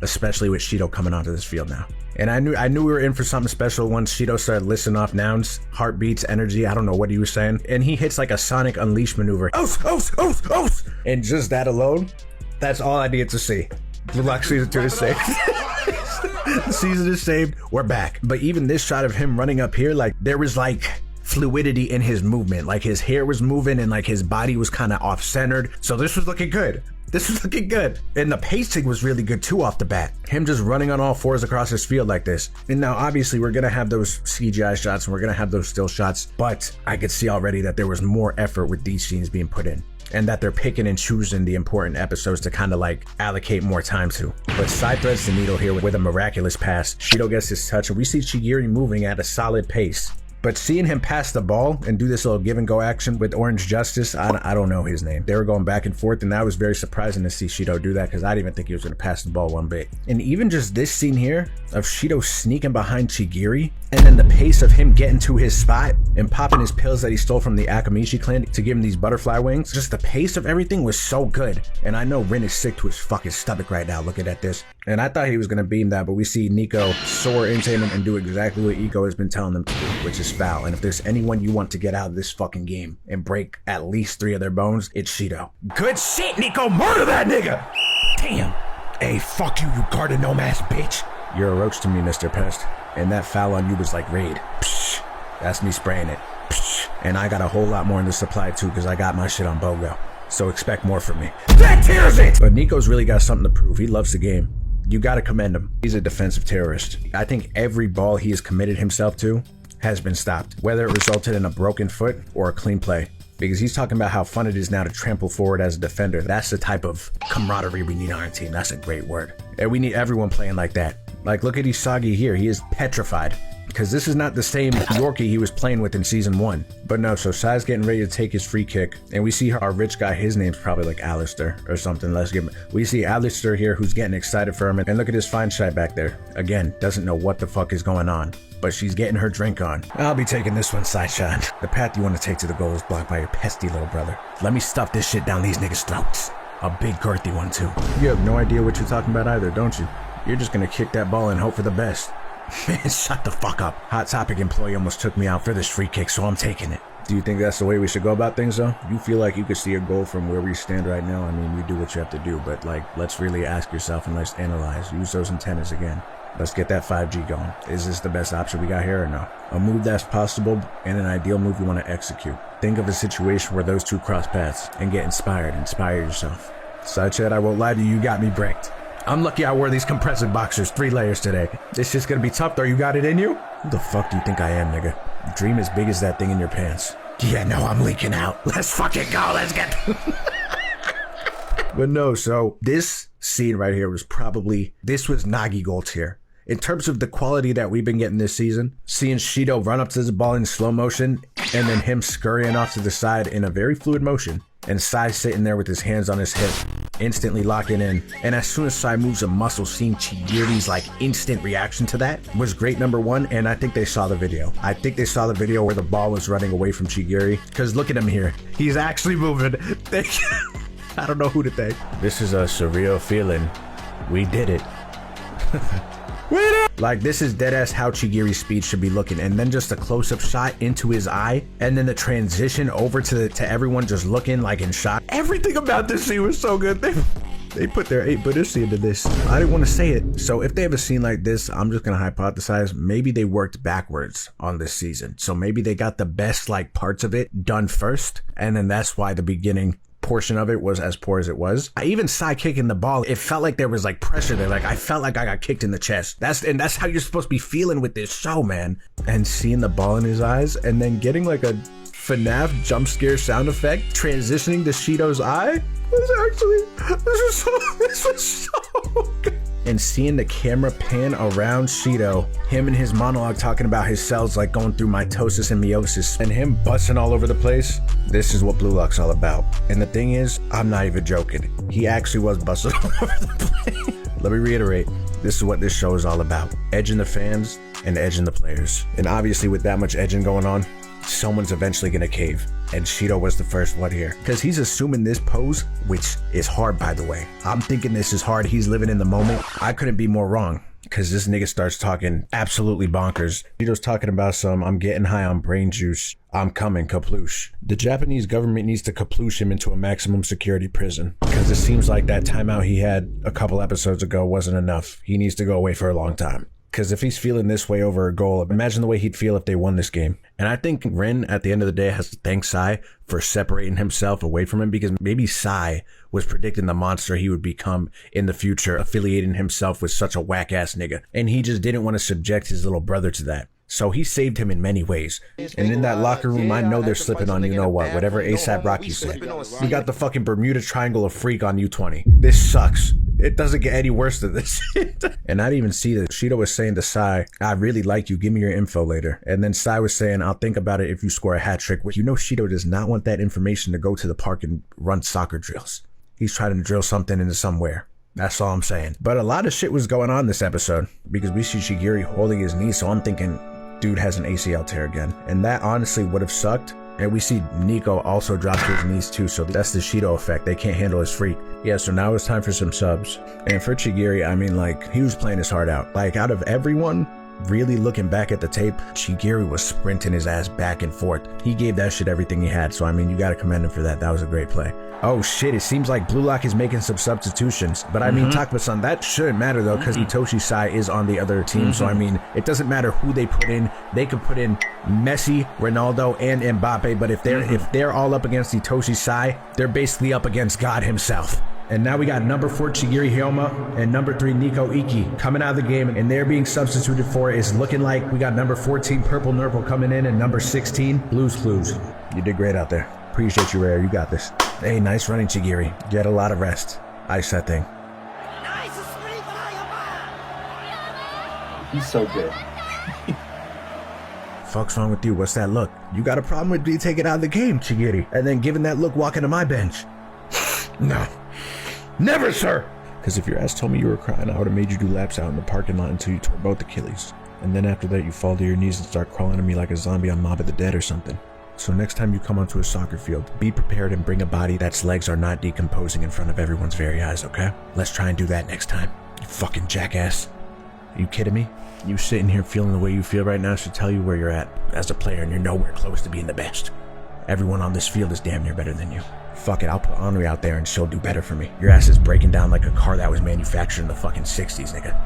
Especially with Shido coming onto this field now. And I knew we were in for something special once Shido started listing off nouns, heartbeats, energy, I don't know what he was saying. And he hits like a Sonic Unleash maneuver. And just that alone, that's all I needed to see. BLUELOCK Season 2 is saved. The season is saved, we're back. But even this shot of him running up here, like there was like fluidity in his movement. Like his hair was moving and like his body was kind of off-centered. So this was looking good. This was looking good. And the pacing was really good too off the bat. Him just running on all fours across this field like this. And now obviously we're gonna have those CGI shots and we're gonna have those still shots, but I could see already that there was more effort with these scenes being put in. And that they're picking and choosing the important episodes to kind of like allocate more time to. But Sai threads the needle here with a miraculous pass. Shido gets his touch and we see Chigiri moving at a solid pace. But seeing him pass the ball and do this little give and go action with Orange Justice, I don't know his name. They were going back and forth, and that was very surprising to see Shido do that because I didn't even think he was going to pass the ball one bit. And even just this scene here of Shido sneaking behind Chigiri, and then the pace of him getting to his spot and popping his pills that he stole from the Akamishi clan to give him these butterfly wings, just the pace of everything was so good. And I know Rin is sick to his fucking stomach right now looking at this. And I thought he was going to beam that, but we see Nico soar into him and do exactly what Iko has been telling them to do, which is foul. And if there's anyone you want to get out of this fucking game and break at least 3 of their bones, it's Shido. Good shit, Nico! Murder that nigga! Damn. Hey, fuck you, you garden-gnome ass bitch. You're a roach to me, Mr. Pest. And that foul on you was like raid. Psh, that's me spraying it. Psh, and I got a whole lot more in the supply too because I got my shit on BOGO. So expect more from me. That tears it! But Nico's really got something to prove. He loves the game. You gotta commend him. He's a defensive terrorist. I think every ball he has committed himself to has been stopped, whether it resulted in a broken foot or a clean play. Because he's talking about how fun it is now to trample forward as a defender. That's the type of camaraderie we need on our team. That's a great word. And we need everyone playing like that. Like, look at Isagi here. He is petrified. Because this is not the same Yorkie he was playing with in season 1. But no, so Sai's getting ready to take his free kick. And we see our rich guy, his name's probably like Alistair or something. Let's give him. We see Alistair here who's getting excited for him. And look at his fine shite back there. Again, doesn't know what the fuck is going on. But she's getting her drink on. I'll be taking this one, Sai-chan. The path you want to take to the goal is blocked by your pesky little brother. Let me stuff this shit down these niggas' throats. A big girthy one too. You have no idea what you're talking about either, don't you? You're just gonna kick that ball and hope for the best. Man, shut the fuck up. Hot Topic employee almost took me out for this free kick, so I'm taking it. Do you think that's the way we should go about things though? You feel like you could see a goal from where we stand right now? I mean, you do what you have to do, but like, let's really ask yourself and let's analyze. Use those antennas again. Let's get that 5G going. Is this the best option we got here or no? A move that's possible and an ideal move you want to execute. Think of a situation where those two cross paths and get inspired. Inspire yourself. Side-chat, I won't lie to you, you got me bricked. I'm lucky I wore these compressive boxers 3 layers today. This shit's gonna be tough though, you got it in you? Who the fuck do you think I am, nigga? Dream as big as that thing in your pants. Yeah, no, I'm leaking out. Let's fucking go, let's get... But no, so this scene right here was probably... This was Nagi gold tier. In terms of the quality that we've been getting this season, seeing Shido run up to the ball in slow motion, and then him scurrying off to the side in a very fluid motion, and Sai sitting there with his hands on his hip, instantly locking in. And as soon as Sai moves a muscle, seeing Chigiri's like instant reaction to that was great, number 1. And I think they saw the video. I think they saw the video where the ball was running away from Chigiri. Because look at him here. He's actually moving. I don't know who to thank. This is a surreal feeling. We did it. Like, this is deadass how Chigiri's speed should be looking, and then just a close-up shot into his eye, and then the transition over to everyone just looking like in shock. Everything about this scene was so good. They put their 8-bittersy into this. I didn't want to say it. So if they have a scene like this, I'm just gonna hypothesize maybe they worked backwards on this season. So maybe they got the best like parts of it done first, and then that's why the beginning portion of it was as poor as it was. I even Sai kicking the ball, it felt like there was like pressure there. Like I felt like I got kicked in the chest. That's how you're supposed to be feeling with this show, man. And seeing the ball in his eyes and then getting like a FNAF jump scare sound effect transitioning to Shido's eye this was so good. And seeing the camera pan around Shido, him and his monologue talking about his cells like going through mitosis and meiosis, and him busting all over the place. This is what BLUELOCK's all about. And the thing is, I'm not even joking. He actually was busting all over the place. Let me reiterate, this is what this show is all about. Edging the fans and edging the players. And obviously with that much edging going on, someone's eventually gonna cave. And Shido was the first one here. Because he's assuming this pose, which is hard by the way. I'm thinking this is hard, he's living in the moment. I couldn't be more wrong. Because this nigga starts talking absolutely bonkers. Shido's talking about some, I'm getting high on brain juice. I'm coming, kaploosh. The Japanese government needs to kaploosh him into a maximum security prison. Because it seems like that timeout he had a couple episodes ago wasn't enough. He needs to go away for a long time. Because if he's feeling this way over a goal, imagine the way he'd feel if they won this game. And I think Rin, at the end of the day, has to thank Sai for separating himself away from him, because maybe Sai was predicting the monster he would become in the future, affiliating himself with such a whack-ass nigga. And he just didn't want to subject his little brother to that. So he saved him in many ways. And in that locker room, I know they're slipping on you know what, whatever ASAP Rocky said. We got the fucking Bermuda Triangle of Freak on U20. This sucks. It doesn't get any worse than this shit. And I didn't even see that. Shido was saying to Sai, I really like you. Give me your info later. And then Sai was saying, I'll think about it if you score a hat trick. You know Shido does not want that information to go to the park and run soccer drills. He's trying to drill something into somewhere. That's all I'm saying. But a lot of shit was going on this episode because we see Shigiri holding his knee. So I'm thinking, dude has an ACL tear again. And that honestly would have sucked. And we see Nico also drop to his knees too, so that's the Shido effect. They can't handle his freak. Yeah, so now it's time for some subs. And for Chigiri, I mean, like, he was playing his heart out. Like, out of everyone, really looking back at the tape, Chigiri was sprinting his ass back and forth. He gave that shit everything he had, so I mean, you gotta commend him for that. That was a great play. Oh shit, it seems like Blue Lock is making some substitutions. But I mean, Takuma-san, that shouldn't matter though, because Itoshi Sai is on the other team. So I mean, it doesn't matter who they put in. They could put in Messi, Ronaldo, and Mbappe. But if they're all up against Itoshi Sai, they're basically up against God himself. And now we got number 4 Chigiri Hyoma and number 3 Nico Iki coming out of the game, and they're being substituted for. Is looking like we got number 14 Purple Nurple coming in and number 16 Blues Clues. You did great out there. Appreciate you, Rare. You got this. Hey, nice running, Chigiri. Get a lot of rest. Ice that thing. He's so good. Fuck's wrong with you? What's that look? You got a problem with me taking out of the game, Chigiri, and then giving that look walking to my bench? No. Never, sir! Because if your ass told me you were crying, I would have made you do laps out in the parking lot until you tore both Achilles. And then after that, you fall to your knees and start crawling to me like a zombie on Mob of the Dead or something. So next time you come onto a soccer field, be prepared and bring a body that's legs are not decomposing in front of everyone's very eyes, okay? Let's try and do that next time. You fucking jackass. Are you kidding me? You sitting here feeling the way you feel right now should tell you where you're at as a player, and you're nowhere close to being the best. Everyone on this field is damn near better than you. Fuck it, I'll put Henri out there and she'll do better for me. Your ass is breaking down like a car that was manufactured in the fucking 60s, nigga.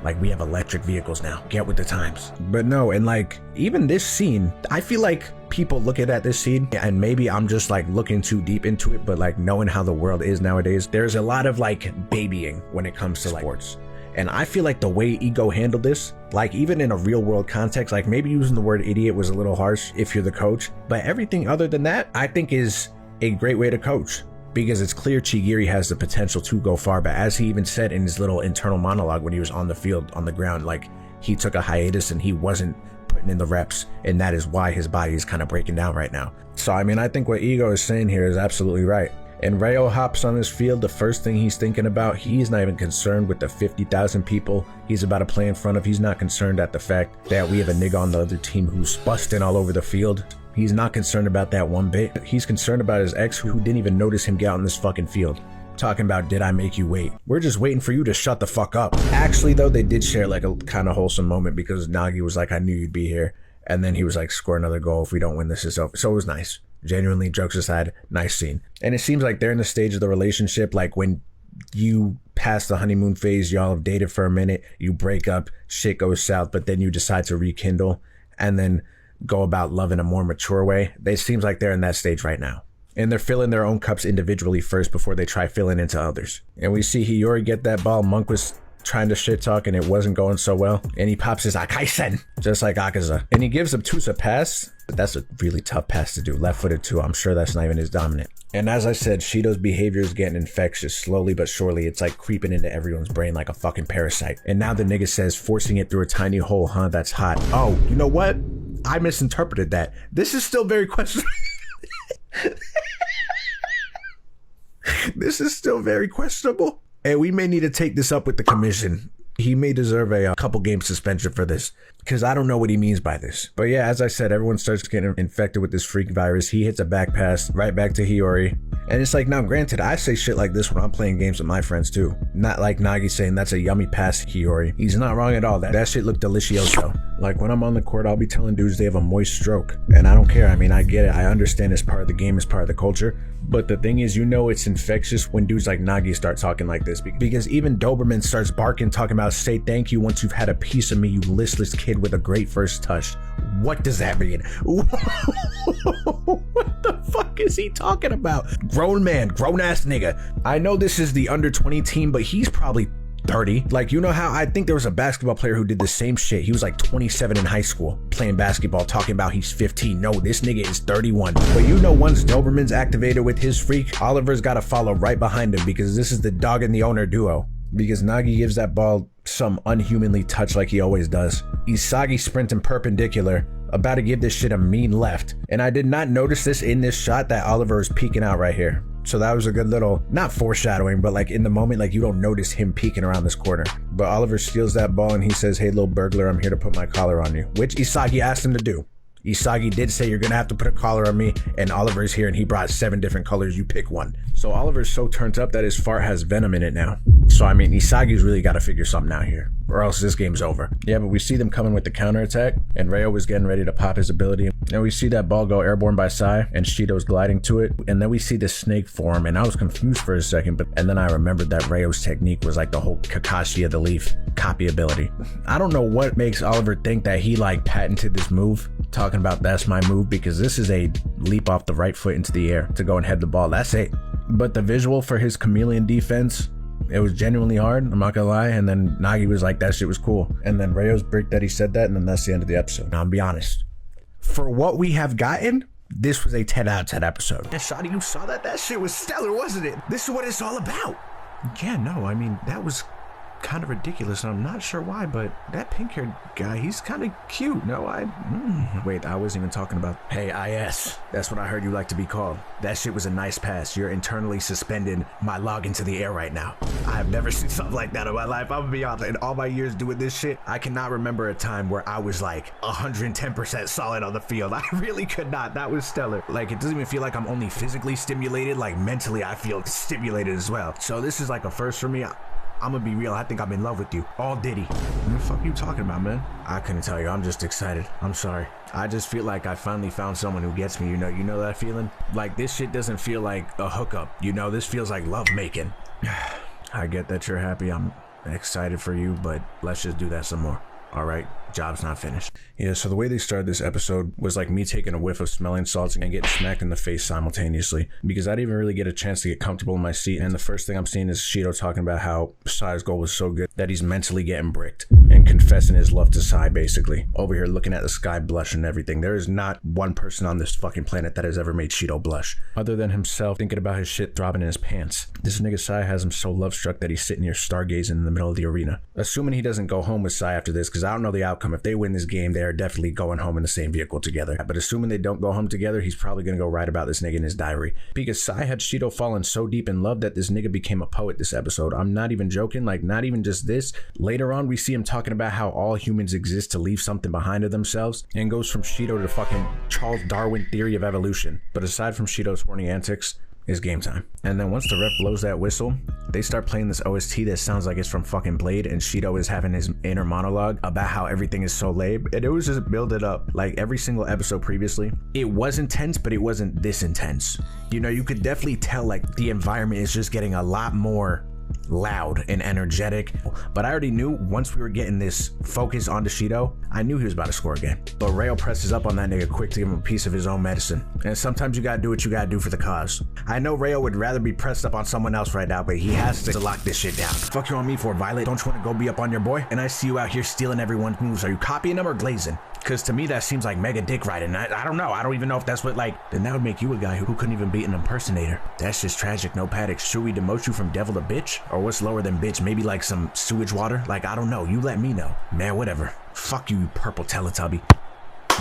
Like, we have electric vehicles now. Get with the times. But no, and like, even this scene, I feel like people looking at this scene, and maybe I'm just like looking too deep into it, but like knowing how the world is nowadays, there's a lot of like babying when it comes to like sports. And I feel like the way Ego handled this, like even in a real world context, like maybe using the word idiot was a little harsh if you're the coach, but everything other than that, I think is a great way to coach. Because it's clear Chigiri has the potential to go far, but as he even said in his little internal monologue when he was on the field, on the ground, like he took a hiatus and he wasn't putting in the reps, and that is why his body is kind of breaking down right now. So I mean, I think what Ego is saying here is absolutely right. And Rayo hops on this field, the first thing he's thinking about, he's not even concerned with the 50,000 people he's about to play in front of. He's not concerned at the fact that we have a nigga on the other team who's busting all over the field. He's not concerned about that one bit. He's concerned about his ex who didn't even notice him get out in this fucking field. Talking about, did I make you wait? We're just waiting for you to shut the fuck up. Actually though, they did share like a kind of wholesome moment because Nagi was like, I knew you'd be here. And then he was like, score another goal. If we don't win this, it's over. So it was nice. Genuinely, jokes aside, nice scene. And it seems like they're in the stage of the relationship, like when you pass the honeymoon phase, y'all have dated for a minute, you break up, shit goes south, but then you decide to rekindle and then go about love in a more mature way. It seems like they're in that stage right now. And they're filling their own cups individually first before they try filling into others. And we see Hiyori get that ball. Monk was trying to shit talk and it wasn't going so well. And he pops his Akaisen, just like Akaza. And he gives Obtuse a pass, but that's a really tough pass to do. Left-footed too. I'm sure that's not even his dominant. And as I said, Shido's behavior is getting infectious. Slowly but surely, it's like creeping into everyone's brain like a fucking parasite. And now the nigga says, forcing it through a tiny hole, huh? That's hot. Oh, you know what? I misinterpreted that. This is still very questionable. This is still very questionable. And we may need to take this up with the commission. He may deserve a couple game suspension for this, because I don't know what he means by this. But yeah, as I said, everyone starts getting infected with this freak virus. He hits a back pass right back to Hiyori. And it's like, now granted, I say shit like this when I'm playing games with my friends too. Not like Nagi saying that's a yummy pass, Hiyori. He's not wrong at all. That shit looked delicioso. Like when I'm on the court, I'll be telling dudes they have a moist stroke. And I don't care. I mean, I get it. I understand it's part of the game, it's part of the culture. But the thing is, you know it's infectious when dudes like Nagi start talking like this. Because even Doberman starts barking, talking about say thank you once you've had a piece of me, you listless kid with a great first touch. What does that mean? What the fuck is he talking about? Grown man, grown ass nigga. I know this is the under 20 team, but he's probably 30. Like, you know how I think there was a basketball player who did the same shit. He was like 27 in high school, playing basketball talking about he's 15. No, this nigga is 31. But you know, once Doberman's activated with his freak, Oliver's got to follow right behind him, because this is the dog and the owner duo. Because Nagi gives that ball some unhumanly touch like he always does. Isagi sprinting perpendicular, about to give this shit a mean left. And I did not notice this in this shot that Oliver is peeking out right here. So that was a good little, not foreshadowing, but like in the moment, like you don't notice him peeking around this corner. But Oliver steals that ball and he says, "Hey, little burglar, I'm here to put my collar on you," which Isagi asked him to do. Isagi did say, "You're gonna have to put a collar on me," and Oliver's here and he brought 7 different colors, you pick one. So Oliver's so turned up that his fart has venom in it now. So I mean, Isagi's really got to figure something out here, or else this game's over. Yeah, but we see them coming with the counterattack, and Reo was getting ready to pop his ability. And we see that ball go airborne by Sai, and Shido's gliding to it. And then we see the snake form, and I was confused for a second, and then I remembered that Reo's technique was like the whole Kakashi of the Leaf copy ability. I don't know what makes Oliver think that he like patented this move, talking about that's my move, because this is a leap off the right foot into the air to go and head the ball. That's it. But the visual for his chameleon defense, it was genuinely hard, I'm not gonna lie. And then Nagi was like, that shit was cool. And then Reo's brick that he said that, and then that's the end of the episode. Now, I'll be honest. For what we have gotten, this was a 10 out of 10 episode. And Shadi, you saw that? That shit was stellar, wasn't it? This is what it's all about. Yeah, no, I mean, that was kind of ridiculous. I'm not sure why, but that pink-haired guy, he's kind of cute. No, wait, I wasn't even talking about, hey, IS. That's what I heard you like to be called. That shit was a nice pass. You're internally suspending my log into the air right now. I have never seen something like that in my life. I'm gonna be honest. In all my years doing this shit, I cannot remember a time where I was like 110% solid on the field. I really could not. That was stellar. Like, it doesn't even feel like I'm only physically stimulated. Like, mentally, I feel stimulated as well. So this is like a first for me. I'm gonna be real, I think I'm in love with you. All Diddy. What the fuck are you talking about, man? I couldn't tell you, I'm just excited. I'm sorry. I just feel like I finally found someone who gets me, you know that feeling? Like, this shit doesn't feel like a hookup, you know? This feels like love making. I get that you're happy, I'm excited for you, but let's just do that some more. All right, job's not finished. Yeah, so the way they started this episode was like me taking a whiff of smelling salts and getting smacked in the face simultaneously, because I didn't even really get a chance to get comfortable in my seat. And the first thing I'm seeing is Shido talking about how Sai's goal was so good that he's mentally getting bricked and confessing his love to Sai, basically. Over here looking at the sky, blushing and everything. There is not one person on this fucking planet that has ever made Shido blush, other than himself thinking about his shit throbbing in his pants. This nigga Sai has him so love struck that he's sitting here stargazing in the middle of the arena. Assuming he doesn't go home with Sai after this, because I don't know the outcome. If they win this game, they are definitely going home in the same vehicle together. But assuming they don't go home together, he's probably gonna go write about this nigga in his diary. Because Sai had Shido fallen so deep in love that this nigga became a poet this episode. I'm not even joking, like not even just this. Later on, we see him talking about how all humans exist to leave something behind of themselves, and goes from Shido to fucking Charles Darwin theory of evolution. But aside from Shido's horny antics, it's game time. And then once the ref blows that whistle, they start playing this OST that sounds like it's from fucking Blade, and Shido is having his inner monologue about how everything is so lame, and it was just building up. Like every single episode previously, it was intense, but it wasn't this intense. You know, you could definitely tell like the environment is just getting a lot more loud and energetic. But I already knew once we were getting this focus onto Shido, I knew he was about to score again. But Rayo presses up on that nigga quick to give him a piece of his own medicine. And sometimes you gotta do what you gotta do for the cause. I know Rayo would rather be pressed up on someone else right now, but he has to lock this shit down. Fuck you on me for, Violet? Don't you want to go be up on your boy? And I see you out here stealing everyone's moves. Are you copying them or glazing? Because to me, that seems like mega dick riding. I don't know. I don't even know if that's what, like, then that would make you a guy who couldn't even beat an impersonator. That's just tragic, no Paddock. Should we demote you from devil to bitch? Or what's lower than bitch? Maybe like some sewage water? Like, I don't know. You let me know. Man, whatever. Fuck you, you purple Teletubby.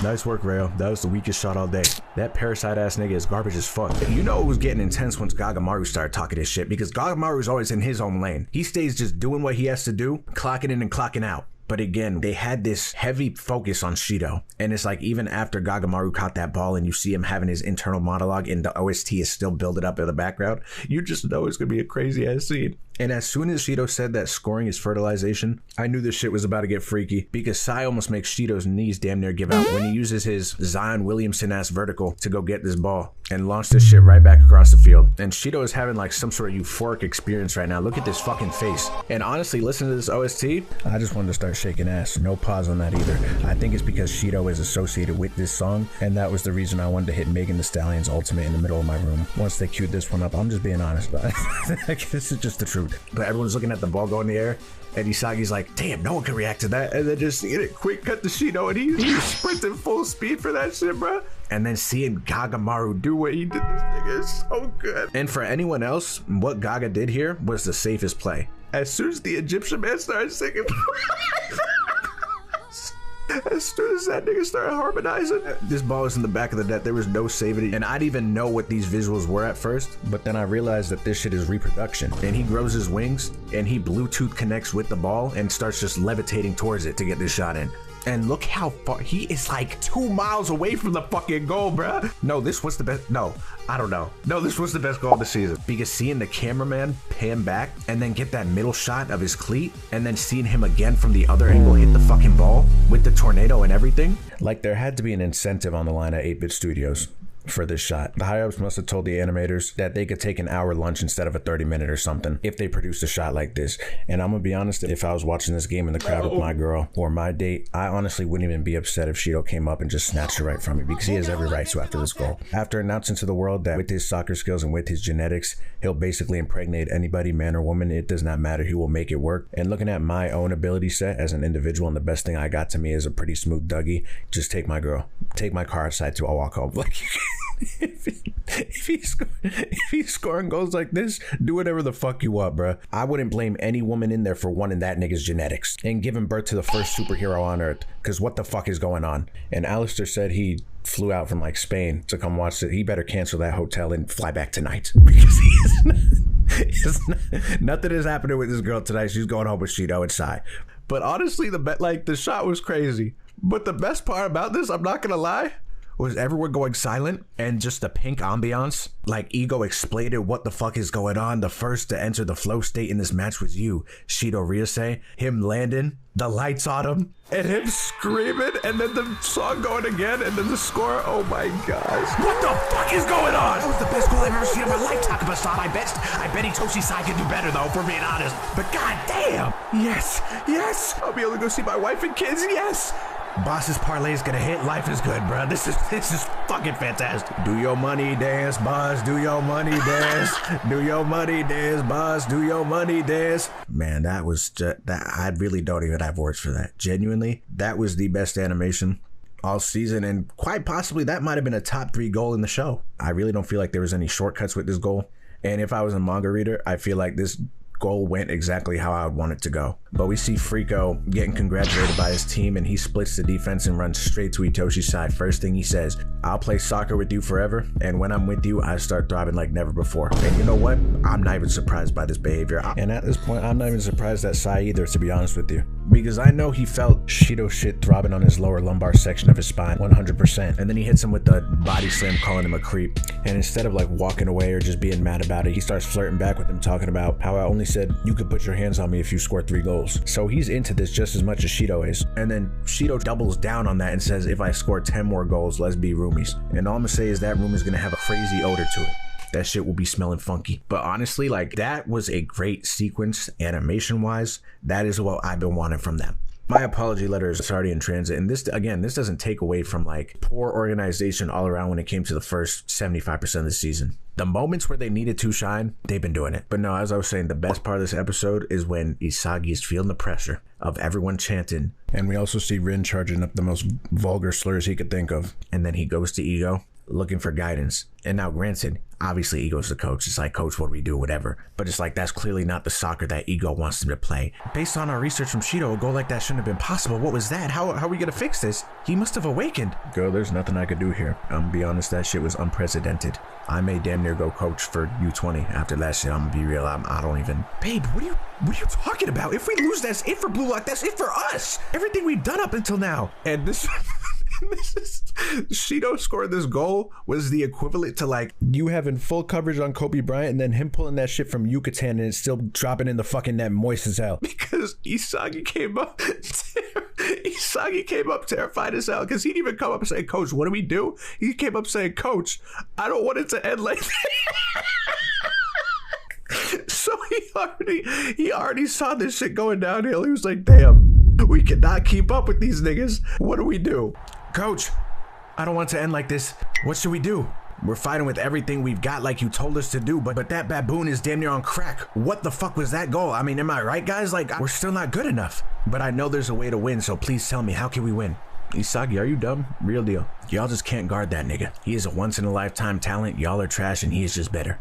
Nice work, Rayo. That was the weakest shot all day. That parasite ass nigga is garbage as fuck. You know it was getting intense once Gagamaru started talking this shit, because Gagamaru's always in his own lane. He stays just doing what he has to do, clocking in and clocking out. But again, they had this heavy focus on Shido. And it's like, even after Gagamaru caught that ball and you see him having his internal monologue and the OST is still building up in the background, you just know it's gonna be a crazy ass scene. And as soon as Shido said that scoring is fertilization, I knew this shit was about to get freaky, because Sai almost makes Shido's knees damn near give out when he uses his Zion Williamson ass vertical to go get this ball and launch this shit right back across the field. And Shido is having like some sort of euphoric experience right now. Look at this fucking face. And honestly, listen to this OST. I just wanted to start shaking ass. No pause on that either. I think it's because Shido is associated with this song, and that was the reason I wanted to hit Megan Thee Stallion's Ultimate in the middle of my room. Once they queued this one up, I'm just being honest about it. This is just the truth. But everyone's looking at the ball go in the air. And Isagi's like, damn, no one can react to that. And then just seeing it quick cut to Shido, and he's sprinting full speed for that shit, bro. And then seeing Gagamaru do what he did, this nigga is so good. And for anyone else, what Gaga did here was the safest play. As soon as the Egyptian man started singing, as soon as that nigga started harmonizing, this ball was in the back of the net. There was no saving it. And I didn't even know what these visuals were at first, but then I realized that this shit is reproduction. And he grows his wings and he Bluetooth connects with the ball and starts just levitating towards it to get this shot in. And look how far he is, like 2 miles away from the fucking goal, bruh. No, this was the best. No, I don't know. No, this was the best goal of the season, because seeing the cameraman pan back and then get that middle shot of his cleat and then seeing him again from the other angle hit the fucking ball with the tornado and everything. Like, there had to be an incentive on the line at 8-Bit Studios for this shot. The higher ups must have told the animators that they could take an hour lunch instead of a 30-minute or something if they produced a shot like this. And I'm gonna be honest, if I was watching this game in the crowd with my girl or my date, I honestly wouldn't even be upset if Shido came up and just snatched it right from me, because he has every right to after this goal. After announcing to the world that with his soccer skills and with his genetics, he'll basically impregnate anybody, man or woman, it does not matter, he will make it work. And looking at my own ability set as an individual, and the best thing I got to me is a pretty smooth Dougie, just take my girl, take my car outside till I walk home. Like, if he's scoring goals like this, do whatever the fuck you want, bro. I wouldn't blame any woman in there for wanting that nigga's genetics and giving birth to the first superhero on earth, because what the fuck is going on? And Alistair said he flew out from like Spain to come watch it. He better cancel that hotel and fly back tonight, because nothing is happening with this girl tonight. She's going home with Shido and Sai. But honestly, the shot was crazy. But the best part about this, I'm not gonna lie, was everyone going silent and just the pink ambiance. Like, Ego explained what the fuck is going on. The first to enter the flow state in this match was you, Shido Ryusei. Him landing, the lights on him, and him screaming, and then the song going again, and then the score. Oh my gosh. What the fuck is going on? That was the best goal I've ever seen in my life, Takaba-san. I bet Hitoshi Sai can do better though, for being honest. But goddamn. Yes, yes. I'll be able to go see my wife and kids, yes. Boss's parlay is gonna hit. Life is good, bro. This is fucking fantastic. Do your money dance, boss. Do your money dance. Do your money dance, boss. Do your money dance. Man, that was just that. I really don't even have words for that. Genuinely, that was the best animation all season, and quite possibly that might have been a top 3 goal in the show. I really don't feel like there was any shortcuts with this goal. And if I was a manga reader, I feel like this goal went exactly how I would want it to go. But we see Frico getting congratulated by his team, and he splits the defense and runs straight to Itoshi's side. First thing he says, I'll play soccer with you forever, and when I'm with you, I start throbbing like never before. And you know what? I'm not even surprised by this behavior. And at this point, I'm not even surprised at Sai either, to be honest with you, because I know he felt Shido shit throbbing on his lower lumbar section of his spine 100%. And then he hits him with the body slam, calling him a creep. And instead of like walking away or just being mad about it, he starts flirting back with him, talking about how I only said you could put your hands on me if you score 3 goals. So he's into this just as much as Shido is. And then Shido doubles down on that and says, if I score 10 more goals, let's be roomies. And all I'm gonna say is that room is gonna have a crazy odor to it. That shit will be smelling funky. But honestly, like, that was a great sequence animation wise. That is what I've been wanting from them. My apology letter is already in transit, and this, again, this doesn't take away from like poor organization all around when it came to the first 75% of the season. The moments where they needed to shine, they've been doing it. But no, as I was saying, the best part of this episode is when Isagi is feeling the pressure of everyone chanting. And we also see Rin charging up the most vulgar slurs he could think of. And then he goes to Ego looking for guidance. And now granted, obviously Ego's the coach. It's like, coach, what do we do? Whatever. But it's like, that's clearly not the soccer that Ego wants him to play. Based on our research from Shido, a goal like that shouldn't have been possible. What was that? How are we gonna fix this? He must have awakened. Girl, there's nothing I could do here. I'm gonna be honest, that shit was unprecedented. I may damn near go coach for U20 after that shit. I'm gonna be real. I don't even. Babe, what are you talking about? If we lose, that's it for Blue Lock. That's it for us. Everything we've done up until now. And this Shido scoring this goal was the equivalent to like you having full coverage on Kobe Bryant and then him pulling that shit from Yucatan and it's still dropping in the fucking net moist as hell. Because Isagi came up terrified as hell, because he didn't even come up and say, coach, what do we do? He came up saying, coach, I don't want it to end like that. So he already saw this shit going downhill. He was like, damn, we cannot keep up with these niggas. What do we do? Coach, I don't want it to end like this. What should we do? We're fighting with everything we've got like you told us to do, but that baboon is damn near on crack. What the fuck was that goal? I mean, am I right, guys? Like, we're still not good enough. But I know there's a way to win, so please tell me, how can we win? Isagi, are you dumb? Real deal. Y'all just can't guard that nigga. He is a once-in-a-lifetime talent. Y'all are trash, and he is just better.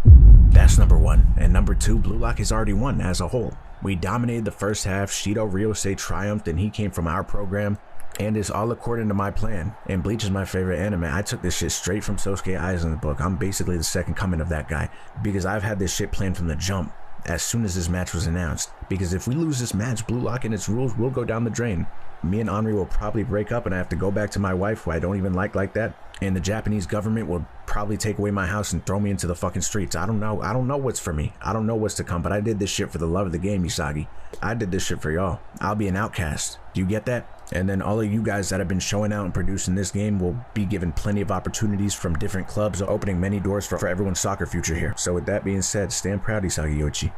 That's number one. And number two, Blue Lock has already won as a whole. We dominated the first half. Shido Ryosei triumphed, and he came from our program. And it's all according to my plan. And Bleach is my favorite anime. I took this shit straight from Sosuke Aizen's book. I'm basically the second coming of that guy. Because I've had this shit planned from the jump as soon as this match was announced. Because if we lose this match, Blue Lock and its rules will go down the drain. Me and Henri will probably break up and I have to go back to my wife, who I don't even like that. And the Japanese government will probably take away my house and throw me into the fucking streets. I don't know. I don't know what's for me. I don't know what's to come, but I did this shit for the love of the game, Isagi. I did this shit for y'all. I'll be an outcast. Do you get that? And then all of you guys that have been showing out and producing this game will be given plenty of opportunities from different clubs, opening many doors for everyone's soccer future here. So with that being said, stand proud, Isagi Yoichi.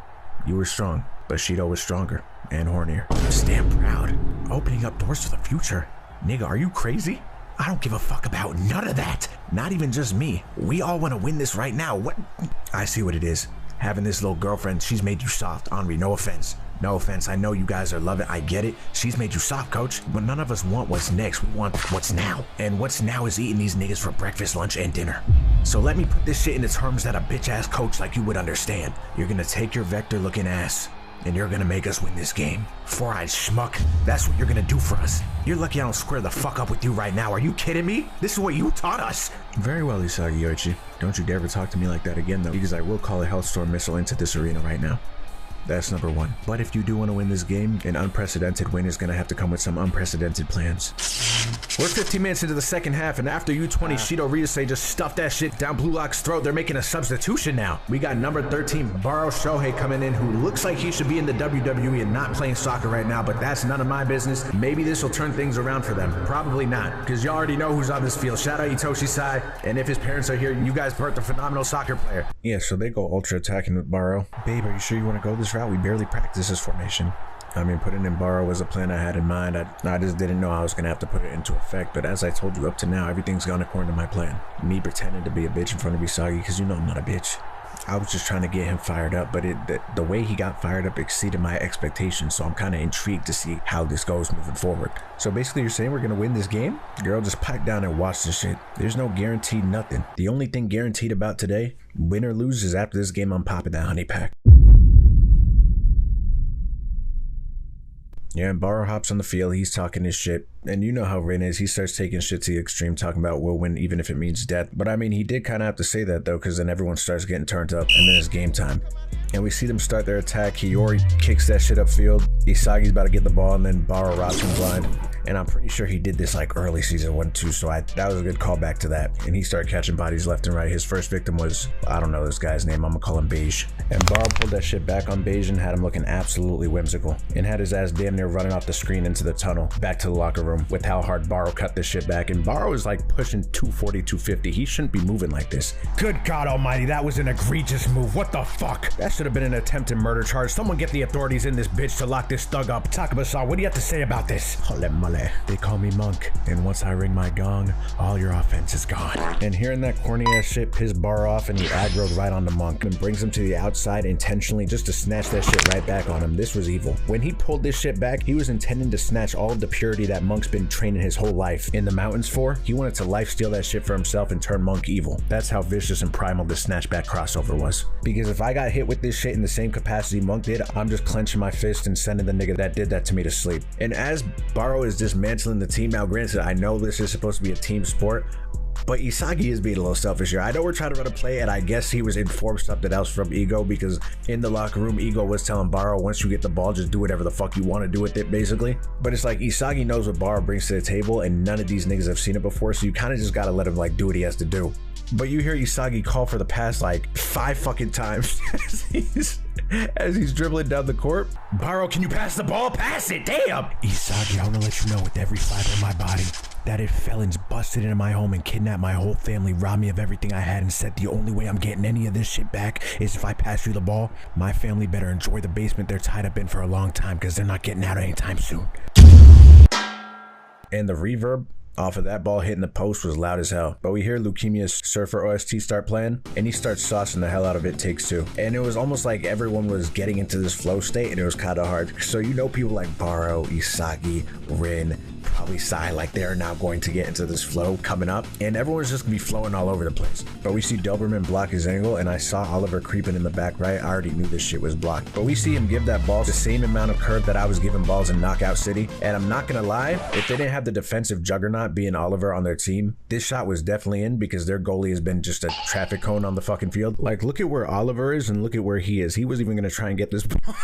You were strong, but Shido was stronger and hornier. Stand proud. Opening up doors for the future? Nigga, are you crazy? I don't give a fuck about none of that. Not even just me. We all want to win this right now. What? I see what it is. Having this little girlfriend, she's made you soft. Henri, no offense. No offense. I know you guys are loving it. I get it. She's made you soft, coach. But none of us want what's next. We want what's now. And what's now is eating these niggas for breakfast, lunch, and dinner. So let me put this shit into terms that a bitch-ass coach like you would understand. You're gonna take your vector-looking ass, and you're gonna make us win this game. Four-eyed schmuck. That's what you're gonna do for us. You're lucky I don't square the fuck up with you right now. Are you kidding me? This is what you taught us. Very well, Isagi Yoichi. Don't you dare ever talk to me like that again, though, because I will call a Hellstorm missile into this arena right now. That's number one. But if you do want to win this game, an unprecedented win is going to have to come with some unprecedented plans. We're 15 minutes into the second half, and after U20, Shido Ryosei just stuffed that shit down Blue Lock's throat. They're making a substitution now. We got number 13, Barou Shohei, coming in, who looks like he should be in the WWE and not playing soccer right now, but that's none of my business. Maybe this will turn things around for them. Probably not, because y'all already know who's on this field. Shout out Itoshi Sai, and if his parents are here, you guys birthed a phenomenal soccer player. Yeah, so they go ultra attacking with Barou. Babe, are you sure you want to go this route? We barely practice this formation. I mean, putting in Barou was a plan I had in mind. I just didn't know I was going to have to put it into effect. But as I told you, up to now, everything's gone according to my plan. Me pretending to be a bitch in front of Isagi, because you know I'm not a bitch. I was just trying to get him fired up, but the way he got fired up exceeded my expectations. So I'm kind of intrigued to see how this goes moving forward. So basically, you're saying we're going to win this game? Girl, just pipe down and watch this shit. There's no guaranteed nothing. The only thing guaranteed about today, win or lose, is after this game, I'm popping that honey pack. Yeah, and Barou hops on the field, he's talking his shit, and you know how Rin is, he starts taking shit to the extreme, talking about we'll win even if it means death. But I mean, he did kind of have to say that though, because then everyone starts getting turned up, and then it's game time. And we see them start their attack. Hiyori kicks that shit upfield, Isagi's about to get the ball, and then Barou robs him blind. And I'm pretty sure he did this like early season 1 too, so that was a good callback to that. And he started catching bodies left and right. His first victim was, I don't know this guy's name, I'm gonna call him Beige. And Barou pulled that shit back on Beige and had him looking absolutely whimsical. And had his ass damn near running off the screen into the tunnel, back to the locker room, with how hard Barou cut this shit back. And Barou is like pushing 240, 250. He shouldn't be moving like this. Good God almighty, that was an egregious move. What the fuck? That should have been an attempted murder charge. Someone get the authorities in this bitch to lock this thug up. Takaba-san, what do you have to say about this? Hole male. They call me Monk, and once I ring my gong, all your offense is gone. And hearing that corny ass shit pissed Barou off, and he aggroed right on the Monk and brings him to the outside intentionally just to snatch that shit right back on him. This was evil. When he pulled this shit back, he was intending to snatch all of the purity that Monk's been training his whole life in the mountains for. He wanted to life steal that shit for himself and turn Monk evil. That's how vicious and primal this snatchback crossover was. Because if I got hit with this shit in the same capacity Monk did, I'm just clenching my fist and sending the nigga that did that to me to sleep. And as Barou is dismantling the team, now granted, I know this is supposed to be a team sport, but Isagi is being a little selfish here. I know we're trying to run a play, and I guess he was informed something else from Ego, because in the locker room, Ego was telling Barou, once you get the ball, just do whatever the fuck you want to do with it, basically. But it's like Isagi knows what Barou brings to the table, and none of these niggas have seen it before, so you kind of just gotta let him like do what he has to do. But you hear Isagi call for the pass like 5 fucking times as he's dribbling down the court. Barou, can you pass the ball? Pass it, damn! Isagi, I want to let you know with every fiber of my body that if felons busted into my home and kidnapped my whole family, robbed me of everything I had, and said the only way I'm getting any of this shit back is if I pass you the ball, my family better enjoy the basement they're tied up in for a long time, because they're not getting out anytime soon. And the reverb Off of that, ball hitting the post was loud as hell. But we hear Leukemia's Surfer OST start playing, and he starts saucing the hell out of It Takes Two. And it was almost like everyone was getting into this flow state, and it was kind of hard. So you know people like Barou, Isagi, Rin, probably Sai, like they're now going to get into this flow coming up, and everyone's just gonna be flowing all over the place. But we see Doberman block his angle, and I saw Oliver creeping in the back right. I already knew this shit was blocked. But we see him give that ball the same amount of curve that I was giving balls in Knockout City. And I'm not gonna lie, if they didn't have the defensive juggernaut being Oliver on their team, this shot was definitely in, because their goalie has been just a traffic cone on the fucking field. Like, look at where Oliver is and look at where he is. He was even gonna try and get this ball.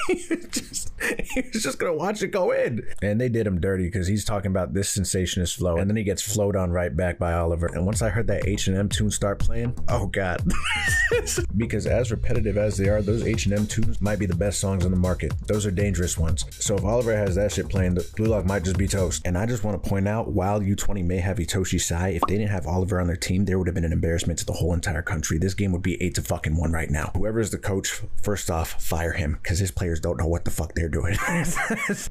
he was just gonna watch it go in. And they did him dirty, because he's talking about this sensationist flow, and then he gets flowed on right back by Oliver. And once I heard that H&M tune start playing, oh god. Because as repetitive as they are, those H&M tunes might be the best songs on the market. Those are dangerous ones. So if Oliver has that shit playing, the Blue Lock might just be toast. And I just want to point out, while U20 may have Itoshi Sai, if they didn't have Oliver on their team, there would have been an embarrassment to the whole entire country. This game would be 8-1 right now. Whoever is the coach, first off, fire him, because his players don't know what the fuck they're doing.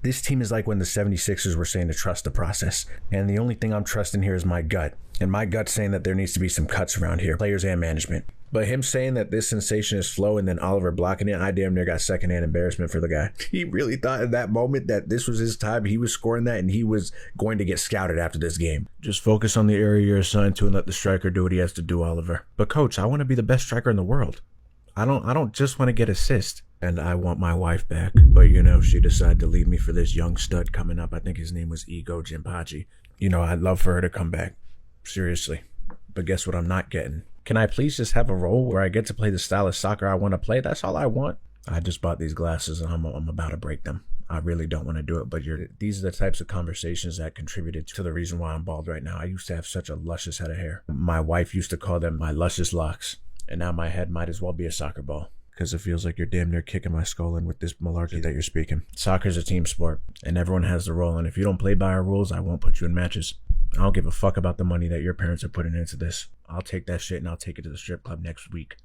This team is like when the 76ers were saying to trust the process. And the only thing I'm trusting here is my gut. And my gut's saying that there needs to be some cuts around here, players and management. But him saying that this sensationist flow and then Oliver blocking it, I damn near got secondhand embarrassment for the guy. He really thought in that moment that this was his time. He was scoring that, and he was going to get scouted after this game. Just focus on the area you're assigned to and let the striker do what he has to do, Oliver. But coach, I want to be the best striker in the world. I don't just want to get assists. And I want my wife back. But you know, she decided to leave me for this young stud coming up. I think his name was Ego Jinpachi. You know, I'd love for her to come back. Seriously. But guess what I'm not getting? Can I please just have a role where I get to play the style of soccer I want to play? That's all I want. I just bought these glasses and I'm about to break them. I really don't want to do it, but these are the types of conversations that contributed to the reason why I'm bald right now. I used to have such a luscious head of hair. My wife used to call them my luscious locks, and now my head might as well be a soccer ball, because it feels like you're damn near kicking my skull in with this malarkey that you're speaking. Soccer's a team sport, and everyone has the role, and if you don't play by our rules, I won't put you in matches. I don't give a fuck about the money that your parents are putting into this. I'll take that shit and I'll take it to the strip club next week.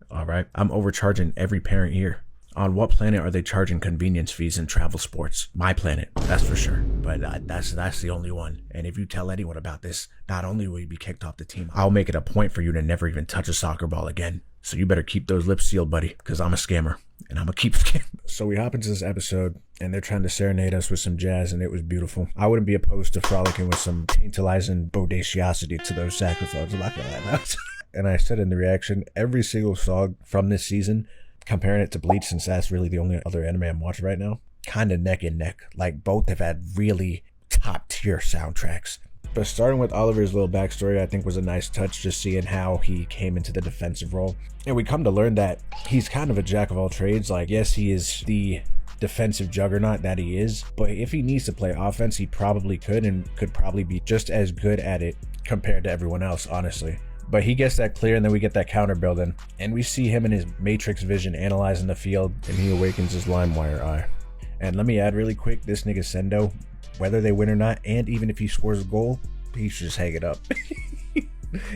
All right? I'm overcharging every parent here. On what planet are they charging convenience fees in travel sports? My planet, that's for sure. But that's the only one. And if you tell anyone about this, not only will you be kicked off the team, I'll make it a point for you to never even touch a soccer ball again. So you better keep those lips sealed, buddy, because I'm a scammer. And I'm gonna keep scamming. So we hop into this episode, and they're trying to serenade us with some jazz, and it was beautiful. I wouldn't be opposed to frolicking with some tantalizing bodaciosity to those saxophones. I'm not gonna lie. And I said in the reaction, every single song from this season, comparing it to Bleach, since that's really the only other anime I'm watching right now, kind of neck and neck. Like, both have had really top tier soundtracks. But starting with Oliver's little backstory, I think was a nice touch, just seeing how he came into the defensive role. And we come to learn that he's kind of a jack of all trades. Like, yes, he is the defensive juggernaut that he is, but if he needs to play offense, he probably could, and could probably be just as good at it compared to everyone else, honestly. But he gets that clear, and then we get that counter building, and we see him in his matrix vision analyzing the field, and he awakens his LimeWire eye. And let me add really quick, this nigga Sendo, whether they win or not, and even if he scores a goal, he should just hang it up.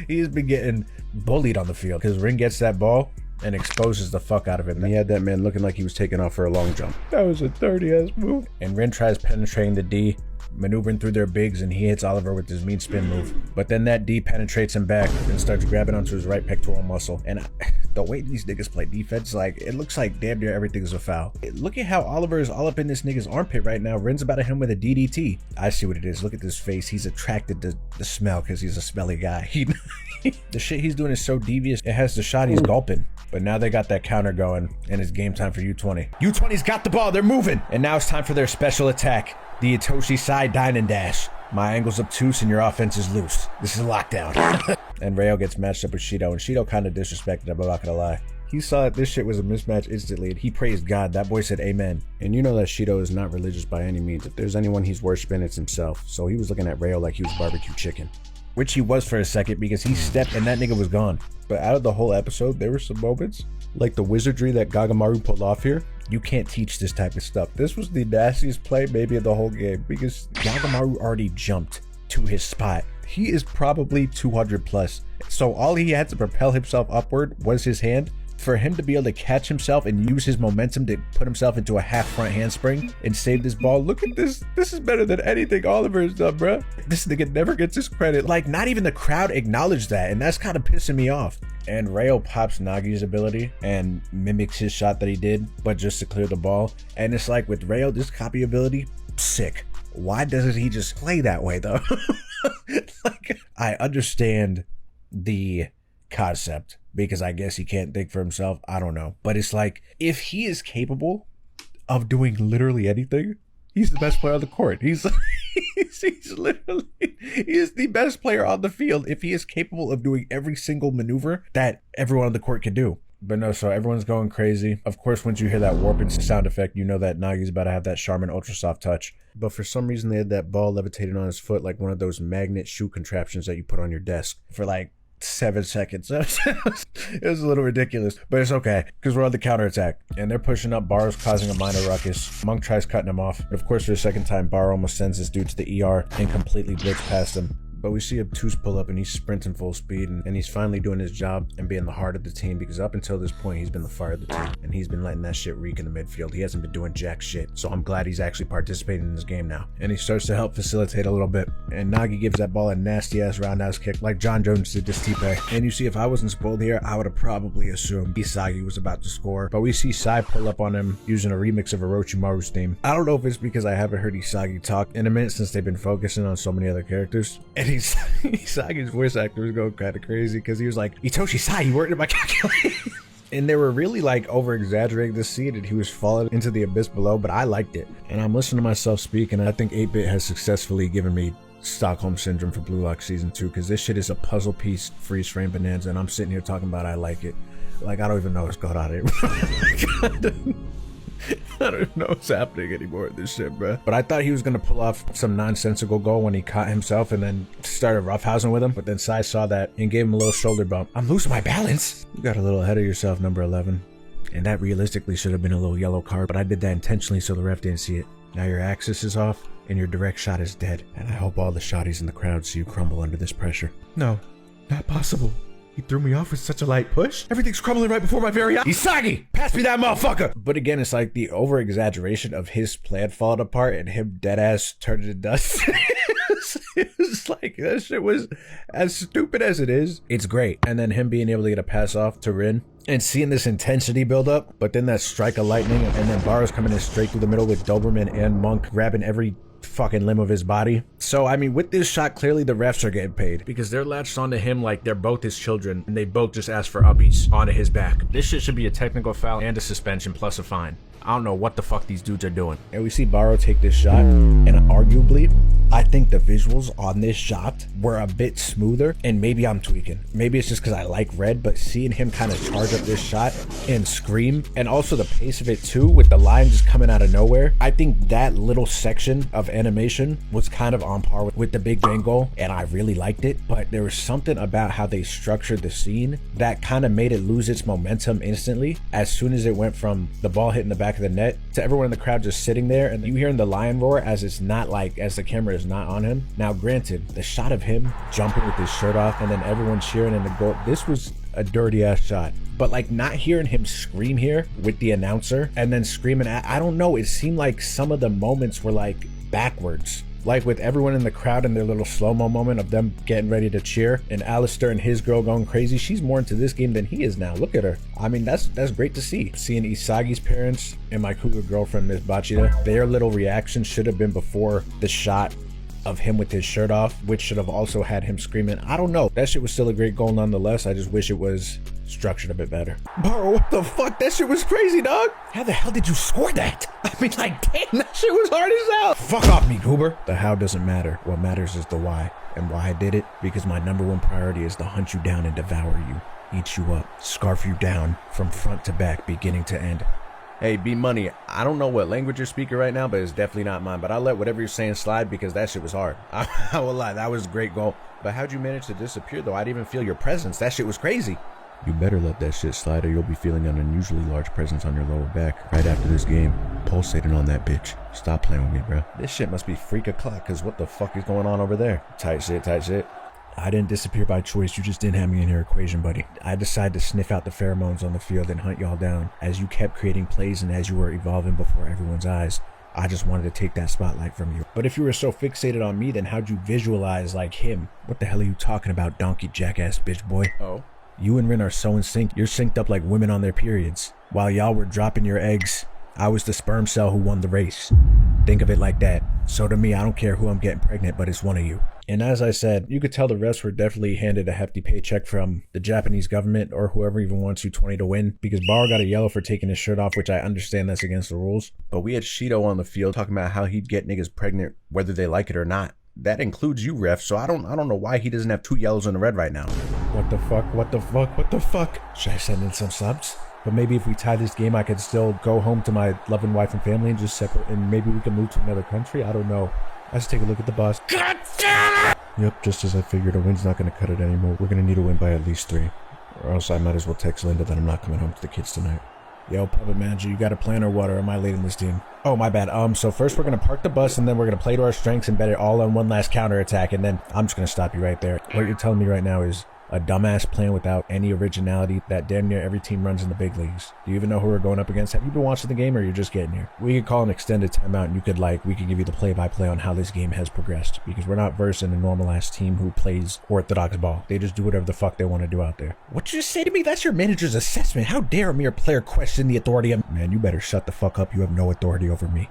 He's been getting bullied on the field, because Ring gets that ball and exposes the fuck out of him. And he had that man looking like he was taking off for a long jump. That was a 30-ass move. And Rin tries penetrating the D, maneuvering through their bigs, and he hits Oliver with his mean spin move. But then that D penetrates him back and starts grabbing onto his right pectoral muscle. And the way these niggas play defense, like, it looks like damn near everything is a foul. Look at how Oliver is all up in this nigga's armpit right now. Rin's about to hit him with a DDT. I see what it is. Look at this face. He's attracted to the smell because he's a smelly guy. The shit he's doing is so devious, it has the shot he's gulping. But now they got that counter going, and it's game time for U20. U20's got the ball. They're moving. And now it's time for their special attack. The Itoshi side dine and dash. My angle's obtuse and your offense is loose. This is a lockdown. And Rayo gets matched up with Shido, and Shido kind of disrespected him, I'm not gonna lie. He saw that this shit was a mismatch instantly, and he praised God. That boy said amen. And you know that Shido is not religious by any means. If there's anyone he's worshiping, it's himself. So he was looking at Rayo like he was barbecue chicken. Which he was for a second, because he stepped and that nigga was gone. But out of the whole episode, there were some moments, like the wizardry that Gagamaru pulled off here. You can't teach this type of stuff. This was the nastiest play maybe of the whole game, because Gagamaru already jumped to his spot. He is probably 200 plus. So all he had to propel himself upward was his hand, For him to be able to catch himself and use his momentum to put himself into a half front handspring and save this ball. Look at this. This is better than anything Oliver has done, bro. This nigga never gets his credit. Like, not even the crowd acknowledged that, and that's kind of pissing me off. And Rayo pops Nagi's ability and mimics his shot that he did, but just to clear the ball. And it's like, with Rayo, this copy ability, sick. Why doesn't he just play that way, though? Like, I understand the concept, because I guess he can't think for himself. I don't know. But it's like, if he is capable of doing literally anything, he's the best player on the court. He's literally, he is the best player on the field if he is capable of doing every single maneuver that everyone on the court can do. But no, so everyone's going crazy. Of course, once you hear that warping sound effect, you know that Nagi's about to have that Charmin Ultra Soft touch. But for some reason, they had that ball levitating on his foot like one of those magnet shoe contraptions that you put on your desk for like 7 seconds. It was a little ridiculous, but it's okay because we're on the counterattack and they're pushing up. Barou's causing a minor ruckus. Monk tries cutting him off, but of course for the second time Barou almost sends this dude to the ER and completely blitz past him. But we see Obtuse pull up and he's sprinting full speed, and he's finally doing his job and being the heart of the team, because up until this point he's been the fire of the team and he's been letting that shit reek in the midfield. He hasn't been doing jack shit, so I'm glad he's actually participating in this game now. And he starts to help facilitate a little bit, and Nagi gives that ball a nasty ass roundhouse kick like John Jones did to Stipe. And you see, if I wasn't spoiled here, I would have probably assumed Isagi was about to score, but we see Sai pull up on him using a remix of Orochimaru's theme. I don't know if it's because I haven't heard Isagi talk in a minute since they've been focusing on so many other characters, and Isagi's voice actor was going kind of crazy because he was like, Itoshi Sai, you weren't in my calculation. And they were really like over exaggerating this scene and he was falling into the abyss below, but I liked it. And I'm listening to myself speak, and I think 8-Bit has successfully given me Stockholm Syndrome for Blue Lock Season 2, because this shit is a puzzle piece freeze frame bonanza, and I'm sitting here talking about I like it. Like, I don't even know what's going on here. I don't know what's happening anymore in this shit, bro. But I thought he was gonna pull off some nonsensical goal when he caught himself and then started roughhousing with him. But then Sai saw that and gave him a little shoulder bump. I'm losing my balance. You got a little ahead of yourself, number 11. And that realistically should have been a little yellow card, but I did that intentionally so the ref didn't see it. Now your axis is off and your direct shot is dead. And I hope all the shotties in the crowd see you crumble under this pressure. No, not possible. He threw me off with such a light push. Everything's crumbling right before my very eyes. Isagi, pass me that motherfucker. But again, it's like the over exaggeration of his plan falling apart and him dead ass turning to dust. It's like, that shit was as stupid as it is. It's great. And then him being able to get a pass off to Rin and seeing this intensity build up, but then that strike of lightning, and then Barou's coming in straight through the middle with Doberman and Monk grabbing every fucking limb of his body. So I mean, with this shot, clearly the refs are getting paid because they're latched onto him like they're both his children, and they both just asked for uppies onto his back. This shit should be a technical foul and a suspension plus a fine. I don't know what the fuck these dudes are doing. And we see Barou take this shot, and arguably I think the visuals on this shot were a bit smoother, and maybe I'm tweaking. Maybe it's just because I like red, but seeing him kind of charge up this shot and scream, and also the pace of it too, with the line just coming out of nowhere, I think that little section of animation was kind of on par with the Big Bang goal, and I really liked it. But there was something about how they structured the scene that kind of made it lose its momentum instantly as soon as it went from the ball hitting the back of the net to everyone in the crowd just sitting there, and you hearing the lion roar as it's not like, as the camera is not on him. Now granted, the shot of him jumping with his shirt off and then everyone cheering in the goal, this was a dirty ass shot. But like, not hearing him scream here with the announcer and then screaming at, I don't know, it seemed like some of the moments were like backwards. Like with everyone in the crowd and their little slow-mo moment of them getting ready to cheer, and Alistair and his girl going crazy. She's more into this game than he is now. Look at her. I mean, that's great to see. Seeing Isagi's parents and my cougar girlfriend, Miss Bachida, their little reaction should have been before the shot of him with his shirt off, which should have also had him screaming. I don't know. That shit was still a great goal nonetheless. I just wish it was structured a bit better. Barou, what the fuck? That shit was crazy, dog. How the hell did you score that? I mean, like, damn, that shit was hard as hell. Fuck off me, goober. The how doesn't matter. What matters is the why. And why I did it? Because my #1 priority is to hunt you down and devour you. Eat you up. Scarf you down from front to back, beginning to end. Hey, B Money, I don't know what language you're speaking right now, but it's definitely not mine. But I'll let whatever you're saying slide because that shit was hard. I will lie, that was a great goal. But how'd you manage to disappear though? I didn't even feel your presence. That shit was crazy. You better let that shit slide or you'll be feeling an unusually large presence on your lower back right after this game. Pulsating on that bitch. Stop playing with me, bro. This shit must be freak o'clock, because what the fuck is going on over there? Tight shit, tight shit. I didn't disappear by choice, you just didn't have me in your equation, buddy. I decided to sniff out the pheromones on the field and hunt y'all down as you kept creating plays and as you were evolving before everyone's eyes. I just wanted to take that spotlight from you. But if you were so fixated on me, then how'd you visualize like him? What the hell are you talking about, donkey jackass bitch boy? Oh. You and Rin are so in sync, you're synced up like women on their periods. While y'all were dropping your eggs, I was the sperm cell who won the race. Think of it like that. So to me, I don't care who I'm getting pregnant, but it's one of you. And as I said, you could tell the refs were definitely handed a hefty paycheck from the Japanese government or whoever even wants you 20 to win, because Barou got a yellow for taking his shirt off, which I understand that's against the rules. But we had Shido on the field talking about how he'd get niggas pregnant whether they like it or not. That includes you, ref, so I don't know why he doesn't have 2 yellows and a red right now. What the fuck? What the fuck? What the fuck? Should I send in some subs? But maybe if we tie this game, I could still go home to my loving wife and family and just separate, and maybe we can move to another country. I don't know. Let's take a look at the boss. God damn it! Yep, just as I figured, a win's not going to cut it anymore. We're going to need a win by at least 3. Or else I might as well text Linda that I'm not coming home to the kids tonight. Yo, puppet manager, you got a plan or what, or am I leading this team? Oh, my bad. So first we're going to park the bus, and then we're going to play to our strengths and bet it all on one last counterattack, and then I'm just going to stop you right there. What you're telling me right now is a dumbass plan without any originality that damn near every team runs in the big leagues. Do you even know who we're going up against? Have you been watching the game, or you're just getting here? We could call an extended timeout, and we could give you the play-by-play on how this game has progressed, because we're not versing a normal-ass team who plays orthodox ball. They just do whatever the fuck they want to do out there. What you just say to me? That's your manager's assessment. How dare a mere player question the authority of... Man, you better shut the fuck up. You have no authority over me.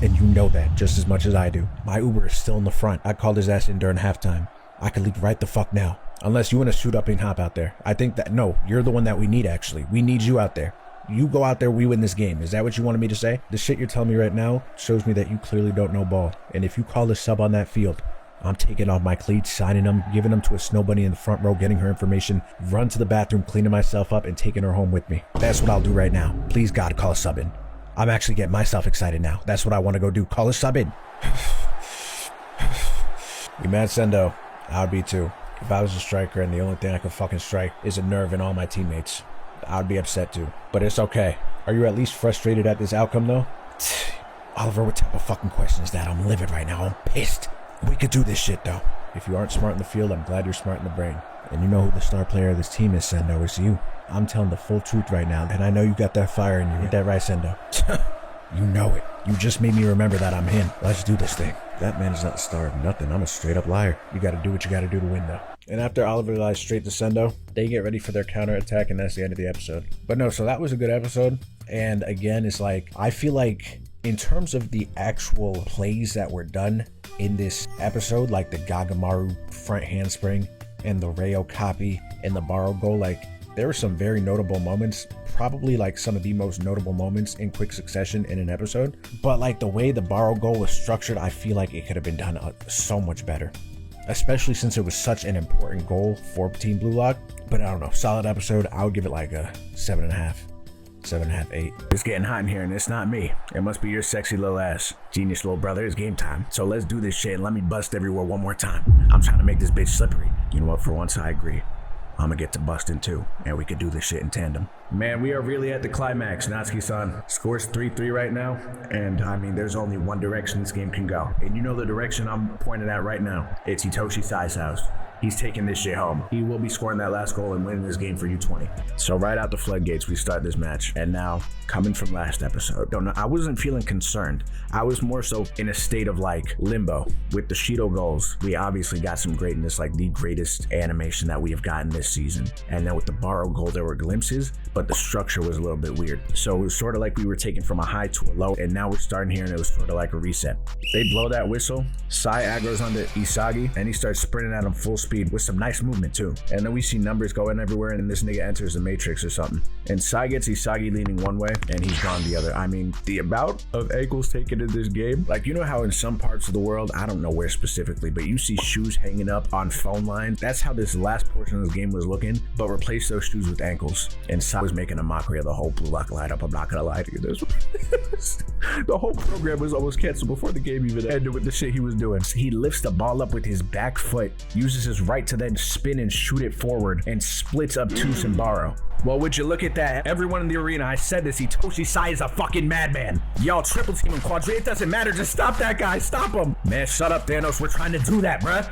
And you know that just as much as I do. My Uber is still in the front. I called his ass in during halftime. I could leave right the fuck now. Unless you want to shoot up and hop out there. I think that, no, you're the one that we need, actually. We need you out there. You go out there, we win this game. Is that what you wanted me to say? The shit you're telling me right now shows me that you clearly don't know ball. And if you call a sub on that field, I'm taking off my cleats, signing them, giving them to a snow bunny in the front row, getting her information, run to the bathroom, cleaning myself up, and taking her home with me. That's what I'll do right now. Please, God, call a sub in. I'm actually getting myself excited now. That's what I want to go do. Call a sub in. You mad, Sendo? I would be too. If I was a striker and the only thing I could fucking strike is a nerve in all my teammates, I would be upset too. But it's okay. Are you at least frustrated at this outcome though? Oliver, what type of fucking question is that? I'm livid right now. I'm pissed. We could do this shit though. If you aren't smart in the field, I'm glad you're smart in the brain. And you know who the star player of this team is, Sendo. It's you. I'm telling the full truth right now, and I know you got that fire in you. Ain't that right, Sendo? You know it. You just made me remember that I'm him. Let's do this thing. That man is not the star of nothing. I'm a straight up liar. You gotta do what you gotta do to win though. And after Oliver lies straight to Sendo, they get ready for their counterattack, and that's the end of the episode. But no, so that was a good episode. And again, it's like, I feel like in terms of the actual plays that were done in this episode, like the Gagamaru front handspring and the Rayo copy and the Barou goal, like there were some very notable moments, probably like some of the most notable moments in quick succession in an episode. But like the way the Barou goal was structured, I feel like it could have been done so much better, especially since it was such an important goal for Team Blue Lock. But I don't know, solid episode. I would give it like a 7.5, 7.5, 8. It's getting hot in here, and it's not me. It must be your sexy little ass. Genius little brother, it's game time. So let's do this shit and let me bust everywhere one more time. I'm trying to make this bitch slippery. You know what, for once I agree. I'm gonna get to busting too, and we could do this shit in tandem. Man, we are really at the climax. Natsuki-san scores 3-3 right now, and I mean, there's only one direction this game can go. And you know the direction I'm pointing at right now. It's Hitoshi Sai's house. He's taking this shit home. He will be scoring that last goal and winning this game for U20. So right out the floodgates, we start this match. And now, coming from last episode, don't know, I wasn't feeling concerned. I was more so in a state of like limbo. With the Shido goals, we obviously got some greatness, like the greatest animation that we have gotten this season. And then with the Barou goal, there were glimpses, but the structure was a little bit weird. So it was sort of like we were taking from a high to a low, and now we're starting here, and it was sort of like a reset. They blow that whistle. Sai aggro's onto Isagi, and he starts sprinting at him full speed with some nice movement too. And then we see numbers going everywhere, and this nigga enters the matrix or something. And Sai gets Isagi leaning one way, and he's gone the other. I mean, the amount of ankles taken in this game, like, you know how in some parts of the world, I don't know where specifically, but you see shoes hanging up on phone lines. That's how this last portion of the game was looking, but replace those shoes with ankles. And Sai was making a mockery of the whole Blue Lock lineup. I'm not gonna lie to you, this the whole program was almost canceled before the game even ended with the shit he was doing. He lifts the ball up with his back foot, uses his right to then spin and shoot it forward, and splits up Tus and Barou. Well, would you look at that? Everyone in the arena, I said this, Hitoshi Sai is a fucking madman. Y'all triple team him, quadruple, it doesn't matter, just stop that guy, stop him. Man, shut up, Thanos, we're trying to do that, bruh.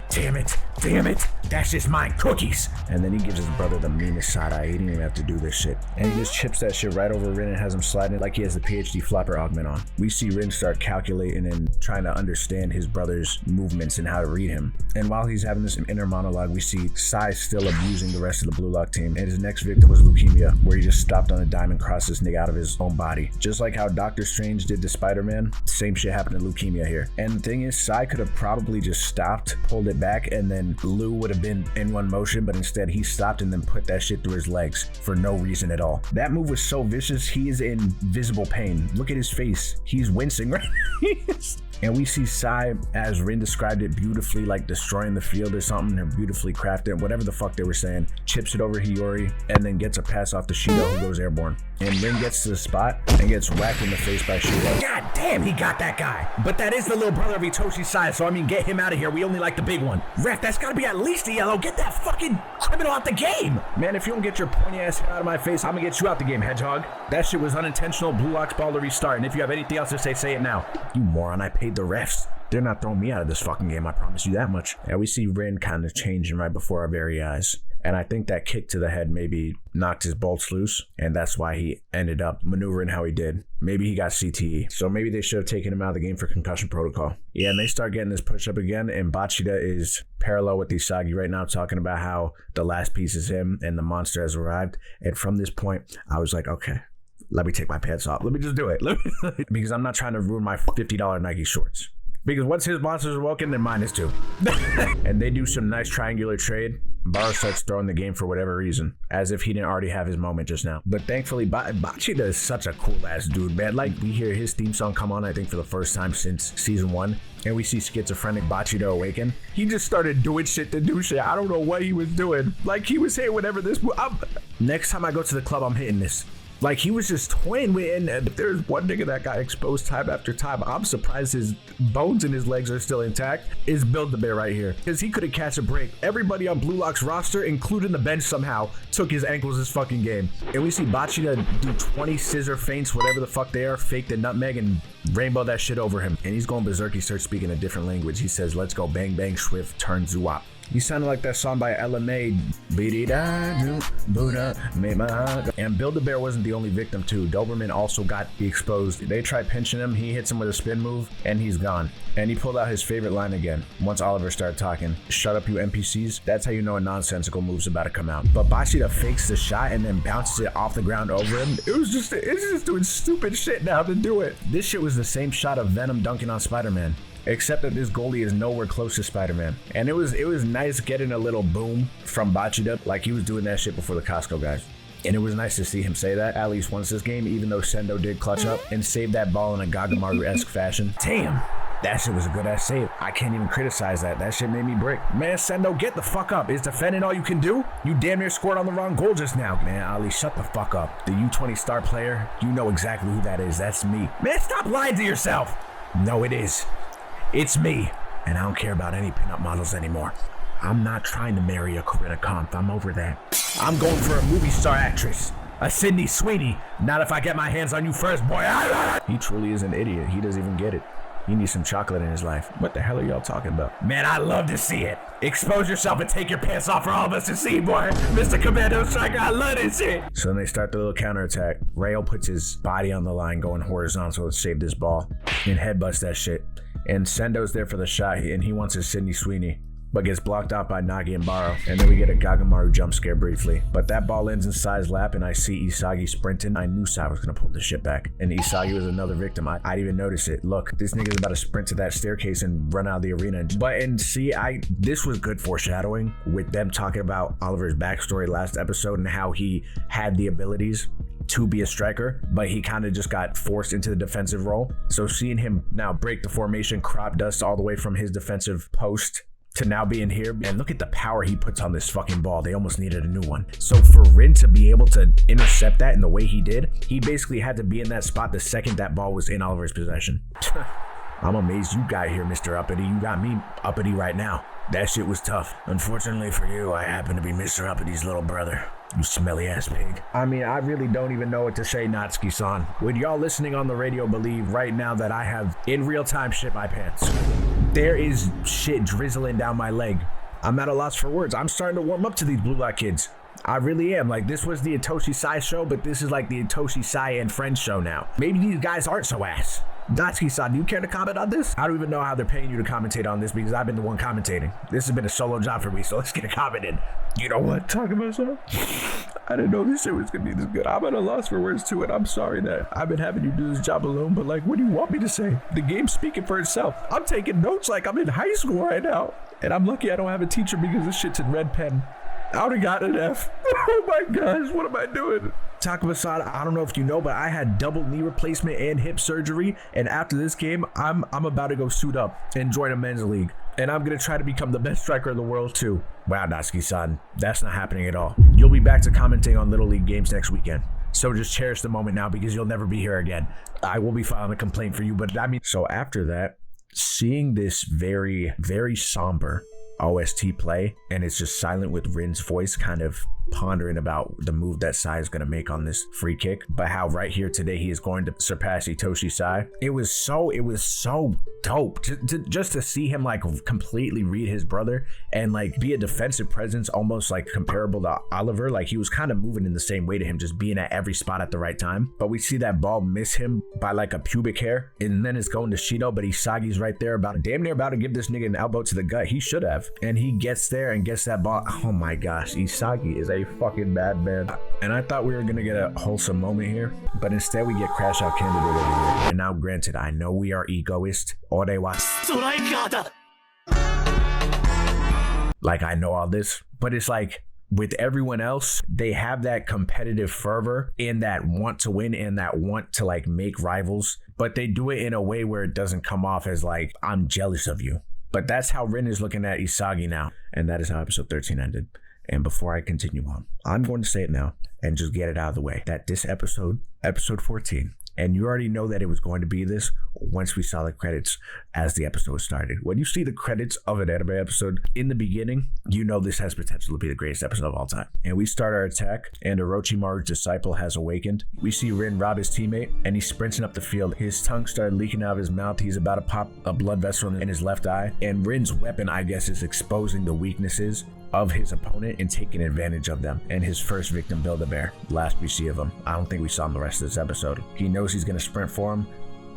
Damn it, that's just mine, cookies. And then he gives his brother the meanest side eye. He didn't even have to do this shit. And he just chips that shit right over Rin and has him sliding it like he has the PhD flopper augment on. We see Rin start calculating and trying to understand his brother's movements and how to read him. And while he's having this inner monologue, we see Sai still abusing the rest of the Blue Lock team. And his next victim was leukemia, where he just stopped on a dime and crossed this nigga out of his own body. Just like how Doctor Strange did to Spider-Man, same shit happened to leukemia here. And the thing is, Sai could have probably just stopped, pulled it back, and then Lou would have been in one motion, but instead he stopped and then put that shit through his legs for no reason at all. That move was so vicious, he is in visible pain. Look at his face. He's wincing right now. And we see Sai, as Rin described it beautifully, like destroying the field or something, or beautifully crafted, whatever the fuck they were saying, chips it over Hiyori, and then gets a pass off to Shido, who goes airborne. And Rin gets to the spot and gets whacked in the face by Shido. God damn, he got that guy. But that is the little brother of Hitoshi Sai, so I mean, get him out of here. We only like the big one. Ref, that's gotta be at least a yellow. Get that fucking criminal out the game. Man, if you don't get your pointy ass out of my face, I'm gonna get you out the game, hedgehog. That shit was unintentional. Blue Lock's ball to restart. And if you have anything else to say it now. You moron, I paid the refs. They're not throwing me out of this fucking game, I promise you that much. And we see Rin kind of changing right before our very eyes. And I think that kick to the head maybe knocked his bolts loose, and that's why he ended up maneuvering how he did. Maybe he got CTE. So maybe they should have taken him out of the game for concussion protocol. Yeah, and they start getting this push-up again, and Bachida is parallel with Isagi right now, talking about how the last piece is him and the monster has arrived. And from this point, I was like, okay, let me take my pants off. Let me just do it. Because I'm not trying to ruin my $50 Nike shorts. Because once his monsters are woken, then mine is too. And they do some nice triangular trade. Barou starts throwing the game for whatever reason, as if he didn't already have his moment just now. But thankfully, Bachida is such a cool ass dude, man. Like, we hear his theme song come on, I think, for the first time since season 1. And we see schizophrenic Bachida awaken. He just started doing shit to do shit. I don't know what he was doing. Like, he was hitting whatever this... Next time I go to the club, I'm hitting this. Like, he was just toying with, and if there's one nigga that got exposed time after time, I'm surprised his bones in his legs are still intact, is Build-A-Bear right here. Because he couldn't catch a break. Everybody on Blue Lock's roster, including the bench somehow, took his ankles this fucking game. And we see Bachida do 20 scissor feints, whatever the fuck they are, fake the nutmeg, and rainbow that shit over him. And he's going berserk. He starts speaking a different language. He says, let's go bang bang swift, turn zuop. He sounded like that song by LMA, and Build-A-Bear wasn't the only victim too. Doberman also got exposed. They try pinching him, he hits him with a spin move, and he's gone. And he pulled out his favorite line again, once Oliver started talking. Shut up, you NPCs. That's how you know a nonsensical move's about to come out. But Bachida fakes the shot and then bounces it off the ground over him. It's just doing stupid shit now to do it. This shit was the same shot of Venom dunking on Spider-Man. Except that this goalie is nowhere close to Spider-Man. And it was nice getting a little boom from Bachida, like he was doing that shit before the Costco guys. And it was nice to see him say that at least once this game, even though Sendo did clutch up and save that ball in a Gagamaru-esque fashion. Damn, that shit was a good ass save. I can't even criticize that. That shit made me break. Man, Sendo, get the fuck up. Is defending all you can do? You damn near scored on the wrong goal just now. Man, Ali, shut the fuck up. The U20 star player, you know exactly who that is. That's me. Man, stop lying to yourself. No, it is. It's me, and I don't care about any pinup models anymore. I'm not trying to marry a Corinna Kampf. I'm over that. I'm going for a movie star actress, a Sydney Sweeney. Not if I get my hands on you first, boy. He truly is an idiot. He doesn't even get it. He needs some chocolate in his life. What the hell are y'all talking about? Man, I love to see it. Expose yourself and take your pants off for all of us to see, boy. Mr. Commando Striker, I love this shit. So then they start the little counterattack. Rayo puts his body on the line going horizontal to save this ball and headbutts that shit. And Sendo's there for the shot, and he wants his Sydney Sweeney, but gets blocked out by Nagi and Barou. And then we get a Gagamaru jump scare briefly. But that ball ends in Sai's lap, and I see Isagi sprinting. I knew Sai was gonna pull this shit back. And Isagi was another victim. I didn't even notice it. Look, this nigga's about to sprint to that staircase and run out of the arena. But, and see, this was good foreshadowing with them talking about Oliver's backstory last episode and how he had the abilities to be a striker, but he kind of just got forced into the defensive role. So seeing him now break the formation, crop dust all the way from his defensive post to now being here, and look at the power he puts on this fucking ball. They almost needed a new one. So for Rin to be able to intercept that in the way he did, he basically had to be in that spot the second that ball was in Oliver's possession. I'm amazed you got here, Mr. Uppity. You got me uppity right now. That shit was tough. Unfortunately for you, I happen to be Mr. Uppity's little brother. You smelly ass pig. I mean, I really don't even know what to say, Natsuki-san. Would y'all listening on the radio believe right now that I have in real time shit my pants? There is shit drizzling down my leg. I'm at a loss for words. I'm starting to warm up to these Blue Lock kids. I really am. Like, this was the Itoshi Sai show, but this is like the Itoshi Sai and Friends show now. Maybe these guys aren't so ass. Natsuki-san, do you care to comment on this? I don't even know how they're paying you to commentate on this because I've been the one commentating. This has been a solo job for me, so let's get a comment in. You know what? Talking about myself. I didn't know this shit was gonna be this good. I'm at a loss for words too, and I'm sorry that I've been having you do this job alone, but like, what do you want me to say? The game's speaking for itself. I'm taking notes like I'm in high school right now, and I'm lucky I don't have a teacher because this shit's in red pen. I would have gotten an F. Oh my gosh, what am I doing? Takuma-san, I don't know if you know, but I had double knee replacement and hip surgery, and after this game, I'm about to go suit up and join a men's league. And I'm gonna try to become the best striker in the world too. Wow, Natsuki-san, that's not happening at all. You'll be back to commenting on Little League games next weekend. So just cherish the moment now because you'll never be here again. I will be filing a complaint for you, but I mean, so after that, seeing this very, very somber OST play, and it's just silent with Rin's voice kind of pondering about the move that Sai is going to make on this free kick, but how right here today he is going to surpass Itoshi Sai. It was so dope just to see him like completely read his brother and like be a defensive presence, almost like comparable to Oliver. Like he was kind of moving in the same way to him, just being at every spot at the right time. But we see that ball miss him by like a pubic hair, and then it's going to Shido, but Isagi's right there damn near about to give this nigga an elbow to the gut. He should have, and he gets there and gets that ball. Oh my gosh, Isagi is a fucking madman. And I thought we were gonna get a wholesome moment here, but instead we get Crash Out Candidate over here. And now granted, I know we are egoist. Like, I know all this, but it's like with everyone else, they have that competitive fervor and that want to win and that want to like make rivals, but they do it in a way where it doesn't come off as like, I'm jealous of you. But that's how Rin is looking at Isagi now. And that is how episode 13 ended. And before I continue on, I'm going to say it now and just get it out of the way, that this episode 14, and you already know that it was going to be this once we saw the credits as the episode started. When you see the credits of an anime episode in the beginning, you know this has potential to be the greatest episode of all time. And we start our attack, and Orochimaru's disciple has awakened. We see Rin rob his teammate, and he's sprinting up the field. His tongue started leaking out of his mouth. He's about to pop a blood vessel in his left eye. And Rin's weapon, I guess, is exposing the weaknesses of his opponent and taking advantage of them. And his first victim, Build-A-Bear, last we see of him. I don't think we saw him the rest of this episode. He knows he's gonna sprint for him,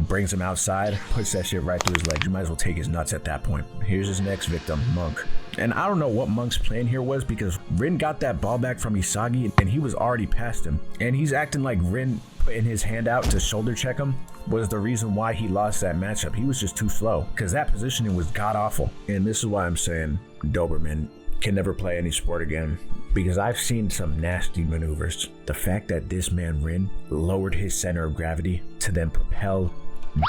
brings him outside, puts that shit right through his legs. You might as well take his nuts at that point. Here's his next victim, Monk. And I don't know what Monk's plan here was, because Rin got that ball back from Isagi and he was already past him. And he's acting like Rin putting his hand out to shoulder check him was the reason why he lost that matchup. He was just too slow, because that positioning was god awful. And this is why I'm saying Doberman can never play any sport again, because I've seen some nasty maneuvers. The fact that this man Rin lowered his center of gravity to then propel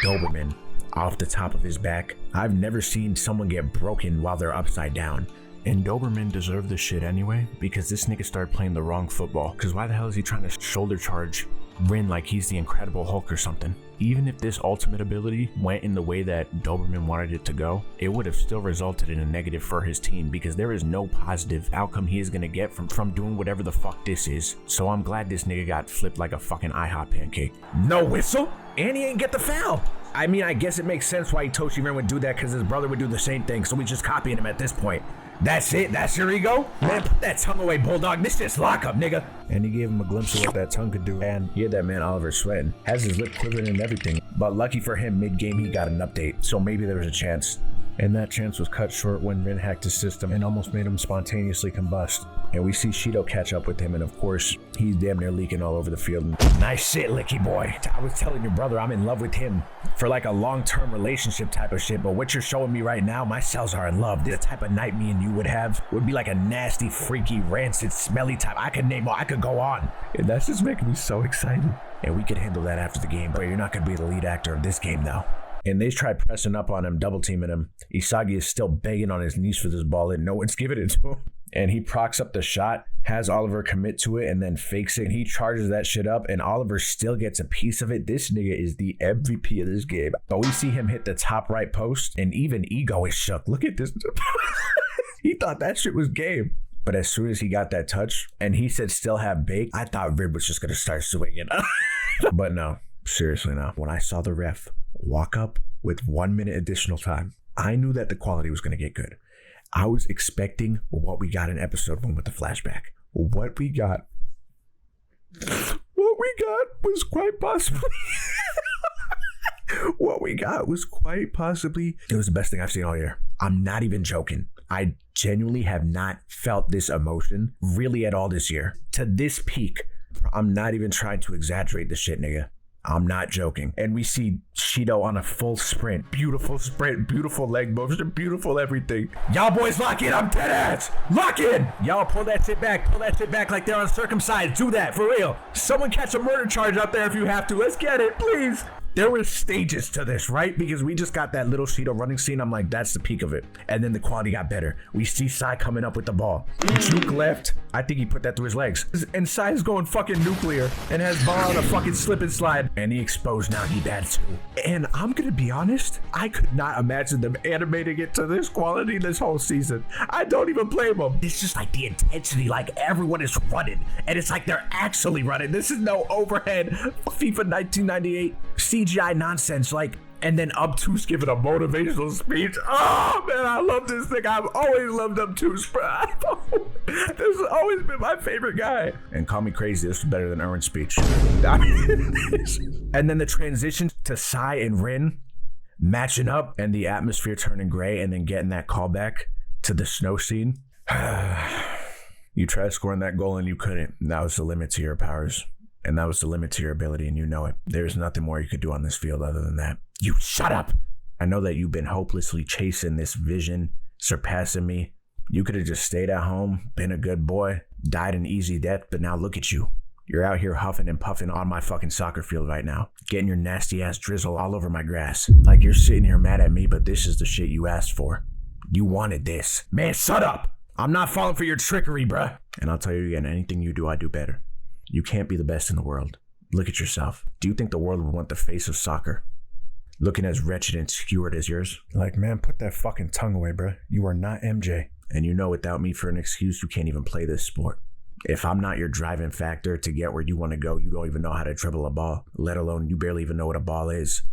Doberman off the top of his back. I've never seen someone get broken while they're upside down. And Doberman deserved this shit anyway, because this nigga started playing the wrong football. Because why the hell is he trying to shoulder charge Rin like he's the Incredible Hulk or something? Even if this ultimate ability went in the way that Doberman wanted it to go, it would have still resulted in a negative for his team, because there is no positive outcome he is going to get from doing whatever the fuck this is. So I'm glad this nigga got flipped like a fucking IHOP pancake. No whistle? And he ain't get the foul. I mean, I guess it makes sense why Itoshi Rin would do that, because his brother would do the same thing, so we just copying him at this point. That's it? That's your ego? Man, put that tongue away, Bulldog. This just lockup, nigga. And he gave him a glimpse of what that tongue could do. And he had that man Oliver sweating. Has his lip quivering and everything. But lucky for him, mid-game he got an update. So maybe there was a chance. And that chance was cut short when Rin hacked his system and almost made him spontaneously combust. And we see Shido catch up with him, and of course, he's damn near leaking all over the field. Nice shit, Licky boy. I was telling your brother I'm in love with him for like a long-term relationship type of shit, but what you're showing me right now, my cells are in love. The type of night me and you would have would be like a nasty, freaky, rancid, smelly type. I could go on. And that's just making me so excited. And we could handle that after the game, but you're not gonna be the lead actor of this game though. And they try pressing up on him, double teaming him. Isagi is still begging on his knees for this ball, and no one's giving it to him. And he procs up the shot, has Oliver commit to it, and then fakes it. And he charges that shit up, and Oliver still gets a piece of it. This nigga is the MVP of this game. But we see him hit the top right post, and even Ego is shook. Look at this. He thought that shit was game. But as soon as he got that touch and he said still have bake, I thought Rid was just going to start swinging. But no, seriously no. When I saw the ref walk up with 1 minute additional time, I knew that the quality was going to get good. I was expecting what we got in episode 1 with the flashback. What we got was quite possibly... What we got was quite possibly... It was the best thing I've seen all year. I'm not even joking. I genuinely have not felt this emotion really at all this year. To this peak, I'm not even trying to exaggerate this shit, nigga. I'm not joking. And we see Shido on a full sprint, beautiful leg motion, beautiful everything. Y'all boys lock in, I'm dead ass. Lock in. Y'all pull that shit back like they're uncircumcised. Do that, for real. Someone catch a murder charge out there if you have to. Let's get it, please. There were stages to this, right? Because we just got that little Shido running scene. I'm like, that's the peak of it. And then the quality got better. We see Sai coming up with the ball. Juke left. I think he put that through his legs. And Sai's going fucking nuclear and has ball on a fucking slip and slide. And he exposed Nagi bad too. And I'm gonna be honest, I could not imagine them animating it to this quality this whole season. I don't even blame them. It's just like the intensity, like everyone is running. And it's like they're actually running. This is no overhead FIFA 1998 CGI nonsense, like, and then Obtuse giving a motivational speech. Oh man, I love this thing. I've always loved Obtuse, bro. This has always been my favorite guy. And call me crazy, this was better than Erwin's speech. And then the transition to Sai and Rin matching up and the atmosphere turning gray and then getting that callback to the snow scene. You tried scoring that goal and you couldn't. That was the limit to your powers. And that was the limit to your ability, and you know it. There's nothing more you could do on this field other than that. You shut up! I know that you've been hopelessly chasing this vision, surpassing me. You could have just stayed at home, been a good boy, died an easy death, but now look at you. You're out here huffing and puffing on my fucking soccer field right now, getting your nasty ass drizzle all over my grass. Like you're sitting here mad at me, but this is the shit you asked for. You wanted this. Man, shut up! I'm not falling for your trickery, bruh. And I'll tell you again, anything you do, I do better. You can't be the best in the world. Look at yourself. Do you think the world would want the face of soccer looking as wretched and skewered as yours? Like, man, put that fucking tongue away, bro. You are not MJ. And you know, without me for an excuse, you can't even play this sport. If I'm not your driving factor to get where you want to go, you don't even know how to dribble a ball, let alone you barely even know what a ball is.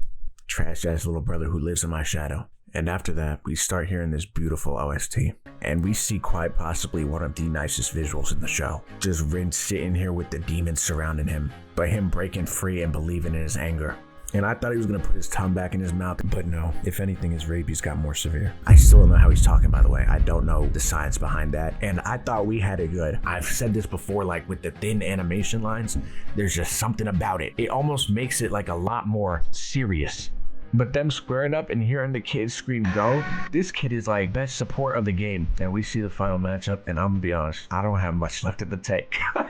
Trash-ass little brother who lives in my shadow. And after that, we start hearing this beautiful OST. And we see quite possibly one of the nicest visuals in the show. Just Rin sitting here with the demons surrounding him, but him breaking free and believing in his anger. And I thought he was gonna put his tongue back in his mouth, but no. If anything, his rabies got more severe. I still don't know how he's talking, by the way. I don't know the science behind that. And I thought we had it good. I've said this before, like with the thin animation lines, there's just something about it. It almost makes it like a lot more serious. But them squaring up and hearing the kids scream go, this kid is like best support of the game. And we see the final matchup, and I'm gonna be honest, I don't have much left in the tank. I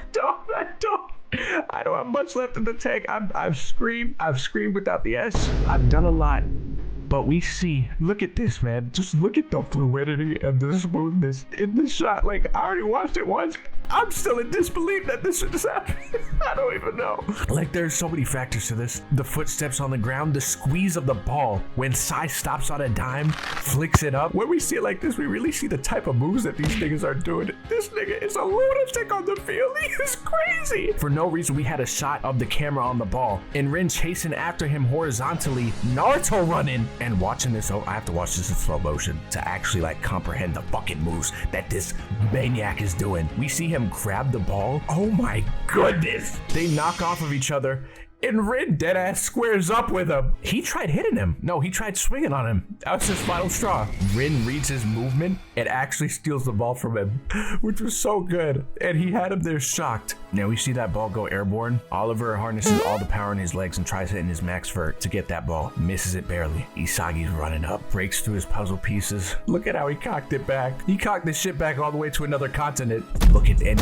don't have much left in the tank. I've screamed without the S. I've done a lot. But we see, look at this, man. Just look at the fluidity and the smoothness in this shot. Like, I already watched it once. I'm still in disbelief that this shit is happening. I don't even know. Like, there's so many factors to this. The footsteps on the ground, the squeeze of the ball. When Sai stops on a dime, flicks it up. When we see it like this, we really see the type of moves that these niggas are doing. This nigga is a lunatic on the field. He is crazy. For no reason, we had a shot of the camera on the ball. And Rin chasing after him horizontally. Naruto running. And watching this, I have to watch this in slow motion to actually like comprehend the fucking moves that this maniac is doing. We see him grab the ball. Oh my goodness. They knock off of each other. And Rin deadass squares up with him. He tried hitting him. No, he tried swinging on him. That was his final straw. Rin reads his movement and actually steals the ball from him, which was so good. And he had him there shocked. Now we see that ball go airborne. Oliver harnesses all the power in his legs and tries hitting his max vert to get that ball. Misses it barely. Isagi's running up, breaks through his puzzle pieces. Look at how he cocked it back. He cocked this shit back all the way to another continent. Look at the end.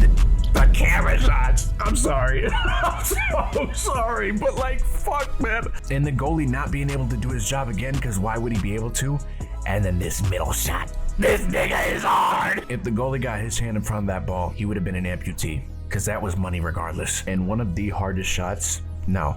The camera shots. I'm sorry. I'm so sorry. But like, fuck, man. And the goalie not being able to do his job again, because why would he be able to? And then this middle shot. This nigga is hard. If the goalie got his hand in front of that ball, he would have been an amputee, because that was money regardless. And one of the hardest shots, no,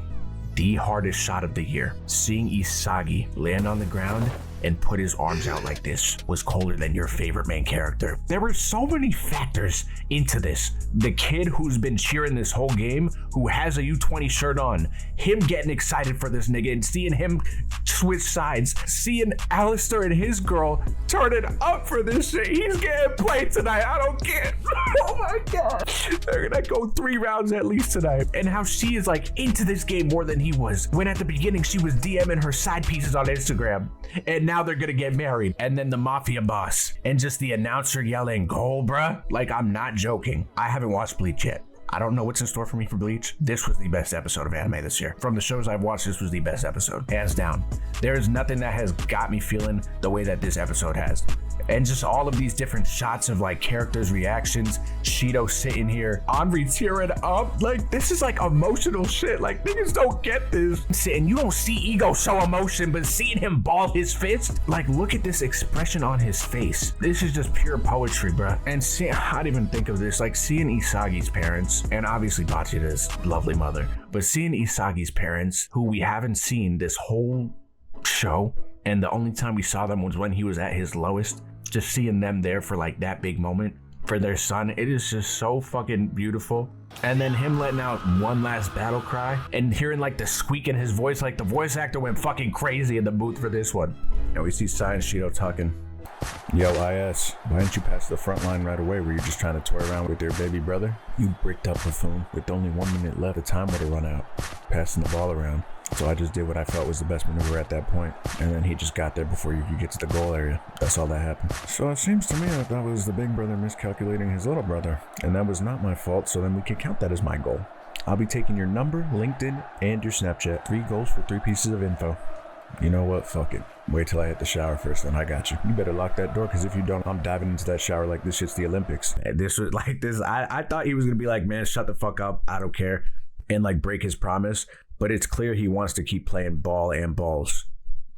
the hardest shot of the year. Seeing Isagi land on the ground and put his arms out like this was colder than your favorite main character. There were so many factors into this. The kid who's been cheering this whole game, who has a U20 shirt on, him getting excited for this nigga and seeing him switch sides, seeing Alistair and his girl turning up for this shit. He's getting played tonight. I don't care. Oh my God. They're gonna go 3 rounds at least tonight. And how she is like into this game more than he was. When at the beginning she was DMing her side pieces on Instagram. And now they're gonna get married. And then the mafia boss. And just the announcer yelling, "Goal, bruh." Like, I'm not joking. I haven't watched Bleach yet. I don't know what's in store for me for Bleach. This was the best episode of anime this year. From the shows I've watched, this was the best episode, hands down. There is nothing that has got me feeling the way that this episode has. And just all of these different shots of like characters' reactions, Shido sitting here, Henri tearing up. Like, this is like emotional shit. Like, niggas don't get this. And you don't see Ego show emotion, but seeing him ball his fist, like, look at this expression on his face. This is just pure poetry, bruh. And see, I didn't even think of this, like seeing Isagi's parents, and obviously Bachida's lovely mother, but seeing Isagi's parents, who we haven't seen this whole show, and the only time we saw them was when he was at his lowest, just seeing them there for like that big moment for their son, it is just so fucking beautiful. And then him letting out one last battle cry and hearing like the squeak in his voice, like the voice actor went fucking crazy in the booth for this one. And we see Sai and Shido talking. Yo, IS, why didn't you pass the front line right away? Were you just trying to toy around with your baby brother? You bricked up buffoon. With only 1 minute left, the time would have run out, passing the ball around. So I just did what I felt was the best maneuver at that point, and then he just got there before you could get to the goal area. That's all that happened. So it seems to me that that was the big brother miscalculating his little brother, and that was not my fault, so then we can count that as my goal. I'll be taking your number, LinkedIn, and your Snapchat. 3 goals for 3 pieces of info. You know what? Fuck it. Wait till I hit the shower first, then I got you. You better lock that door, because if you don't, I'm diving into that shower like this shit's the Olympics. And this was like this. I thought he was gonna be like, man, shut the fuck up. I don't care. And like break his promise. But it's clear he wants to keep playing ball and balls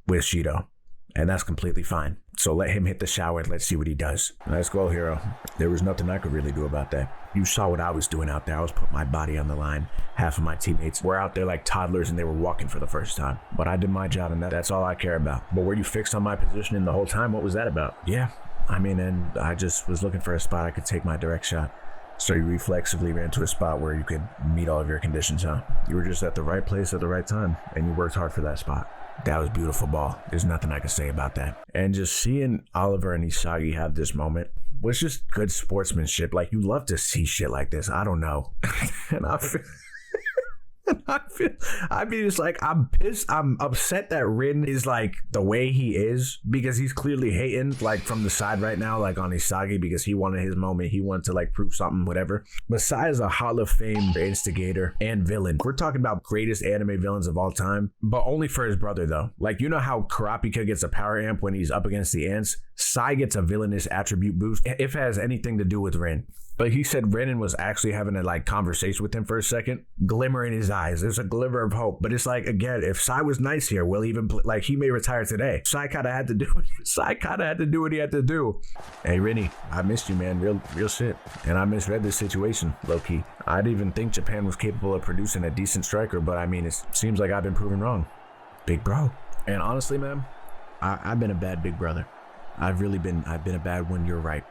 with Shido. And that's completely fine. So let him hit the shower and let's see what he does. Nice goal, hero. There was nothing I could really do about that. You saw what I was doing out there. I was putting my body on the line. Half of my teammates were out there like toddlers and they were walking for the first time. But I did my job and that's all I care about. But were you fixed on my positioning the whole time? What was that about? Yeah. I mean, and I just was looking for a spot I could take my direct shot. So you reflexively ran to a spot where you could meet all of your conditions, huh? You were just at the right place at the right time, and you worked hard for that spot. That was beautiful ball. There's nothing I can say about that. And just seeing Oliver and Isagi have this moment was just good sportsmanship. Like, you love to see shit like this. I don't know. And I mean, it's like, I'm pissed. I'm upset that Rin is like the way he is, because he's clearly hating like from the side right now, like on Isagi, because he wanted his moment. He wanted to like prove something, whatever. But Sai is a Hall of Fame instigator and villain. We're talking about greatest anime villains of all time, but only for his brother though. Like, you know how Kurapika gets a power amp when he's up against the ants? Sai gets a villainous attribute boost if it has anything to do with Rin. But he said Renan was actually having a like conversation with him for a second. Glimmer in his eyes. There's a glimmer of hope. But it's like, again, if Sai was nice here, will he even like, he may retire today. Sai kind of had to do it. Sai kind of had to do what he had to do. Hey, Rennie, I missed you, man. Real shit. And I misread this situation, low-key. I didn't even think Japan was capable of producing a decent striker, but I mean, it seems like I've been proven wrong. Big bro. And honestly, man, I've been a bad big brother. I've been a bad one. You're right.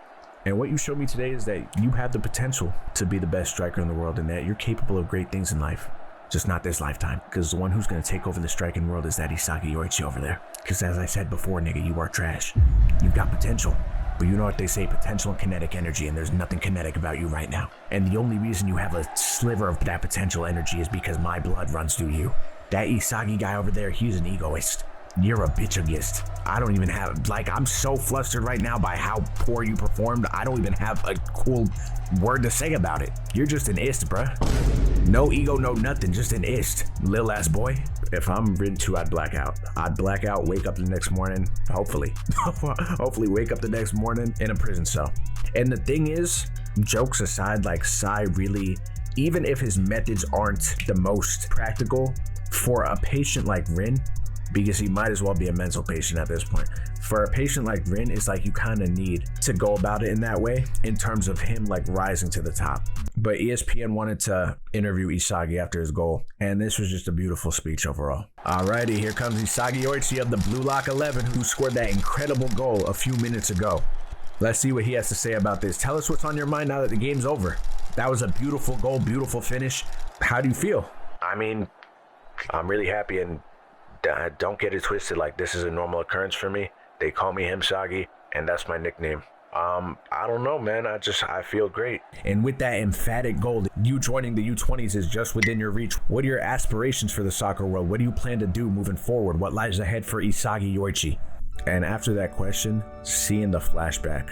And what you showed me today is that you have the potential to be the best striker in the world, and that you're capable of great things in life. Just not this lifetime. Because the one who's going to take over the striking world is that Isagi Yoichi over there. Because as I said before, nigga, you are trash. You've got potential. But you know what they say, potential and kinetic energy, and there's nothing kinetic about you right now. And the only reason you have a sliver of that potential energy is because my blood runs through you. That Isagi guy over there, he's an egoist. You're a bitchagist. I don't even have, like, I'm so flustered right now by how poor you performed. I don't even have a cool word to say about it. You're just an ist, bruh. No ego, no nothing, just an ist, lil ass boy. If I'm written to, I'd black out. I'd black out, wake up the next morning, hopefully wake up the next morning in a prison cell. And the thing is, jokes aside, like, Sai really, even if his methods aren't the most practical, for a patient like Rin, because he might as well be a mental patient at this point. For a patient like Rin, it's like you kind of need to go about it in that way in terms of him like rising to the top. But ESPN wanted to interview Isagi after his goal, and this was just a beautiful speech overall. Alrighty, here comes Isagi Yoichi of the Blue Lock 11, who scored that incredible goal a few minutes ago. Let's see what he has to say about this. Tell us what's on your mind now that the game's over. That was a beautiful goal, beautiful finish. How do you feel? I mean, I'm really happy, and don't get it twisted. Like, this is a normal occurrence for me. They call me Himsagi, and that's my nickname. I don't know, man. I feel great. And with that emphatic goal, you joining the U20s is just within your reach. What are your aspirations for the soccer world? What do you plan to do moving forward? What lies ahead for Isagi Yoichi? And after that question, seeing the flashback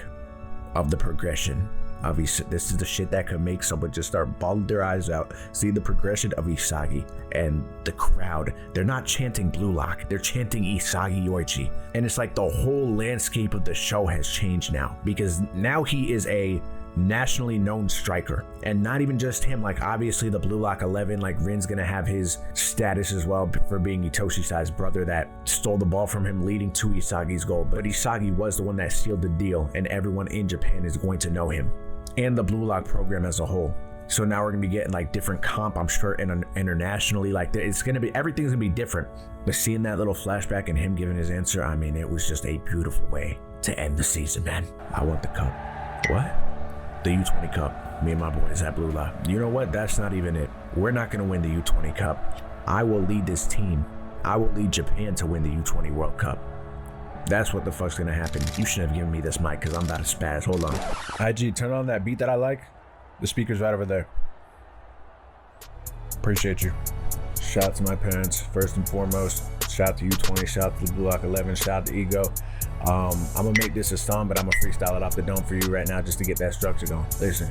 of the progression of Isagi, this is the shit that could make someone just start bawling their eyes out. See the progression of Isagi and the crowd. They're not chanting Blue Lock, they're chanting Isagi Yoichi. And it's like the whole landscape of the show has changed now, because now he is a nationally known striker, and not even just him. Like, obviously the Blue Lock 11, like, Rin's gonna have his status as well for being Itoshi-Sai's brother that stole the ball from him, leading to Isagi's goal. But Isagi was the one that sealed the deal, and everyone in Japan is going to know him, and the Blue Lock program as a whole. So now we're gonna be getting like different comp, I'm sure, and internationally, like, it's gonna be, everything's gonna be different. But seeing that little flashback and him giving his answer, I mean, it was just a beautiful way to end the season, man. I want the cup. What? The U20 Cup. Me and my boys at Blue Lock. You know what? That's not even it. We're not going to win the U20 Cup. I will lead this team. I will lead Japan to win the U20 World Cup. That's what the fuck's going to happen. You shouldn't have given me this mic because I'm about to spaz. Hold on. IG, turn on that beat that I like. The speaker's right over there. Appreciate you. Shout out to my parents, first and foremost. Shout out to U20. Shout out to the Blue Lock 11. Shout out to Ego. I'm gonna make this a song, but I'm gonna freestyle it off the dome for you right now just to get that structure going. Listen.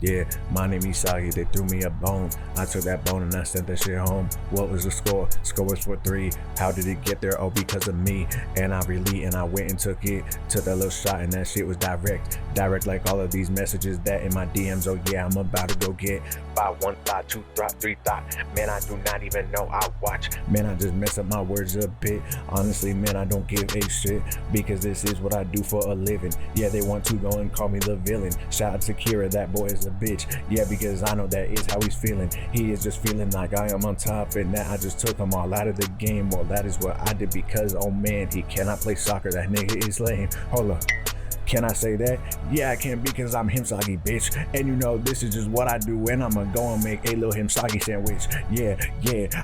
Yeah, my name Isagi, they threw me a bone. I took that bone and I sent that shit home. What was the score? Score was 4-3. How did it get there? Oh, because of me. And I went and took that little shot, and that shit was direct like all of these messages that in my DMs. Oh yeah, I'm about to go get 5, 1, 5, 2, 3 thought. Man, I do not even know I watch. Man, I just mess up my words a bit. Honestly, man, I don't give a shit, because this is what I do for a living. Yeah, they want to go and call me the villain. Shout out to Kira, that boy is a bitch. Yeah, because I know that is how he's feeling. He is just feeling like I am on top, and that I just took him all out of the game. Well, that is what I did, because oh man, he cannot play soccer. That nigga is lame. Hold up. Can I say that? Yeah, I can, because I'm Himsagi, bitch. And you know, this is just what I do, and I'm gonna go and make a little Himsagi sandwich. Yeah,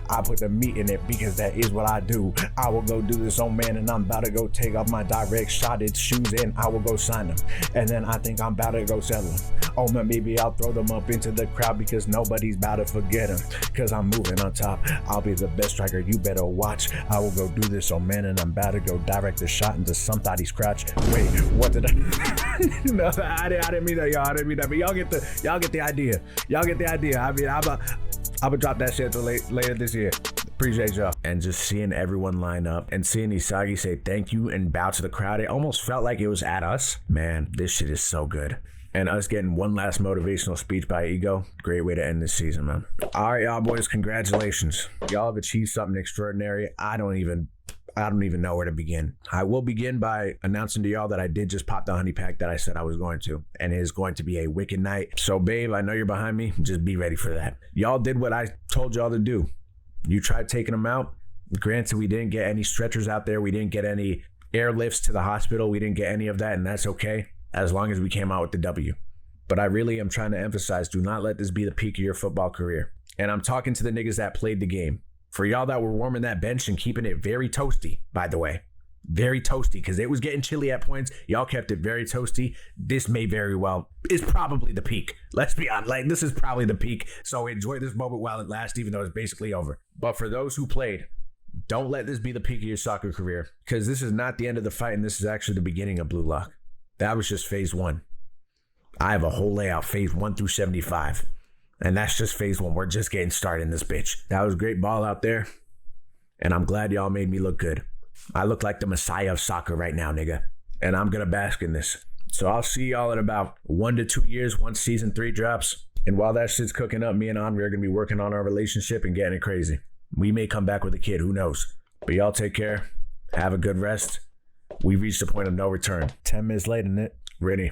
I put the meat in it, because that is what I do. I will go do this, oh man, and I'm about to go take off my direct shotted shoes, and I will go sign them. And then I think I'm about to go sell them. Oh man, maybe I'll throw them up into the crowd, because nobody's about to forget them. Because I'm moving on top. I'll be the best striker, you better watch. I will go do this, oh man, and I'm about to go direct the shot into somebody's crotch. Wait, what did I? No, I didn't mean that, y'all. I didn't mean that, but y'all get the idea. Y'all get the idea. I mean, I'm gonna drop that shit later this year. Appreciate y'all. And just seeing everyone line up and seeing Isagi say thank you and bow to the crowd, it almost felt like it was at us. Man, this shit is so good. And us getting one last motivational speech by Ego, great way to end this season, man. All right, y'all boys, congratulations. Y'all have achieved something extraordinary. I don't even know where to begin. I will begin by announcing to y'all that I did just pop the honey pack that I said I was going to, and it is going to be a wicked night. So babe, I know you're behind me. Just be ready for that. Y'all did what I told y'all to do. You tried taking them out. Granted, we didn't get any stretchers out there. We didn't get any airlifts to the hospital. We didn't get any of that, and that's okay, as long as we came out with the W. But I really am trying to emphasize, do not let this be the peak of your football career. And I'm talking to the niggas that played the game. For y'all that were warming that bench and keeping it very toasty, by the way. Very toasty, because it was getting chilly at points. Y'all kept it very toasty. This may very well is probably the peak. Let's be honest. Like, this is probably the peak. So enjoy this moment while it lasts, even though it's basically over. But for those who played, don't let this be the peak of your soccer career, because this is not the end of the fight, and this is actually the beginning of Blue Lock. That was just phase 1. I have a whole layout, phase 1 through 75. And that's just phase 1. We're just getting started in this bitch. That was great ball out there. And I'm glad y'all made me look good. I look like the messiah of soccer right now, nigga. And I'm going to bask in this. So I'll see y'all in about 1 to 2 years once season 3 drops. And while that shit's cooking up, me and Andre are going to be working on our relationship and getting it crazy. We may come back with a kid. Who knows? But y'all take care. Have a good rest. We reached the point of no return. 10 minutes late, isn't it? Ready.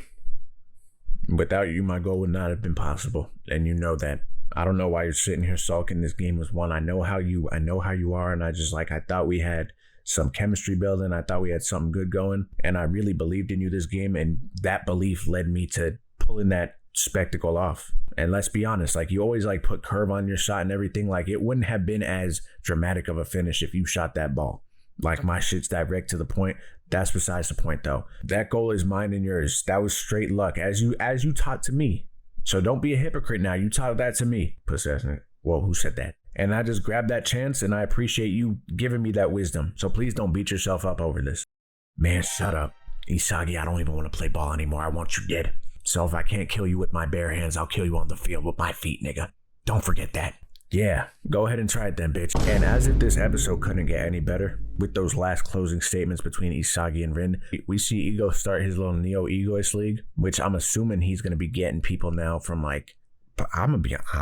Without you, my goal would not have been possible. And you know that. I don't know why you're sitting here sulking. This game was won. I know how you are. And I thought we had some chemistry building. I thought we had something good going. And I really believed in you this game. And that belief led me to pulling that spectacle off. And let's be honest, like, you always like put curve on your shot and everything. Like, it wouldn't have been as dramatic of a finish if you shot that ball. Like, my shit's direct to the point. That's besides the point, though. That goal is mine and yours. That was straight luck, as you taught to me. So don't be a hypocrite now. You taught that to me. Possessing. Well, who said that? And I just grabbed that chance, and I appreciate you giving me that wisdom. So please don't beat yourself up over this. Man, shut up. Isagi, I don't even want to play ball anymore. I want you dead. So if I can't kill you with my bare hands, I'll kill you on the field with my feet, nigga. Don't forget that. Yeah, go ahead and try it then, bitch. And as if this episode couldn't get any better, with those last closing statements between Isagi and Rin, we see Ego start his little Neo-Egoist League, which I'm assuming he's going to be getting people now from, like, but I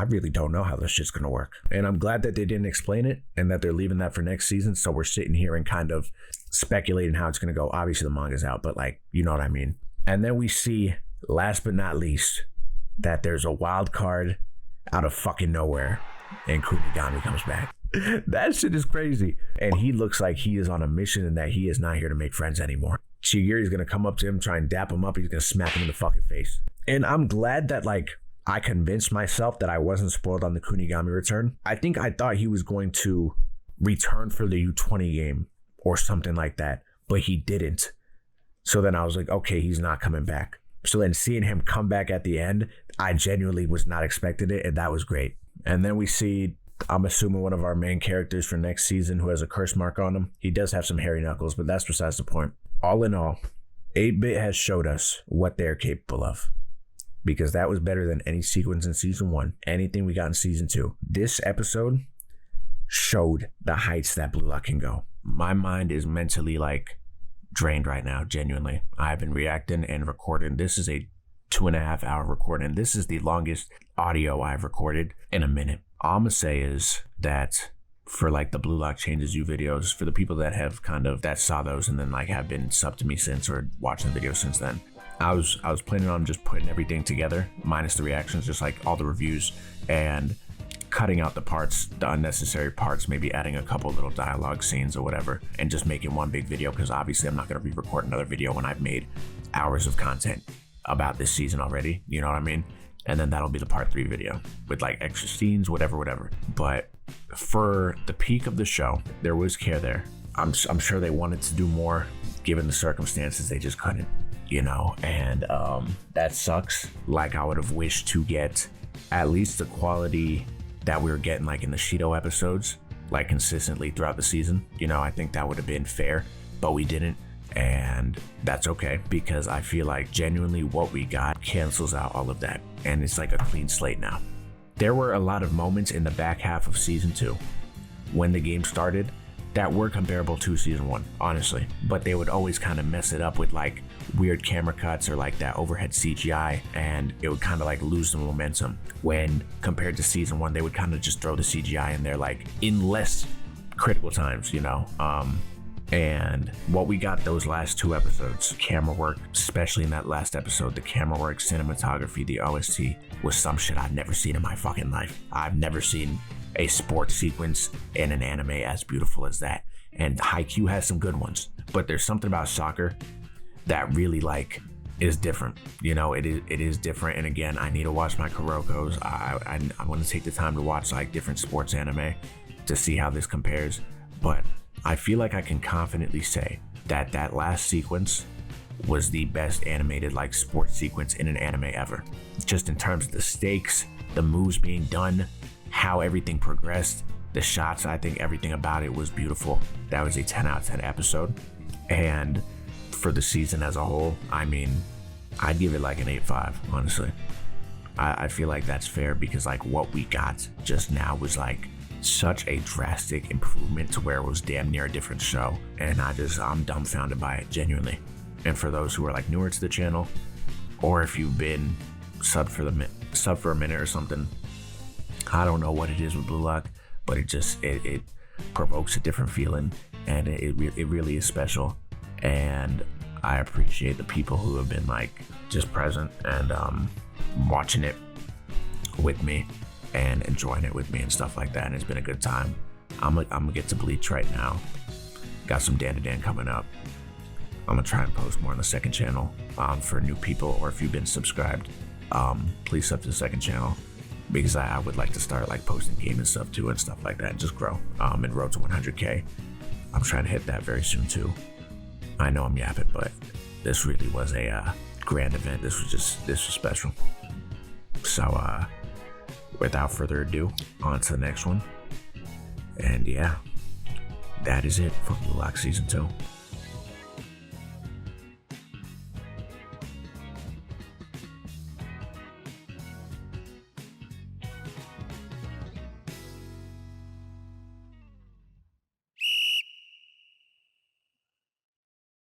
really don't know how this shit's going to work. And I'm glad that they didn't explain it and that they're leaving that for next season. So we're sitting here and kind of speculating how it's going to go. Obviously, the manga's out, but, like, you know what I mean. And then we see, last but not least, that there's a wild card out of fucking nowhere. And Kunigami comes back. That shit is crazy. And he looks like he is on a mission and that he is not here to make friends anymore. Chigiri's going to come up to him, try and dap him up. He's going to smack him in the fucking face. And I'm glad that, like, I convinced myself that I wasn't spoiled on the Kunigami return. I think I thought he was going to return for the U20 game or something like that, but he didn't. So then I was like, okay, he's not coming back. So then seeing him come back at the end, I genuinely was not expecting it, and that was great. And then we see, I'm assuming, one of our main characters for next season who has a curse mark on him. He does have some hairy knuckles, but that's besides the point. All in all, 8-Bit has showed us what they're capable of, because that was better than any sequence in season 1, anything we got in season 2. This episode showed the heights that BLUELOCK can go. My mind is mentally, like, drained right now, genuinely. I've been reacting and recording. This is a 2.5 hour recording. This is the longest audio I've recorded in a minute. All I'm gonna say is that for, like, the BLUELOCK Changes You videos, for the people that have that saw those and then, like, have been subbed to me since or watching the videos since then, I was planning on just putting everything together, minus the reactions, just like all the reviews, and cutting out the parts, the unnecessary parts, maybe adding a couple little dialogue scenes or whatever, and just making one big video, because obviously I'm not going to re-record another video when I've made hours of content about this season already, you know what I mean? And then that'll be the part 3 video with, like, extra scenes, whatever. But for the peak of the show, there was care there. I'm sure they wanted to do more, given the circumstances. They just couldn't, you know, and that sucks. Like, I would have wished to get at least the quality that we were getting, like, in the Shido episodes, like, consistently throughout the season. You know, I think that would have been fair, but we didn't. And that's okay, because I feel like genuinely what we got cancels out all of that, and it's like a clean slate now. There were a lot of moments in the back half of season 2 when the game started that were comparable to season 1, honestly, but they would always kind of mess it up with, like, weird camera cuts or, like, that overhead CGI, and it would kind of, like, lose the momentum. When compared to season 1, they would kind of just throw the CGI in there, like, in less critical times, you know. And what we got those last 2 episodes, camera work, especially in that last episode, the camera work, cinematography, the OST, was some shit I've never seen in my fucking life. I've never seen a sports sequence in an anime as beautiful as that. And Haikyuu has some good ones, but there's something about soccer that really, like, is different. You know, it is different. And again, I need to watch my Kuroko's. I want to take the time to watch, like, different sports anime to see how this compares. But I feel like I can confidently say that that last sequence was the best animated, like, sports sequence in an anime ever. Just in terms of the stakes, the moves being done, how everything progressed, the shots, I think everything about it was beautiful. That was a 10 out of 10 episode. And for the season as a whole, I mean, I'd give it like an 8.5, honestly. I feel like that's fair, because, like, what we got just now was, like, such a drastic improvement to where it was damn near a different show. And I'm dumbfounded by it, genuinely. And for those who are, like, newer to the channel, or if you've been sub for a minute or something, I don't know what it is with BLUELOCK, but it provokes a different feeling. and it really is special. And I appreciate the people who have been like just present and watching it with me and enjoying it with me and stuff like that. And it's been a good time. I'm gonna get to Bleach right now. Got some Dan to Dan coming up. I'm gonna try and post more on the second channel for new people, or if you've been subscribed, please sub to the second channel, because I would like to start like posting gaming stuff too and stuff like that, and just grow. And road to 100K. I'm trying to hit that very soon too. I know I'm yapping, but this really was a grand event. This was special. So without further ado, on to the next one. And yeah, that is it for BLUELOCK Season 2.